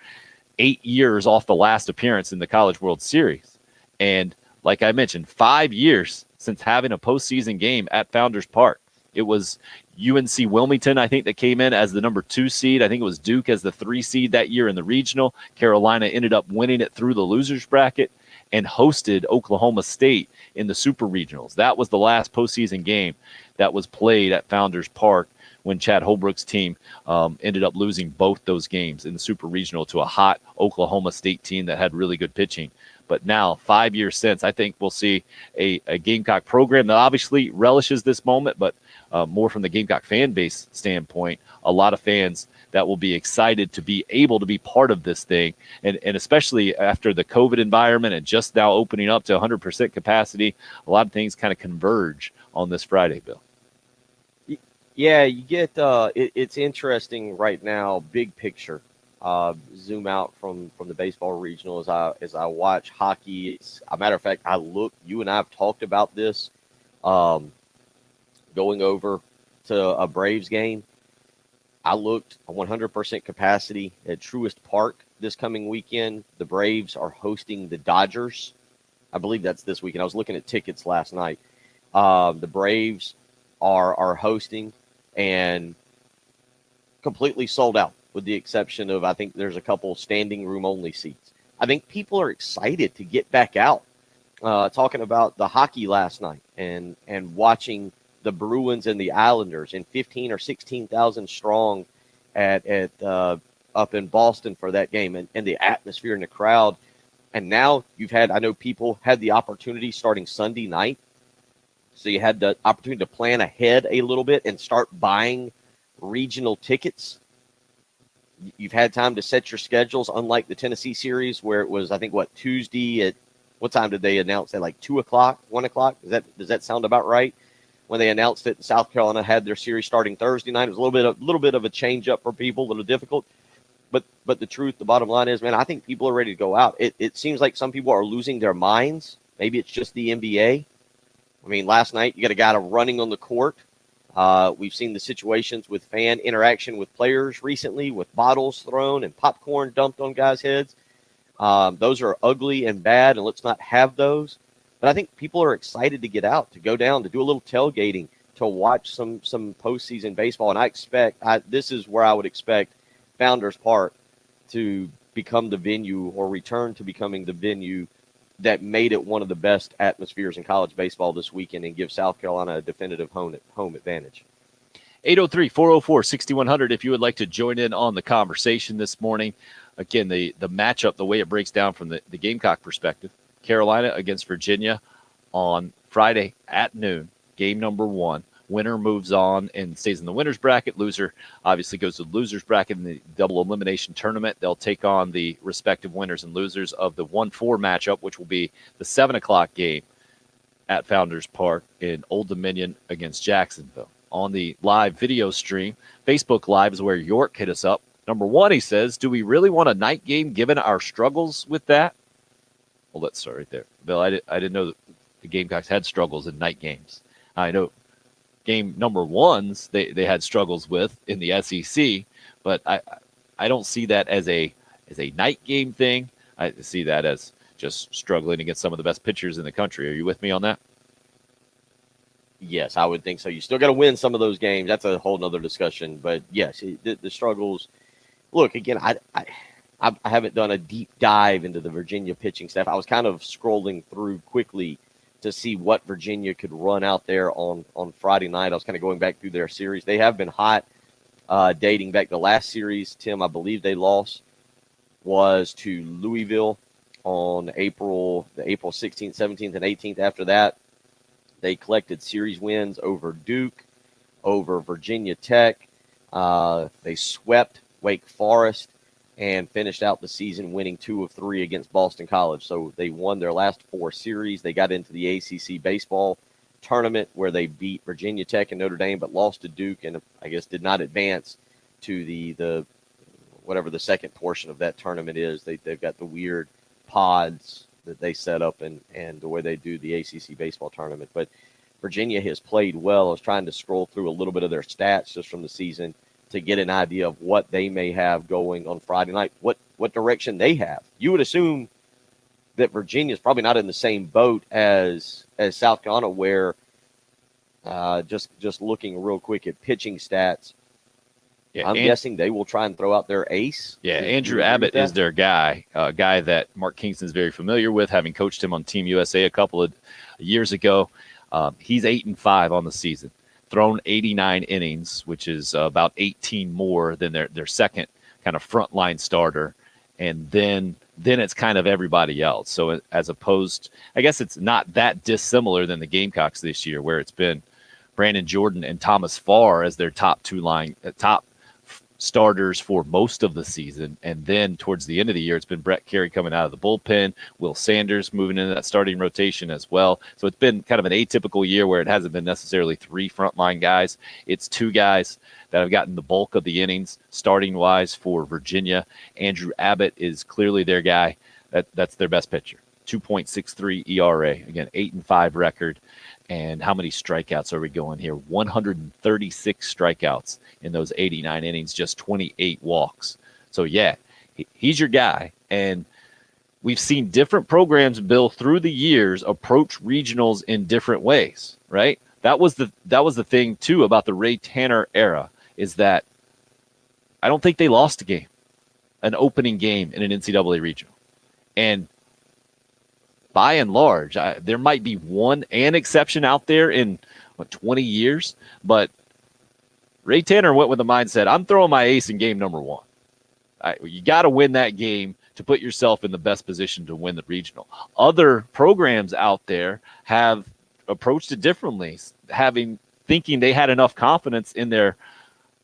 8 years off the last appearance in the College World Series, and like I mentioned, 5 years since having a postseason game at Founders Park. It was UNC Wilmington, I think, that came in as the number 2 seed. I think it was Duke as the 3 seed that year in the regional. Carolina ended up winning it through the losers bracket and hosted Oklahoma State in the super regionals. That was the last postseason game that was played at Founders Park when Chad Holbrook's team ended up losing both those games in the super regional to a hot Oklahoma State team that had really good pitching. But now, 5 years since, I think we'll see a Gamecock program that obviously relishes this moment, but more from the Gamecock fan base standpoint, a lot of fans that will be excited to be able to be part of this thing. And especially after the COVID environment and just now opening up to 100% capacity, a lot of things kind of converge on this Friday, Bill.
Yeah, you get it's interesting right now, big picture. Zoom out from the baseball regional as I watch hockey. It's a matter of fact, you and I have talked about this going over to a Braves game. I looked 100% capacity at Truist Park this coming weekend. The Braves are hosting the Dodgers. I believe that's this weekend. I was looking at tickets last night. The Braves are hosting and completely sold out, with the exception of, I think there's a couple standing room only seats. I think people are excited to get back out. Talking about the hockey last night and watching the Bruins and the Islanders in 15 or 16,000 strong at up in Boston for that game, and the atmosphere in the crowd. And now I know people had the opportunity starting Sunday night. So you had the opportunity to plan ahead a little bit and start buying regional tickets. You've had time to set your schedules, unlike the Tennessee series where it was, I think, Tuesday at what time did they announce that? Like 2 o'clock, 1 o'clock? Does that sound about right? When they announced it, South Carolina had their series starting Thursday night. It was a little bit of a change up for people, a little difficult. But the bottom line is, man, I think people are ready to go out. It seems like some people are losing their minds. Maybe it's just the NBA. I mean, last night you got a guy running on the court. We've seen the situations with fan interaction with players recently, with bottles thrown and popcorn dumped on guys' heads. Those are ugly and bad, and let's not have those. But I think people are excited to get out, to go down, to do a little tailgating, to watch some postseason baseball. And I expect this is where I would expect Founders Park to become the venue, or return to becoming the venue that made it one of the best atmospheres in college baseball this weekend and give South Carolina a definitive home advantage.
803-404-6100 if you would like to join in on the conversation this morning. Again, the matchup, the way it breaks down from the Gamecock perspective, Carolina against Virginia on Friday at noon, game number 1. Winner moves on and stays in the winner's bracket. Loser obviously goes to the loser's bracket in the double elimination tournament. They'll take on the respective winners and losers of the 1-4 matchup, which will be the 7 o'clock game at Founders Park in Old Dominion against Jacksonville. On the live video stream, Facebook Live is where York hit us up. Number 1, he says, do we really want a night game given our struggles with that? Well, let's start right there. Bill, I didn't know that the Gamecocks had struggles in night games. I know game number 1s they had struggles with in the SEC, but I don't see that as a night game thing. I see that as just struggling against some of the best pitchers in the country. Are you with me on that?
Yes, I would think so. You still got to win some of those games. That's a whole nother discussion. But yes, the struggles. Look, again, I haven't done a deep dive into the Virginia pitching staff. I was kind of scrolling through quickly to see what Virginia could run out there on Friday night. I was kind of going back through their series. They have been hot, dating back the last series. Tim, I believe they lost was to Louisville on the April 16th, 17th, and 18th. After that, they collected series wins over Duke, over Virginia Tech. They swept Wake Forest and finished out the season winning 2 of 3 against Boston College. So they won their last 4 series. They got into the ACC baseball tournament where they beat Virginia Tech and Notre Dame, but lost to Duke and I guess did not advance to the whatever the second portion of that tournament is. They've got the weird pods that they set up and the way they do the ACC baseball tournament. But Virginia has played well. I was trying to scroll through a little bit of their stats just from the season to get an idea of what they may have going on Friday night, what direction they have. You would assume that Virginia is probably not in the same boat as South Carolina, where just looking real quick at pitching stats, I'm guessing they will try and throw out their ace.
Yeah, Andrew Abbott is their guy, a guy that Mark Kingston is very familiar with, having coached him on Team USA a couple of years ago. He's 8-5 on the season, thrown 89 innings, which is about 18 more than their second kind of frontline starter. And then it's kind of everybody else. So as opposed, I guess it's not that dissimilar than the Gamecocks this year, where it's been Brandon Jordan and Thomas Farr as their top starters for most of the season. And then towards the end of the year, it's been Brett Carey coming out of the bullpen, Will Sanders moving into that starting rotation as well. So it's been kind of an atypical year where it hasn't been necessarily three frontline guys. It's two guys that have gotten the bulk of the innings starting wise for Virginia. Andrew Abbott is clearly their guy. That's their best pitcher. 2.63 ERA, again, 8-5 record. And how many strikeouts are we going here? 136 strikeouts in those 89 innings, just 28 walks. So, yeah, he's your guy. And we've seen different programs, Bill, through the years approach regionals in different ways, right? That was the thing, too, about the Ray Tanner era, is that I don't think they lost a game, an opening game in an NCAA regional. And by and large, there might be an exception out there in 20 years, but Ray Tanner went with the mindset, I'm throwing my ace in game number one. You got to win that game to put yourself in the best position to win the regional. Other programs out there have approached it differently, thinking they had enough confidence in their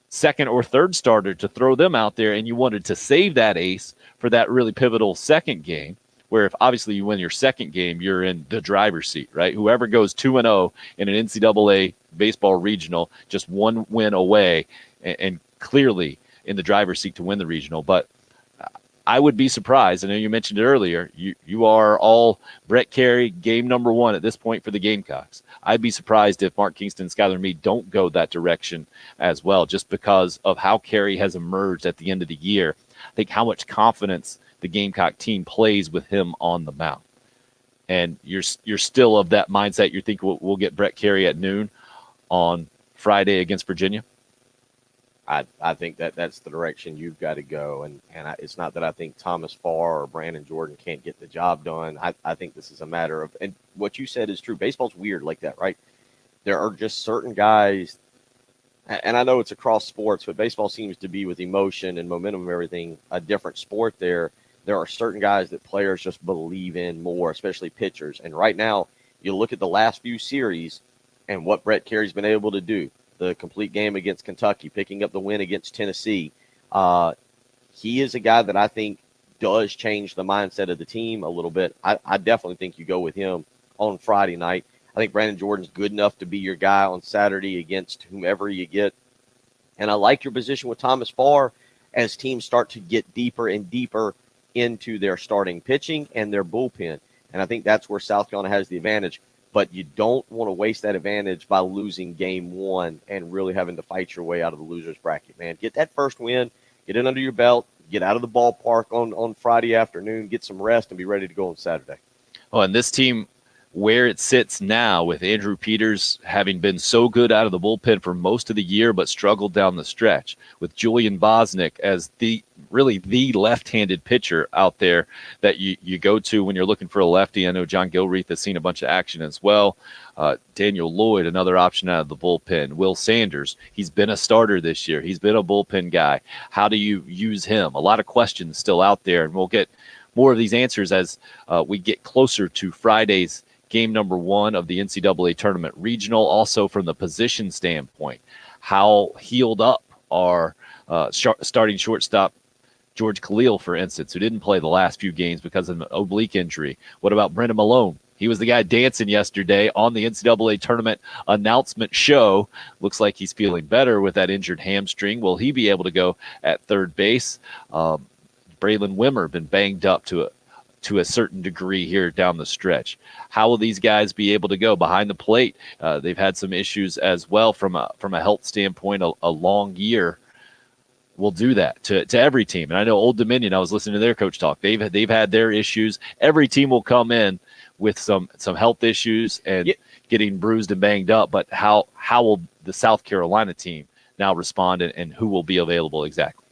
second or third starter to throw them out there, and you wanted to save that ace for that really pivotal second game, where if obviously you win your second game, you're in the driver's seat, right? Whoever goes 2-0 in an NCAA baseball regional, just one win away and clearly in the driver's seat to win the regional. But I would be surprised. I know you mentioned it earlier. You are all Brett Carey, game number one at this point for the Gamecocks. I'd be surprised if Mark Kingston and Skylar Meade don't go that direction as well, just because of how Carey has emerged at the end of the year. I think how much confidence the Gamecock team plays with him on the mound. And you're still of that mindset. You think we'll get Brett Carey at noon on Friday against Virginia?
I think that's the direction you've got to go. And it's not that I think Thomas Farr or Brandon Jordan can't get the job done. I think this is a matter of, and what you said is true. Baseball's weird like that, right? There are just certain guys, and I know it's across sports, but baseball seems to be, with emotion and momentum and everything, a different sport there. There are certain guys that players just believe in more, especially pitchers. And right now, you look at the last few series and what Brett Carey's been able to do. The complete game against Kentucky, picking up the win against Tennessee. He is a guy that I think does change the mindset of the team a little bit. I definitely think you go with him on Friday night. I think Brandon Jordan's good enough to be your guy on Saturday against whomever you get. And I like your position with Thomas Farr as teams start to get deeper and deeper into their starting pitching and their bullpen. And I think that's where South Carolina has the advantage. But you don't want to waste that advantage by losing game one and really having to fight your way out of the loser's bracket, man. Get that first win, get it under your belt, get out of the ballpark on Friday afternoon, get some rest, and be ready to go on Saturday.
Oh, and this team, where it sits now, with Andrew Peters having been so good out of the bullpen for most of the year but struggled down the stretch, with Julian Bosnick as the left-handed pitcher out there that you go to when you're looking for a lefty. I know John Gilreath has seen a bunch of action as well. Daniel Lloyd, another option out of the bullpen. Will Sanders, he's been a starter this year. He's been a bullpen guy. How do you use him? A lot of questions still out there, and we'll get more of these answers as we get closer to Friday's game number one of the NCAA tournament regional. Also from the position standpoint, how healed up are starting shortstop George Khalil, for instance, who didn't play the last few games because of an oblique injury. What about Brendan Malone? He was the guy dancing yesterday on the NCAA tournament announcement show. Looks like he's feeling better with that injured hamstring. Will he be able to go at third base? Braylon Wimmer been banged up to to a certain degree here down the stretch. How will these guys be able to go behind the plate? They've had some issues as well from a health standpoint. A long year will do that to every team. And I know Old Dominion, I was listening to their coach talk. They've had their issues. Every team will come in with some health issues and getting bruised and banged up. But how will the South Carolina team now respond, and who will be available exactly?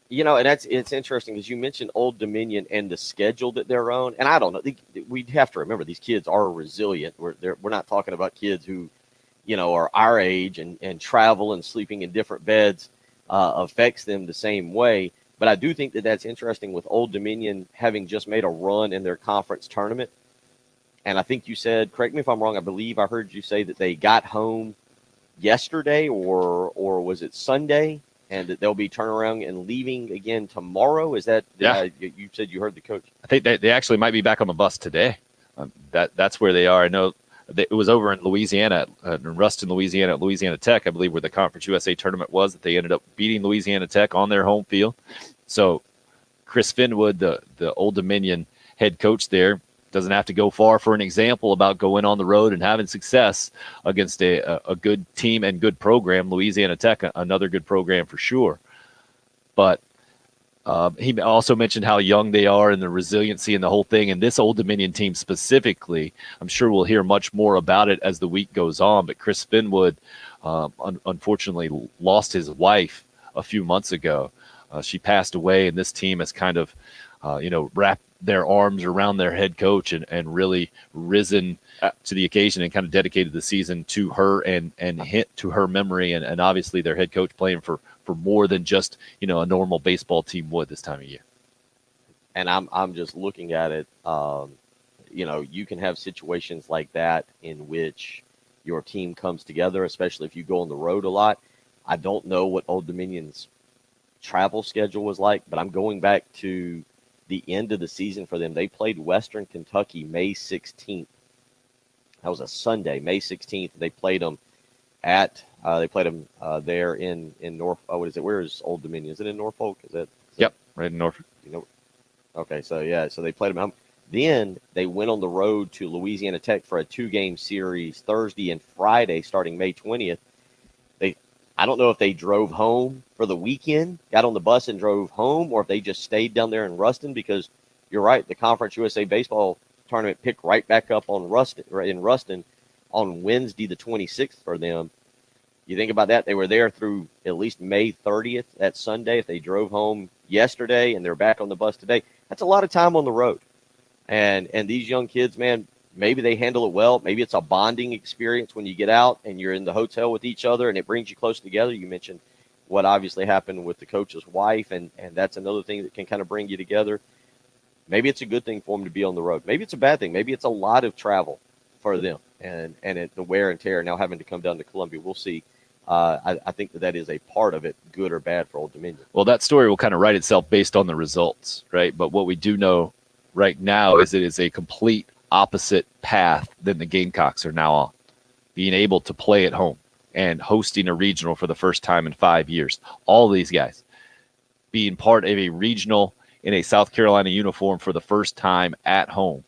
You know, and it's interesting because you mentioned Old Dominion and the schedule that they're on. And I don't know, we have to remember these kids are resilient. We're not talking about kids who, you know, are our age and travel and sleeping in different beds affects them the same way. But I do think that that's interesting with Old Dominion having just made a run in their conference tournament. And I think you said, correct me if I'm wrong, I believe I heard you say that they got home yesterday or was it Sunday? And that they'll be turning around and leaving again tomorrow. Is that?
Yeah.
You said you heard the coach.
I think they actually might be back on the bus today. That's where they are. I know it was over in Louisiana, in Ruston, Louisiana, at Louisiana Tech, I believe, where the Conference USA tournament was. That they ended up beating Louisiana Tech on their home field. So Chris Finwood, the Old Dominion head coach there, doesn't have to go far for an example about going on the road and having success against a good team and good program. Louisiana Tech, another good program for sure. But he also mentioned how young they are and the resiliency and the whole thing. And this Old Dominion team specifically, I'm sure we'll hear much more about it as the week goes on. But Chris Finwood, unfortunately, lost his wife a few months ago. She passed away, and this team has kind of, wrapped their arms around their head coach and really risen to the occasion and kind of dedicated the season to her and hit to her memory. And obviously their head coach playing for more than just, a normal baseball team would this time of year.
And I'm just looking at it. You can have situations like that in which your team comes together, especially if you go on the road a lot. I don't know what Old Dominion's travel schedule was like, but I'm going back to the end of the season for them. They played Western Kentucky May 16th. That was a Sunday, May 16th. They played them there in North. Oh, what is it? Where is Old Dominion? Is it in Norfolk?
Yep, right in Norfolk.
Okay, so they played them. Then they went on the road to Louisiana Tech for a 2-game series Thursday and Friday, starting May 20th. I don't know if they drove home for the weekend, got on the bus and drove home, or if they just stayed down there in Ruston, because you're right, the Conference USA baseball tournament picked right back up in Ruston on Wednesday the 26th for them. You think about that, they were there through at least May 30th, that Sunday. If they drove home yesterday and they're back on the bus today, that's a lot of time on the road. And these young kids, man, maybe they handle it well. Maybe it's a bonding experience when you get out and you're in the hotel with each other and it brings you close together. You mentioned what obviously happened with the coach's wife, and that's another thing that can kind of bring you together. Maybe it's a good thing for them to be on the road. Maybe it's a bad thing. Maybe it's a lot of travel for them and the wear and tear now having to come down to Columbia. We'll see. I think that is a part of it, good or bad for Old Dominion.
Well, that story will kind of write itself based on the results, right? But what we do know right now is it is a complete opposite path than the Gamecocks are now on, being able to play at home and hosting a regional for the first time in 5 years. All these guys being part of a regional in a South Carolina uniform for the first time at home,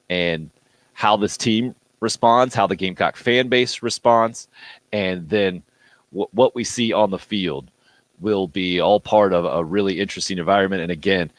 and how this team responds, how the Gamecock fan base responds, and then what we see on the field will be all part of a really interesting environment. And again,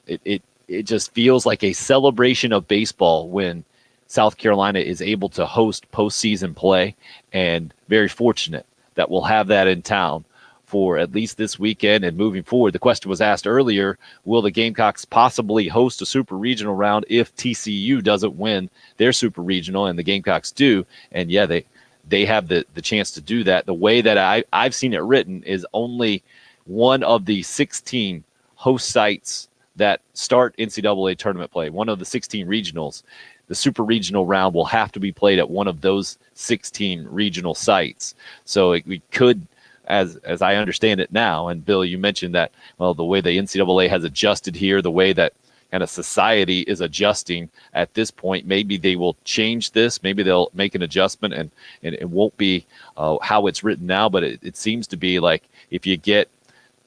it just feels like a celebration of baseball when South Carolina is able to host postseason play, and very fortunate that we'll have that in town for at least this weekend and moving forward. The question was asked earlier, will the Gamecocks possibly host a super regional round if TCU doesn't win their super regional and the Gamecocks do? And yeah, they have the chance to do that. The way that I've seen it written is only one of the 16 host sites that start NCAA tournament play, one of the 16 regionals. The super regional round will have to be played at one of those 16 regional sites. So we could, as I understand it now, and Bill, you mentioned that, well, the way the NCAA has adjusted here, the way that kind of society is adjusting at this point, maybe they will change this. Maybe they'll make an adjustment, and it won't be how it's written now, but it seems to be like if you get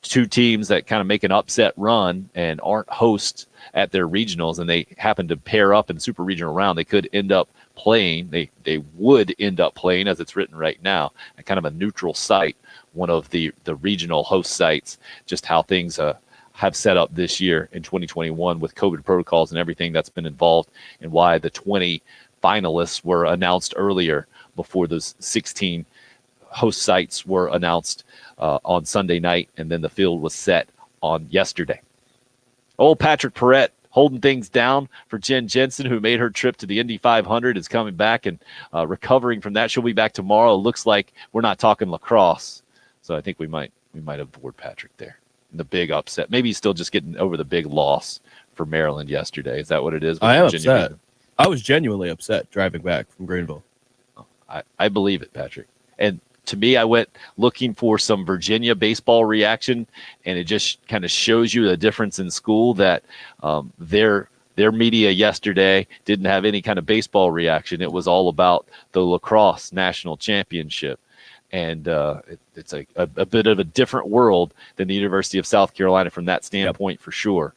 two teams that kind of make an upset run and aren't hosts at their regionals, and they happen to pair up in super regional round, they could end up playing. They would end up playing, as it's written right now, at kind of a neutral site, one of the regional host sites. Just how things have set up this year in 2021 with COVID protocols and everything that's been involved, and why the 20 finalists were announced earlier before those 16 host sites were announced on Sunday night, and then the field was set on yesterday. Old Patrick Perrette holding things down for Jen Jensen, who made her trip to the Indy 500, is coming back and recovering from that. She'll be back tomorrow. It looks like we're not talking lacrosse, so I think we might have bored Patrick there. The big upset. Maybe he's still just getting over the big loss for Maryland yesterday. Is that what it is?
I am upset. I was genuinely upset driving back from Greenville.
I believe it, Patrick. And to me, I went looking for some Virginia baseball reaction, and it just kind of shows you the difference in school that their media yesterday didn't have any kind of baseball reaction. It was all about the lacrosse national championship. And it's a bit of a different world than the University of South Carolina from that standpoint, for sure.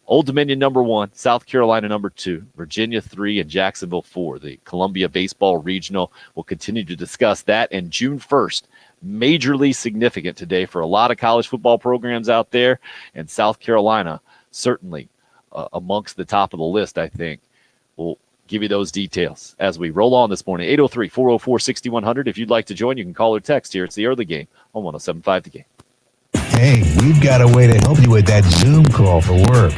Old Dominion number 1, South Carolina number 2, Virginia 3, and Jacksonville 4. The Columbia Baseball Regional. Will continue to discuss that. And June 1st, majorly significant today for a lot of college football programs out there. And South Carolina, certainly amongst the top of the list, I think. We'll give you those details as we roll on this morning. 803-404-6100. If you'd like to join, you can call or text here. It's the early game on 107.5 The Game.
Hey, we've got a way to help you with that Zoom call for work.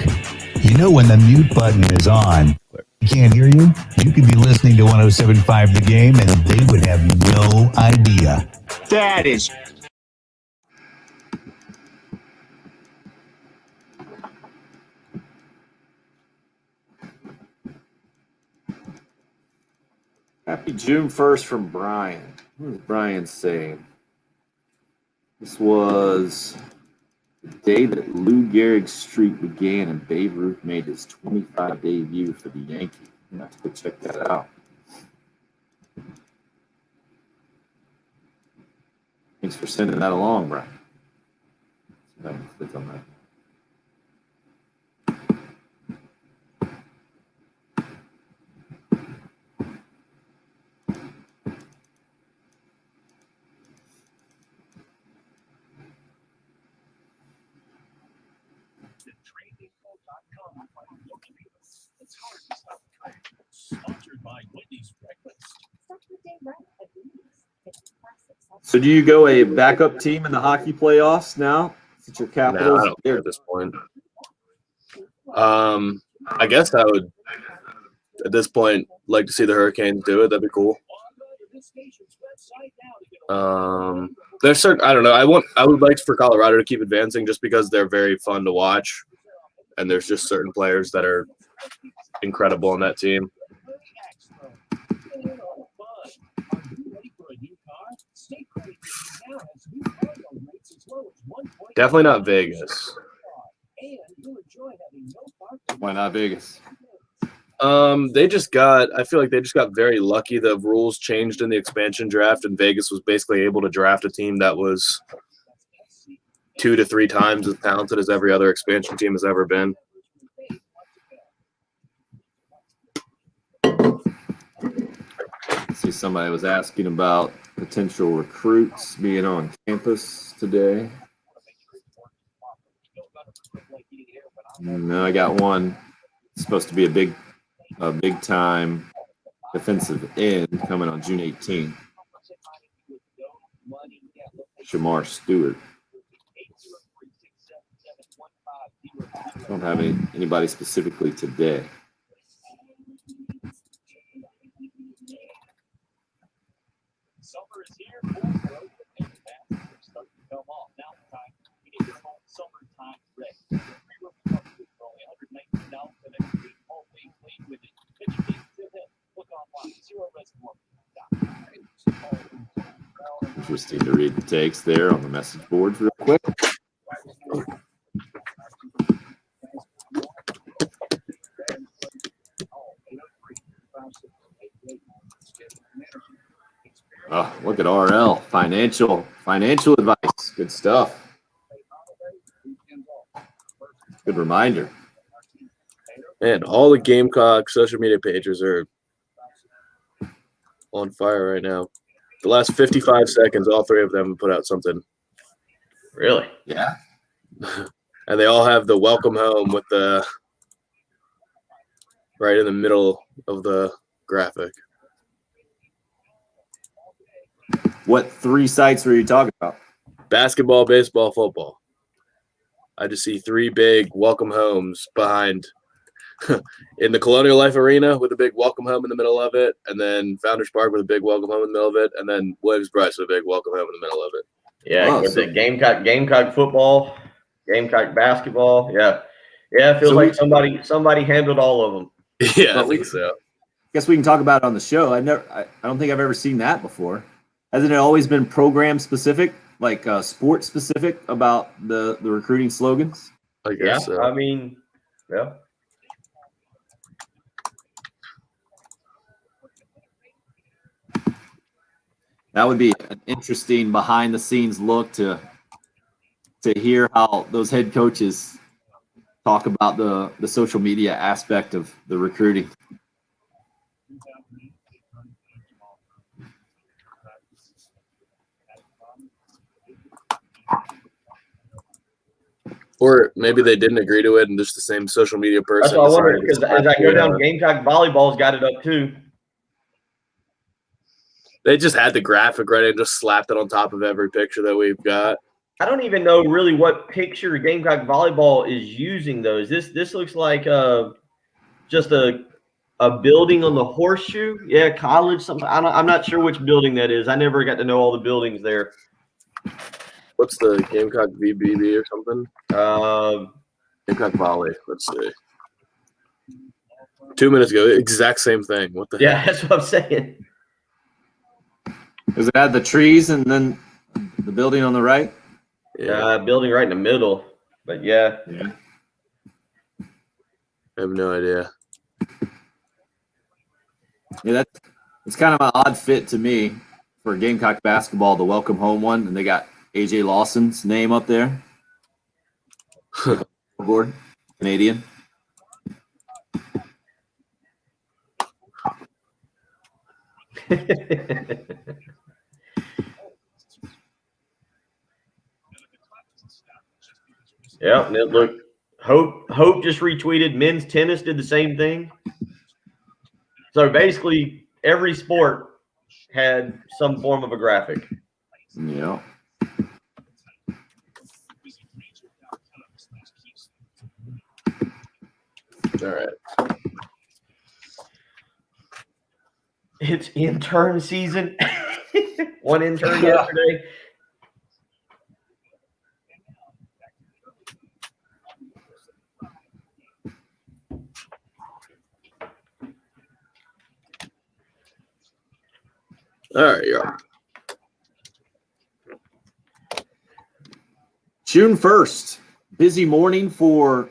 You know when the mute button is on, you can't hear you? You could be listening to 107.5 The Game, and they would have no idea.
That is
Happy June 1st from Brian. What is Brian saying? This was the day that Lou Gehrig's streak began and Babe Ruth made his 25 debut for the Yankees. I'm going to have to go check that out. Thanks for sending that along, Brian. So I can click on that. So do you go a backup team in the hockey playoffs now? Since your Capitals?
No, I don't care at this point. I guess I would, at this point, like to see the Hurricanes do it. That'd be cool. There's certain, I don't know. I would like for Colorado to keep advancing just because they're very fun to watch, and there's just certain players that are incredible on that team. Definitely not Vegas.
Why not Vegas?
I feel like they just got very lucky. The rules changed in the expansion draft, and Vegas was basically able to draft a team that was 2 to 3 times as talented as every other expansion team has ever been.
See, somebody was asking about potential recruits being on campus today. No, I got one. It's supposed to be a big time defensive end coming on June 18th. Shamar Stewart. Don't have anybody specifically today. Interesting to read the takes there on the message boards real quick. Oh, look at RL. Financial advice. Good stuff. Good reminder.
Man, all the Gamecock social media pages are on fire right now. The last 55 seconds, all three of them put out something.
Really?
Yeah.
And they all have the welcome home with the right in the middle of the graphic.
What 3 sites were you talking about?
Basketball, baseball, football. I just see 3 big welcome homes behind in the Colonial Life Arena with a big welcome home in the middle of it, and then Founders Park with a big welcome home in the middle of it, and then Williams-Brice with a big welcome home in the middle of it.
Yeah, with the Gamecock football, Gamecock basketball. Yeah. Yeah, it feels like somebody handled all of them.
Yeah, I think so.
Guess we can talk about it on the show. I don't think I've ever seen that before. Hasn't it always been program specific, like sport specific about the recruiting slogans?
I guess so.
I mean, yeah.
That would be an interesting behind the scenes look to hear how those head coaches talk about the social media aspect of the recruiting.
Or maybe they didn't agree to it and just the same social media person.
That's what I wonder, because as I go down, Gamecock volleyball's got it up too.
They just had the graphic right and just slapped it on top of every picture that we've got.
I don't even know really what picture Gamecock volleyball is using those. This looks like just a building on the horseshoe. Yeah, college something. I'm not sure which building that is. I never got to know all the buildings there.
What's the Gamecock VBB or something? Gamecock Volley. Let's see. 2 minutes ago, exact same thing. What the
Yeah,
heck?
that's what I'm saying.
Does it have the trees and then the building on the right?
Yeah, building right in the middle. But yeah.
I have no idea.
Yeah, it's kind of an odd fit to me for Gamecock basketball, the welcome home one, and they got AJ Lawson's name up there. Board, Canadian.
Yeah, and it looked Hope just retweeted. Men's tennis did the same thing. So basically, every sport had some form of a graphic.
Yeah.
All right.
It's intern season. One intern yesterday.
All right, you're up.
June 1st, busy morning for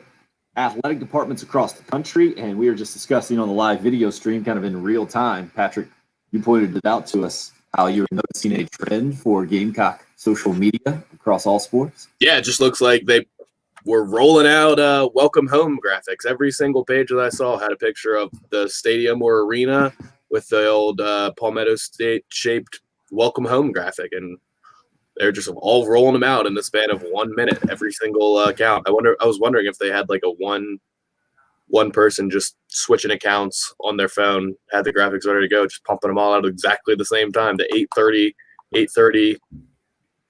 athletic departments across the country, and we were just discussing on the live video stream kind of in real time. Patrick, you pointed it out to us how you were noticing a trend for Gamecock social media across all sports.
Yeah, it just looks like they were rolling out welcome home graphics. Every single page that I saw had a picture of the stadium or arena with the old Palmetto State shaped welcome home graphic, and they're just all rolling them out in the span of 1 minute, every single account. I was wondering if they had like a one person just switching accounts on their phone, had the graphics ready to go, just pumping them all out at exactly the same time. The 8:30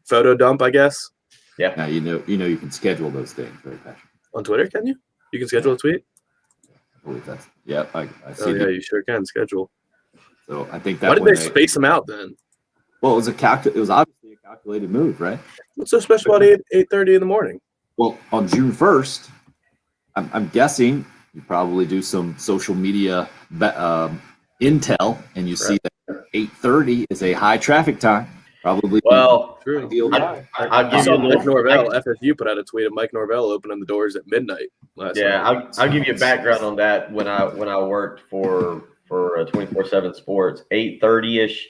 photo dump, I guess.
Yeah.
Now you know you can schedule those things, right, Patrick?
On Twitter, can you? You can schedule a tweet?
I believe that's I see.
Oh, yeah, you sure can schedule.
So I think that.
Why did they space them out then?
Well, it was obviously a calculated move, right?
What's so special about 8:30 in the morning?
Well, on June 1st, I'm guessing you probably do some social media intel, and you see that 8:30 is a high traffic time. Probably.
Well,
true.
I'll give you
Mike Norvell. FSU put out a tweet of Mike Norvell opening the doors at midnight last night.
I'll give you a background on that. When I worked for 24/7 Sports, 8:30ish.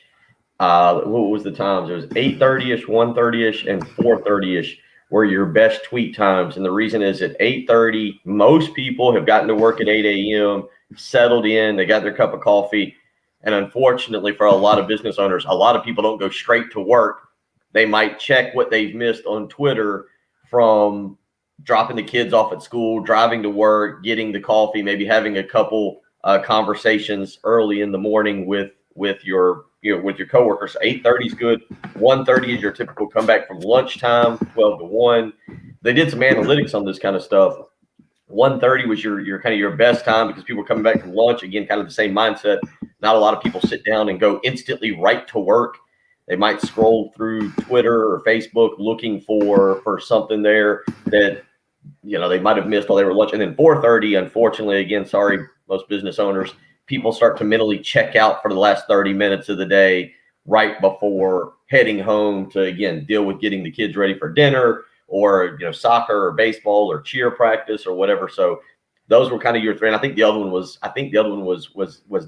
What was the times? It was 8:30ish, 1:30ish, and 4:30ish were your best tweet times? And the reason is at 8:30, most people have gotten to work at 8 a.m., settled in, they got their cup of coffee. And unfortunately for a lot of business owners, a lot of people don't go straight to work. They might check what they've missed on Twitter from dropping the kids off at school, driving to work, getting the coffee, maybe having a couple conversations early in the morning with your coworkers. 8:30 is good. 1:30 is your typical comeback from lunchtime. 12 to 1. They did some analytics on this kind of stuff. 1:30 was your kind of your best time because people are coming back from lunch. Again, kind of the same mindset. Not a lot of people sit down and go instantly right to work. They might scroll through Twitter or Facebook looking for something there that they might have missed while they were lunch. And then 4:30, unfortunately, again, sorry, most business owners, people start to mentally check out for the last 30 minutes of the day right before heading home to, again, deal with getting the kids ready for dinner or, soccer or baseball or cheer practice or whatever. So those were kind of your three. And I think the other one was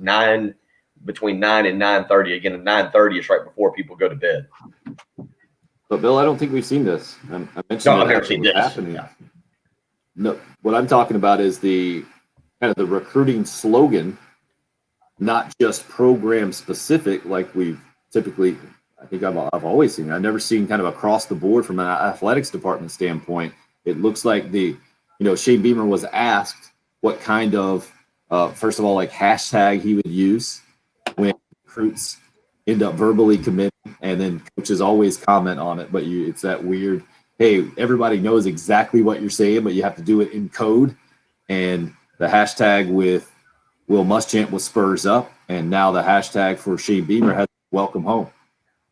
9, between 9 and 9:30. Again, at 9:30 is right before people go to bed.
But Bill, I don't think we've seen this. I mentioned
No, I've never seen this.
happening.
Yeah.
No, what I'm talking about is the kind of the recruiting slogan, not just program specific like we've typically. I think I've always seen. I've never seen kind of across the board from an athletics department standpoint. It looks like Shane Beamer was asked what kind of first of all, like hashtag he would use when recruits end up verbally committing, and then coaches always comment on it. But it's that weird, hey, everybody knows exactly what you're saying, but you have to do it in code. And the hashtag with Will Muschamp was Spurs Up, and now the hashtag for Shane Beamer has Welcome Home.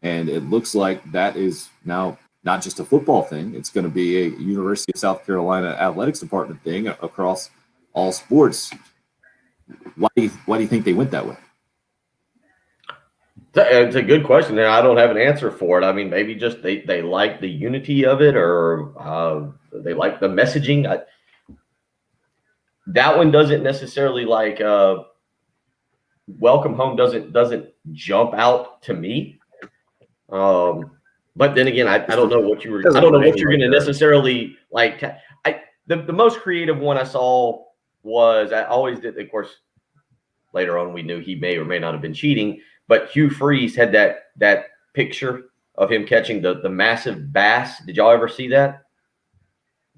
And it looks like that is now not just a football thing. It's going to be a University of South Carolina athletics department thing across all sports. Why do you think they went that way?
It's a good question, and I don't have an answer for it. I mean, maybe just they like the unity of it, or they like the messaging. That one doesn't necessarily like Welcome Home doesn't jump out to me. But then again, I don't know what you're going to necessarily like. The most creative one I saw was, I always did, of course, later on we knew he may or may not have been cheating, but Hugh Freeze had that picture of him catching the massive bass. Did y'all ever see that?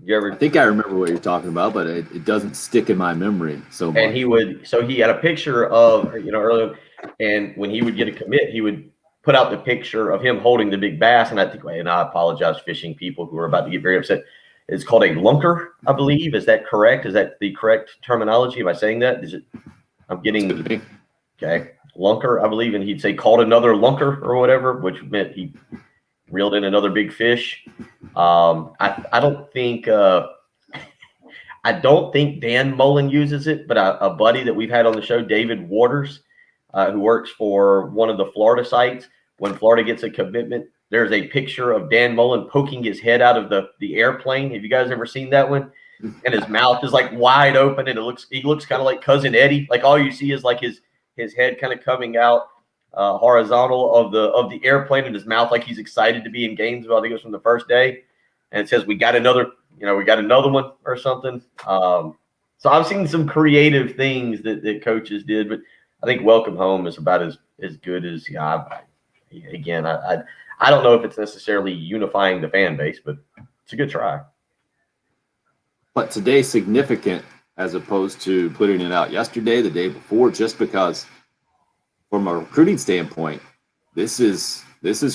I think I remember what you're talking about, but it doesn't stick in my memory so much.
And he had a picture of, earlier, and when he would get a commit, he would put out the picture of him holding the big bass. And I think, and I apologize, fishing people who are about to get very upset. It's called a lunker, I believe. Is that correct? Is that the correct terminology? Am I saying that? I'm getting, okay, lunker, I believe. And he'd say caught another lunker or whatever, which meant he reeled in another big fish. I don't think Dan Mullen uses it, but a buddy that we've had on the show, David Waters, who works for one of the Florida sites, when Florida gets a commitment, there's a picture of Dan Mullen poking his head out of the airplane. Have you guys ever seen that one? And his mouth is like wide open, and he looks kind of like Cousin Eddie. Like all you see is like his head kind of coming out horizontal of the airplane, and his mouth like he's excited to be in Gainesville. I think it was from the first day, and it says we got another one or something. So I've seen some creative things that coaches did, but I think Welcome Home is about as good as I don't know if it's necessarily unifying the fan base, but it's a good try.
But today's significant as opposed to putting it out yesterday, the day before, just because from a recruiting standpoint, this is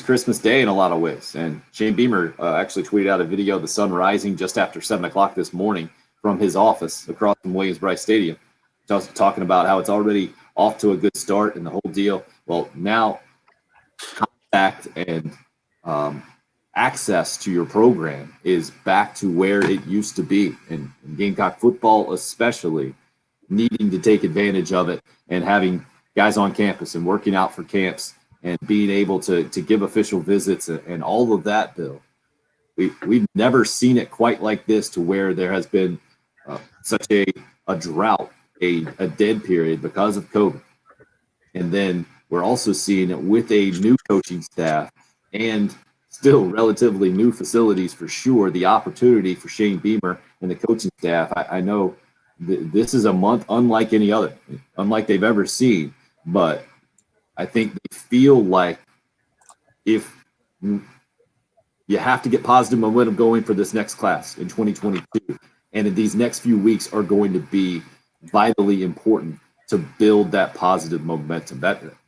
Christmas Day in a lot of ways. And Shane Beamer actually tweeted out a video of the sun rising just after 7 o'clock this morning from his office across from Williams-Brice Stadium, talking about how it's already off to a good start and the whole deal. Well, now contact and access to your program is back to where it used to be, and Gamecock football especially needing to take advantage of it and having guys on campus and working out for camps and being able to give official visits and all of that, Bill. We've never seen it quite like this, to where there has been such a drought, a dead period because of COVID. And then we're also seeing it with a new coaching staff and still relatively new facilities for sure. The opportunity for Shane Beamer and the coaching staff, I know this is a month unlike any other, unlike they've ever seen. But I think they feel like if you have to get positive momentum going for this next class in 2022, and in these next few weeks are going to be vitally important to build that positive momentum.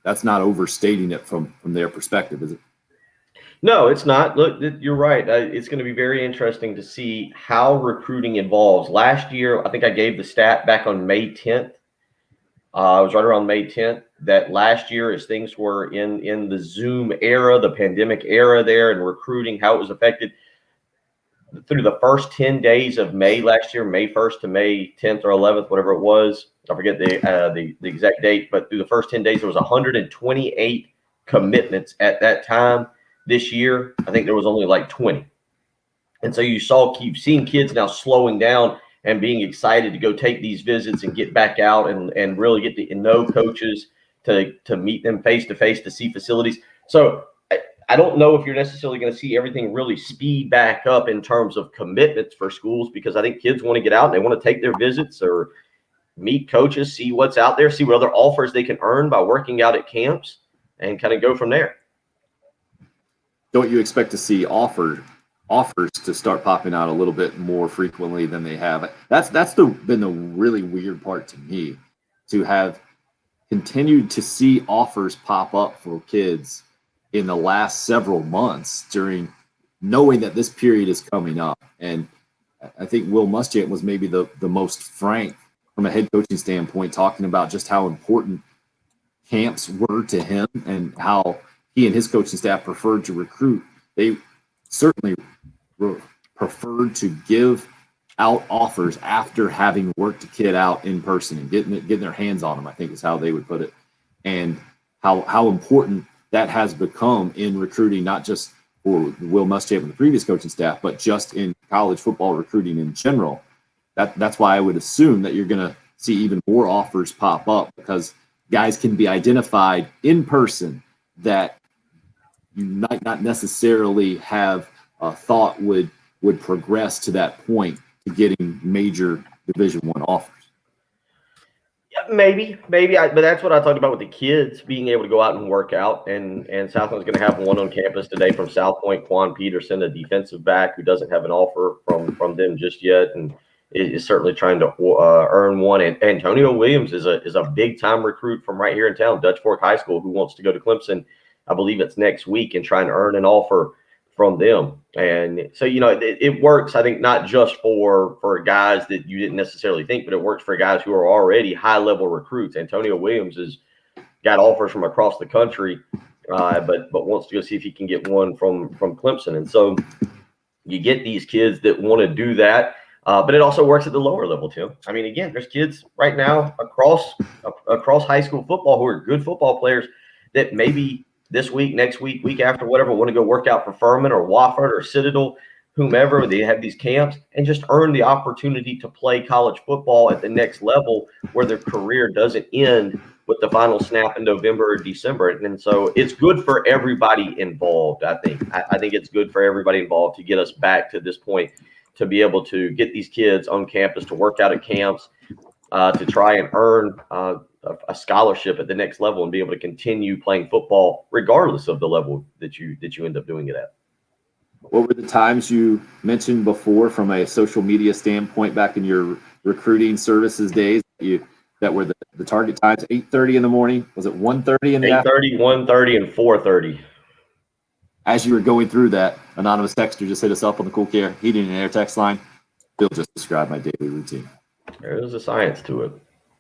That's not overstating it from their perspective, is it?
No, it's not. Look, you're right. It's going to be very interesting to see how recruiting evolves. Last year, I think I gave the stat back on May 10th. It was right around May 10th that last year, as things were in the Zoom era, the pandemic era there, and recruiting, how it was affected. Through the first 10 days of May last year, May 1st to May 10th or 11th, whatever it was, I forget the exact date, but through the first 10 days, there was 128 commitments at that time. This year, I think there was only like 20. And so keep seeing kids now slowing down and being excited to go take these visits and get back out and really get to know coaches, to meet them face to face, to see facilities. So I don't know if you're necessarily going to see everything really speed back up in terms of commitments for schools, because I think kids want to get out and they want to take their visits or meet coaches, see what's out there, see what other offers they can earn by working out at camps, and kind of go from there.
Don't you expect to see offers to start popping out a little bit more frequently than they have? That's been the really weird part to me, to have continued to see offers pop up for kids in the last several months, during knowing that this period is coming up. And I think Will Muschamp was maybe the most frank from a head coaching standpoint, talking about just how important camps were to him and how he and his coaching staff preferred to recruit. They certainly preferred to give out offers after having worked a kid out in person and getting their hands on them, I think is how they would put it. And how important that has become in recruiting, not just for Will Muschamp and the previous coaching staff, but just in college football recruiting in general. That's why I would assume that you're going to see even more offers pop up, because guys can be identified in person that you might not necessarily have thought would progress to that point to getting major Division I offers.
Yeah, maybe, but that's what I talked about with the kids being able to go out and work out. And Southland's going to have one on campus today from South Point, Quan Peterson, a defensive back who doesn't have an offer from them just yet, and is certainly trying to earn one. And Antonio Williams is a big time recruit from right here in town, Dutch Fork High School, who wants to go to Clemson. I believe it's next week, and trying to earn an offer from them. And so, it works, I think, not just for guys that you didn't necessarily think, but it works for guys who are already high-level recruits. Antonio Williams has got offers from across the country, but wants to go see if he can get one from Clemson. And so you get these kids that want to do that, but it also works at the lower level, Tim. I mean, again, there's kids right now across high school football who are good football players that maybe this week, next week, week after, whatever, want to go work out for Furman or Wofford or Citadel, whomever. They have these camps and just earn the opportunity to play college football at the next level, where their career doesn't end with the final snap in November or December. And so it's good for everybody involved, I think. I think it's good for everybody involved to get us back to this point, to be able to get these kids on campus to work out at camps, to try and earn a scholarship at the next level and be able to continue playing football regardless of the level that you end up doing it at.
What were the times you mentioned before from a social media standpoint back in your recruiting services days that were the target times? 8:30 in the morning? Was it 1:30 in the afternoon?
8:30, 1:30, and 4:30.
As you were going through that, anonymous texter just hit us up on the Cool Care Heating and Air text line. Bill just described my daily routine.
There's a science to it.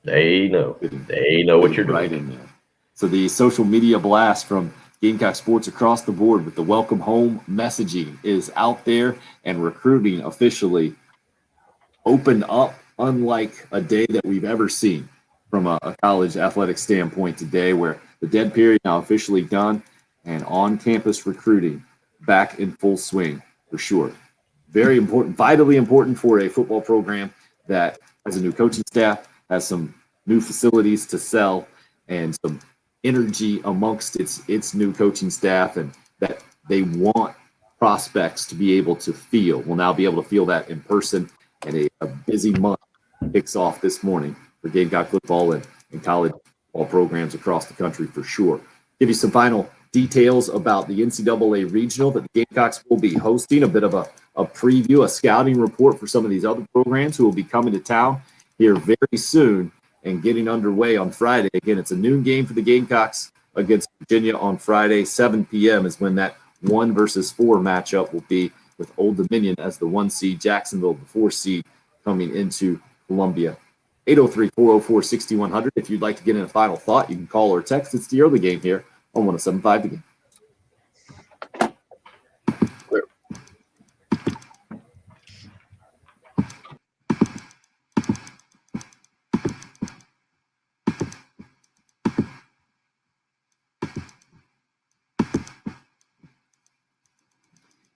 They know what you're doing.
Right in there. So the social media blast from Gamecock Sports across the board with the welcome home messaging is out there, and recruiting officially opened up unlike a day that we've ever seen from a college athletic standpoint today, where the dead period now officially done and on-campus recruiting back in full swing for sure. Very important, vitally important for a football program that has a new coaching staff, has some new facilities to sell, and some energy amongst its new coaching staff, and that they want prospects to be able to feel. We'll now be able to feel that in person, and a busy month kicks off this morning for Gamecock football and college football programs across the country for sure. Give you some final details about the NCAA regional that the Gamecocks will be hosting, a bit of a preview, a scouting report for some of these other programs who will be coming to town here very soon and getting underway on Friday. Again, it's a noon game for the Gamecocks against Virginia on Friday. 7 p.m. is when that 1 versus 4 matchup will be, with Old Dominion as the 1 seed, Jacksonville the 4 seed coming into Columbia. 803-404-6100. If you'd like to get in a final thought, you can call or text. It's the early game here on 107.5 The Game.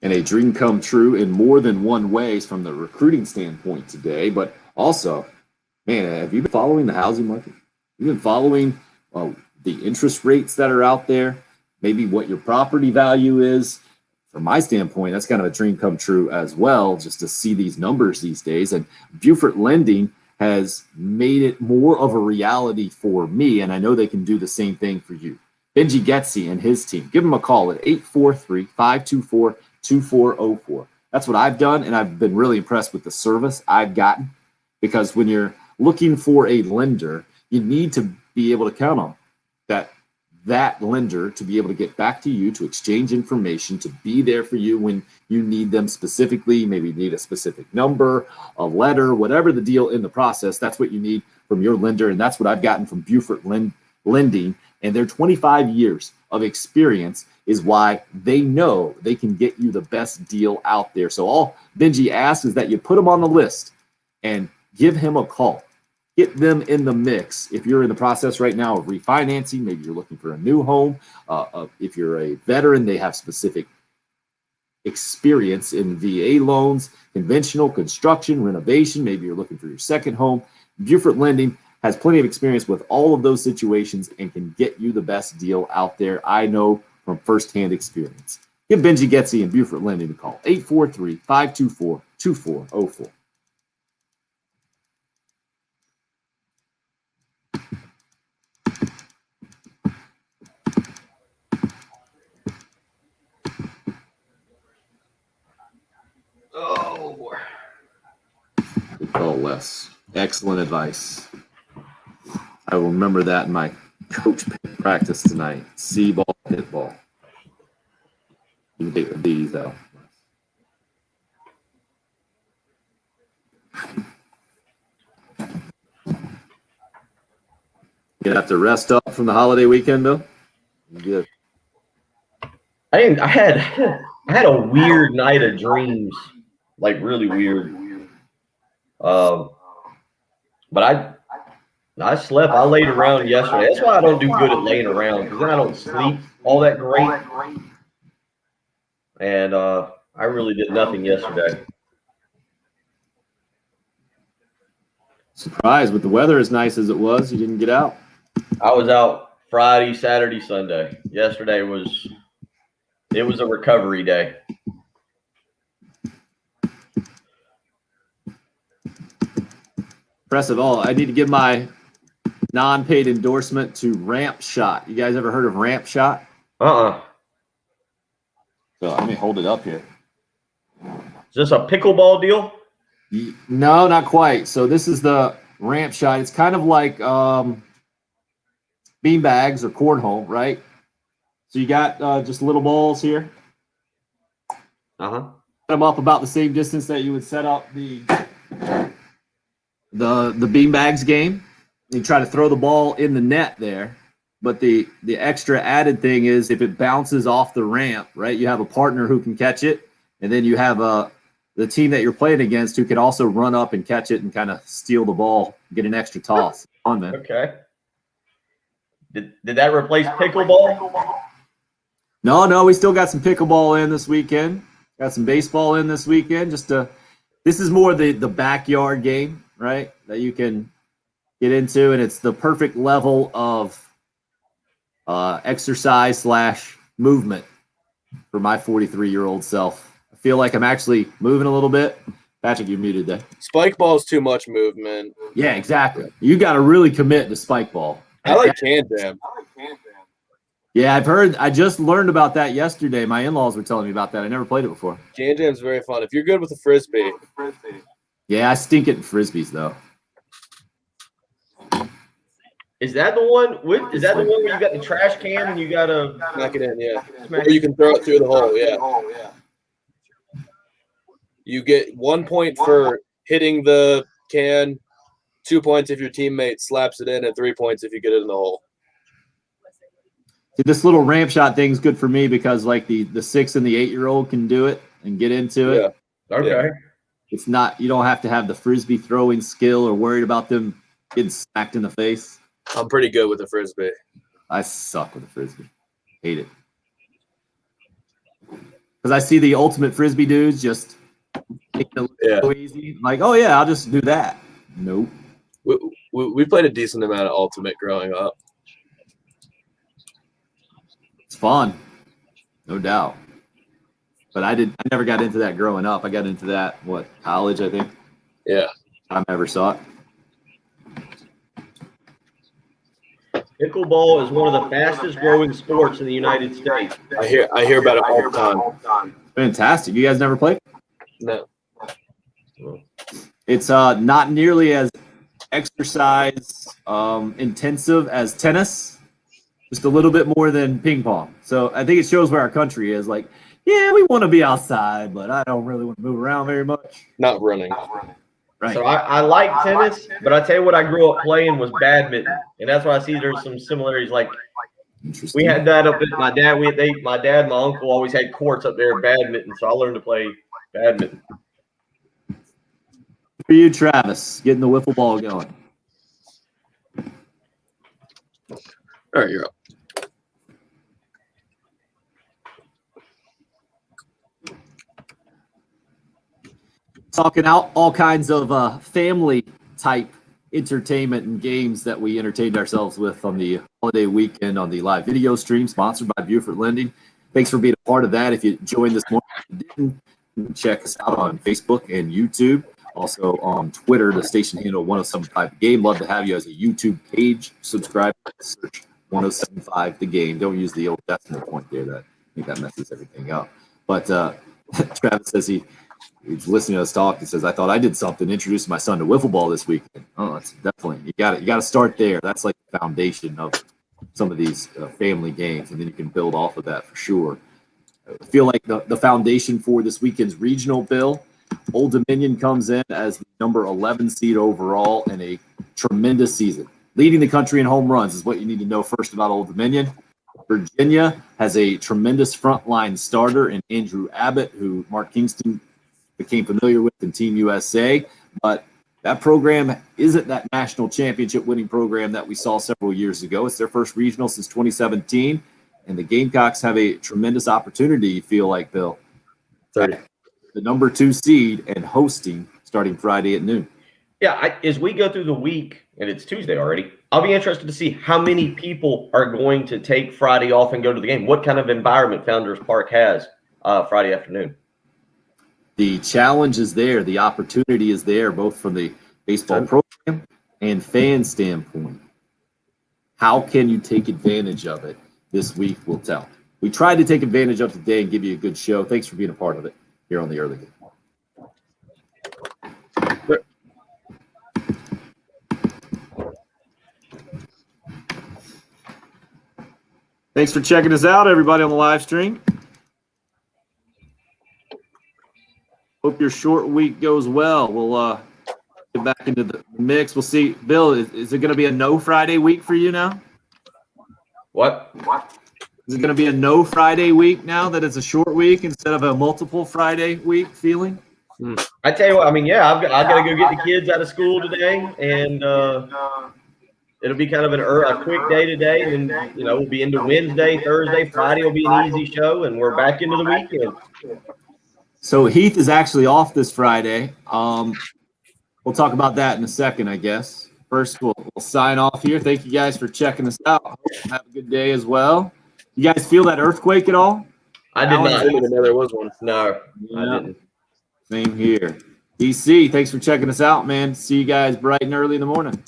And a dream come true in more than one ways from the recruiting standpoint today, but also, man, have you been following the housing market? You've been following the interest rates that are out there, maybe what your property value is. From my standpoint, that's kind of a dream come true as well, just to see these numbers these days. And Beaufort Lending has made it more of a reality for me, and I know they can do the same thing for you. Benji Getzi and his team, give them a call at 843-524-2404. That's what I've done, and I've been really impressed with the service I've gotten, because when you're looking for a lender, you need to be able to count on that lender to be able to get back to you, to exchange information, to be there for you when you need them specifically. Maybe you need a specific number, a letter, whatever the deal in the process. That's what you need from your lender, and that's what I've gotten from Beaufort Lending. And their 25 years of experience is why they know they can get you the best deal out there. So all Benji asks is that you put them on the list and give him a call. Get them in the mix. If you're in the process right now of refinancing, maybe you're looking for a new home. If you're a veteran, they have specific experience in VA loans, conventional construction, renovation. Maybe you're looking for your second home. Beaufort Lending has plenty of experience with all of those situations and can get you the best deal out there. I know from firsthand experience. Give Benji Getzi and Beaufort Lending a call, 843-524-2404.
Oh, boy.
Good call, Wes. Excellent advice. I will remember that in my coach practice tonight. See ball, hit ball. You can take the D's out. You have to rest up from the holiday weekend, Bill? Good.
I had a weird night of dreams, like really weird. But I slept. I laid around yesterday. That's why I don't do good at laying around, because then I don't sleep all that great. And I really did nothing yesterday.
Surprised with the weather as nice as it was, you didn't get out?
I was out Friday, Saturday, Sunday. Yesterday was a recovery day.
Impressive. I need to give my non-paid endorsement to Ramp Shot. You guys ever heard of Ramp Shot?
So
let me hold it up here.
Is this a pickleball deal?
No, not quite. So this is the Ramp Shot. It's kind of like bean bags or cornhole, right? So you got just little balls here. Set them up about the same distance that you would set up the bean bags game. You try to throw the ball in the net there. But the extra added thing is, if it bounces off the ramp, right, you have a partner who can catch it, and then you have the team that you're playing against who can also run up and catch it and kind of steal the ball, get an extra toss. On, man.
Okay. Did that replace pickleball?
No, we still got some pickleball in this weekend. Got some baseball in this weekend. This is more the backyard game, right, that you can get into, and it's the perfect level of exercise / movement for my 43-year-old self. I feel like I'm actually moving a little bit. Patrick, you're muted there.
Spike ball is too much movement.
Yeah, exactly. You got to really commit to spike ball.
I like can jam.
Yeah, I've heard. I just learned about that yesterday. My in-laws were telling me about that. I never played it before.
Can jam's very fun if you're good with a frisbee.
Yeah, I stink at frisbees though.
Is that the one? Is that the one where you got the trash can and you gotta
smack it in? Yeah, or you can throw it through the hole. Yeah. You get 1 point for hitting the can, 2 points if your teammate slaps it in, and 3 points if you get it in the hole.
This little ramp shot thing's good for me because like the 6 and the 8-year-old can do it and get into it.
Yeah. Okay.
It's not, you don't have to have the frisbee throwing skill or worried about them getting smacked in the face.
I'm pretty good with a frisbee.
I suck with a frisbee. Hate it. Because I see the ultimate frisbee dudes just taking it so easy. Like, oh yeah, I'll just do that. Nope.
We played a decent amount of ultimate growing up.
It's fun, no doubt. But I never got into that growing up. I got into that college, I think.
Yeah.
I never saw it.
Pickleball is one of the fastest growing sports in the United States.
I hear about it all the time.
Fantastic. You guys never played?
No.
It's not nearly as exercise intensive as tennis. Just a little bit more than ping pong. So I think it shows where our country is. Like, yeah, we want to be outside, but I don't really want to move around very much.
Not running.
Right.
So I like tennis, but I tell you what I grew up playing was badminton. And that's why I see there's some similarities. Like we had that up at my dad. My dad and my uncle always had courts up there at badminton. So I learned to play badminton.
For you, Travis, getting the wiffle ball going.
All right, you're up.
Talking out all kinds of family type entertainment and games that we entertained ourselves with on the holiday weekend on the live video stream sponsored by Buford Lending. Thanks for being a part of that. If you joined this morning, check us out on Facebook and YouTube. Also on Twitter, the station handle 1075 The Game. Love to have you as a YouTube page. Subscribe, search 1075 The Game. Don't use the old decimal point there. I think that messes everything up. But Travis says he's listening to us talk. He says, I thought I did something, introducing my son to wiffle ball this weekend. Oh, it's definitely, you got to start there. That's like the foundation of some of these family games, and then you can build off of that for sure. I feel like the foundation for this weekend's regional, Bill, Old Dominion comes in as the number 11 seed overall in a tremendous season. Leading the country in home runs is what you need to know first about Old Dominion. Virginia has a tremendous frontline starter in Andrew Abbott, who Mark Kingston became familiar with in Team USA. But that program isn't that national championship winning program that we saw several years ago. It's their first regional since 2017. And the Gamecocks have a tremendous opportunity, you feel like, Bill.
30.
The number 2 seed and hosting starting Friday at noon.
Yeah, as we go through the week, and it's Tuesday already, I'll be interested to see how many people are going to take Friday off and go to the game. What kind of environment Founders Park has Friday afternoon.
The challenge is there. The opportunity is there, both from the baseball program and fan standpoint. How can you take advantage of it? This week will tell. We tried to take advantage of today and give you a good show. Thanks for being a part of it here on the Early Game. Thanks for checking us out, everybody on the live stream. Hope your short week goes well. We'll get back into the mix. We'll see. Bill, is it going to be a no Friday week for you now?
What?
Is it going to be a no Friday week now that it's a short week instead of a multiple Friday week feeling?
I tell you what, I mean, yeah, I've got to go get the kids out of school today, and it'll be kind of a quick day today, and then, we'll be into Wednesday, Thursday, Friday will be an easy show, and we're back into the weekend.
So Heath is actually off this Friday. We'll talk about that in a second, I guess. First, we'll sign off here. Thank you guys for checking us out. Have a good day as well. You guys feel that earthquake at all?
I did not.
I didn't even know there was one.
No, I
Yeah.
didn't.
Same here. DC, thanks for checking us out, man. See you guys bright and early in the morning.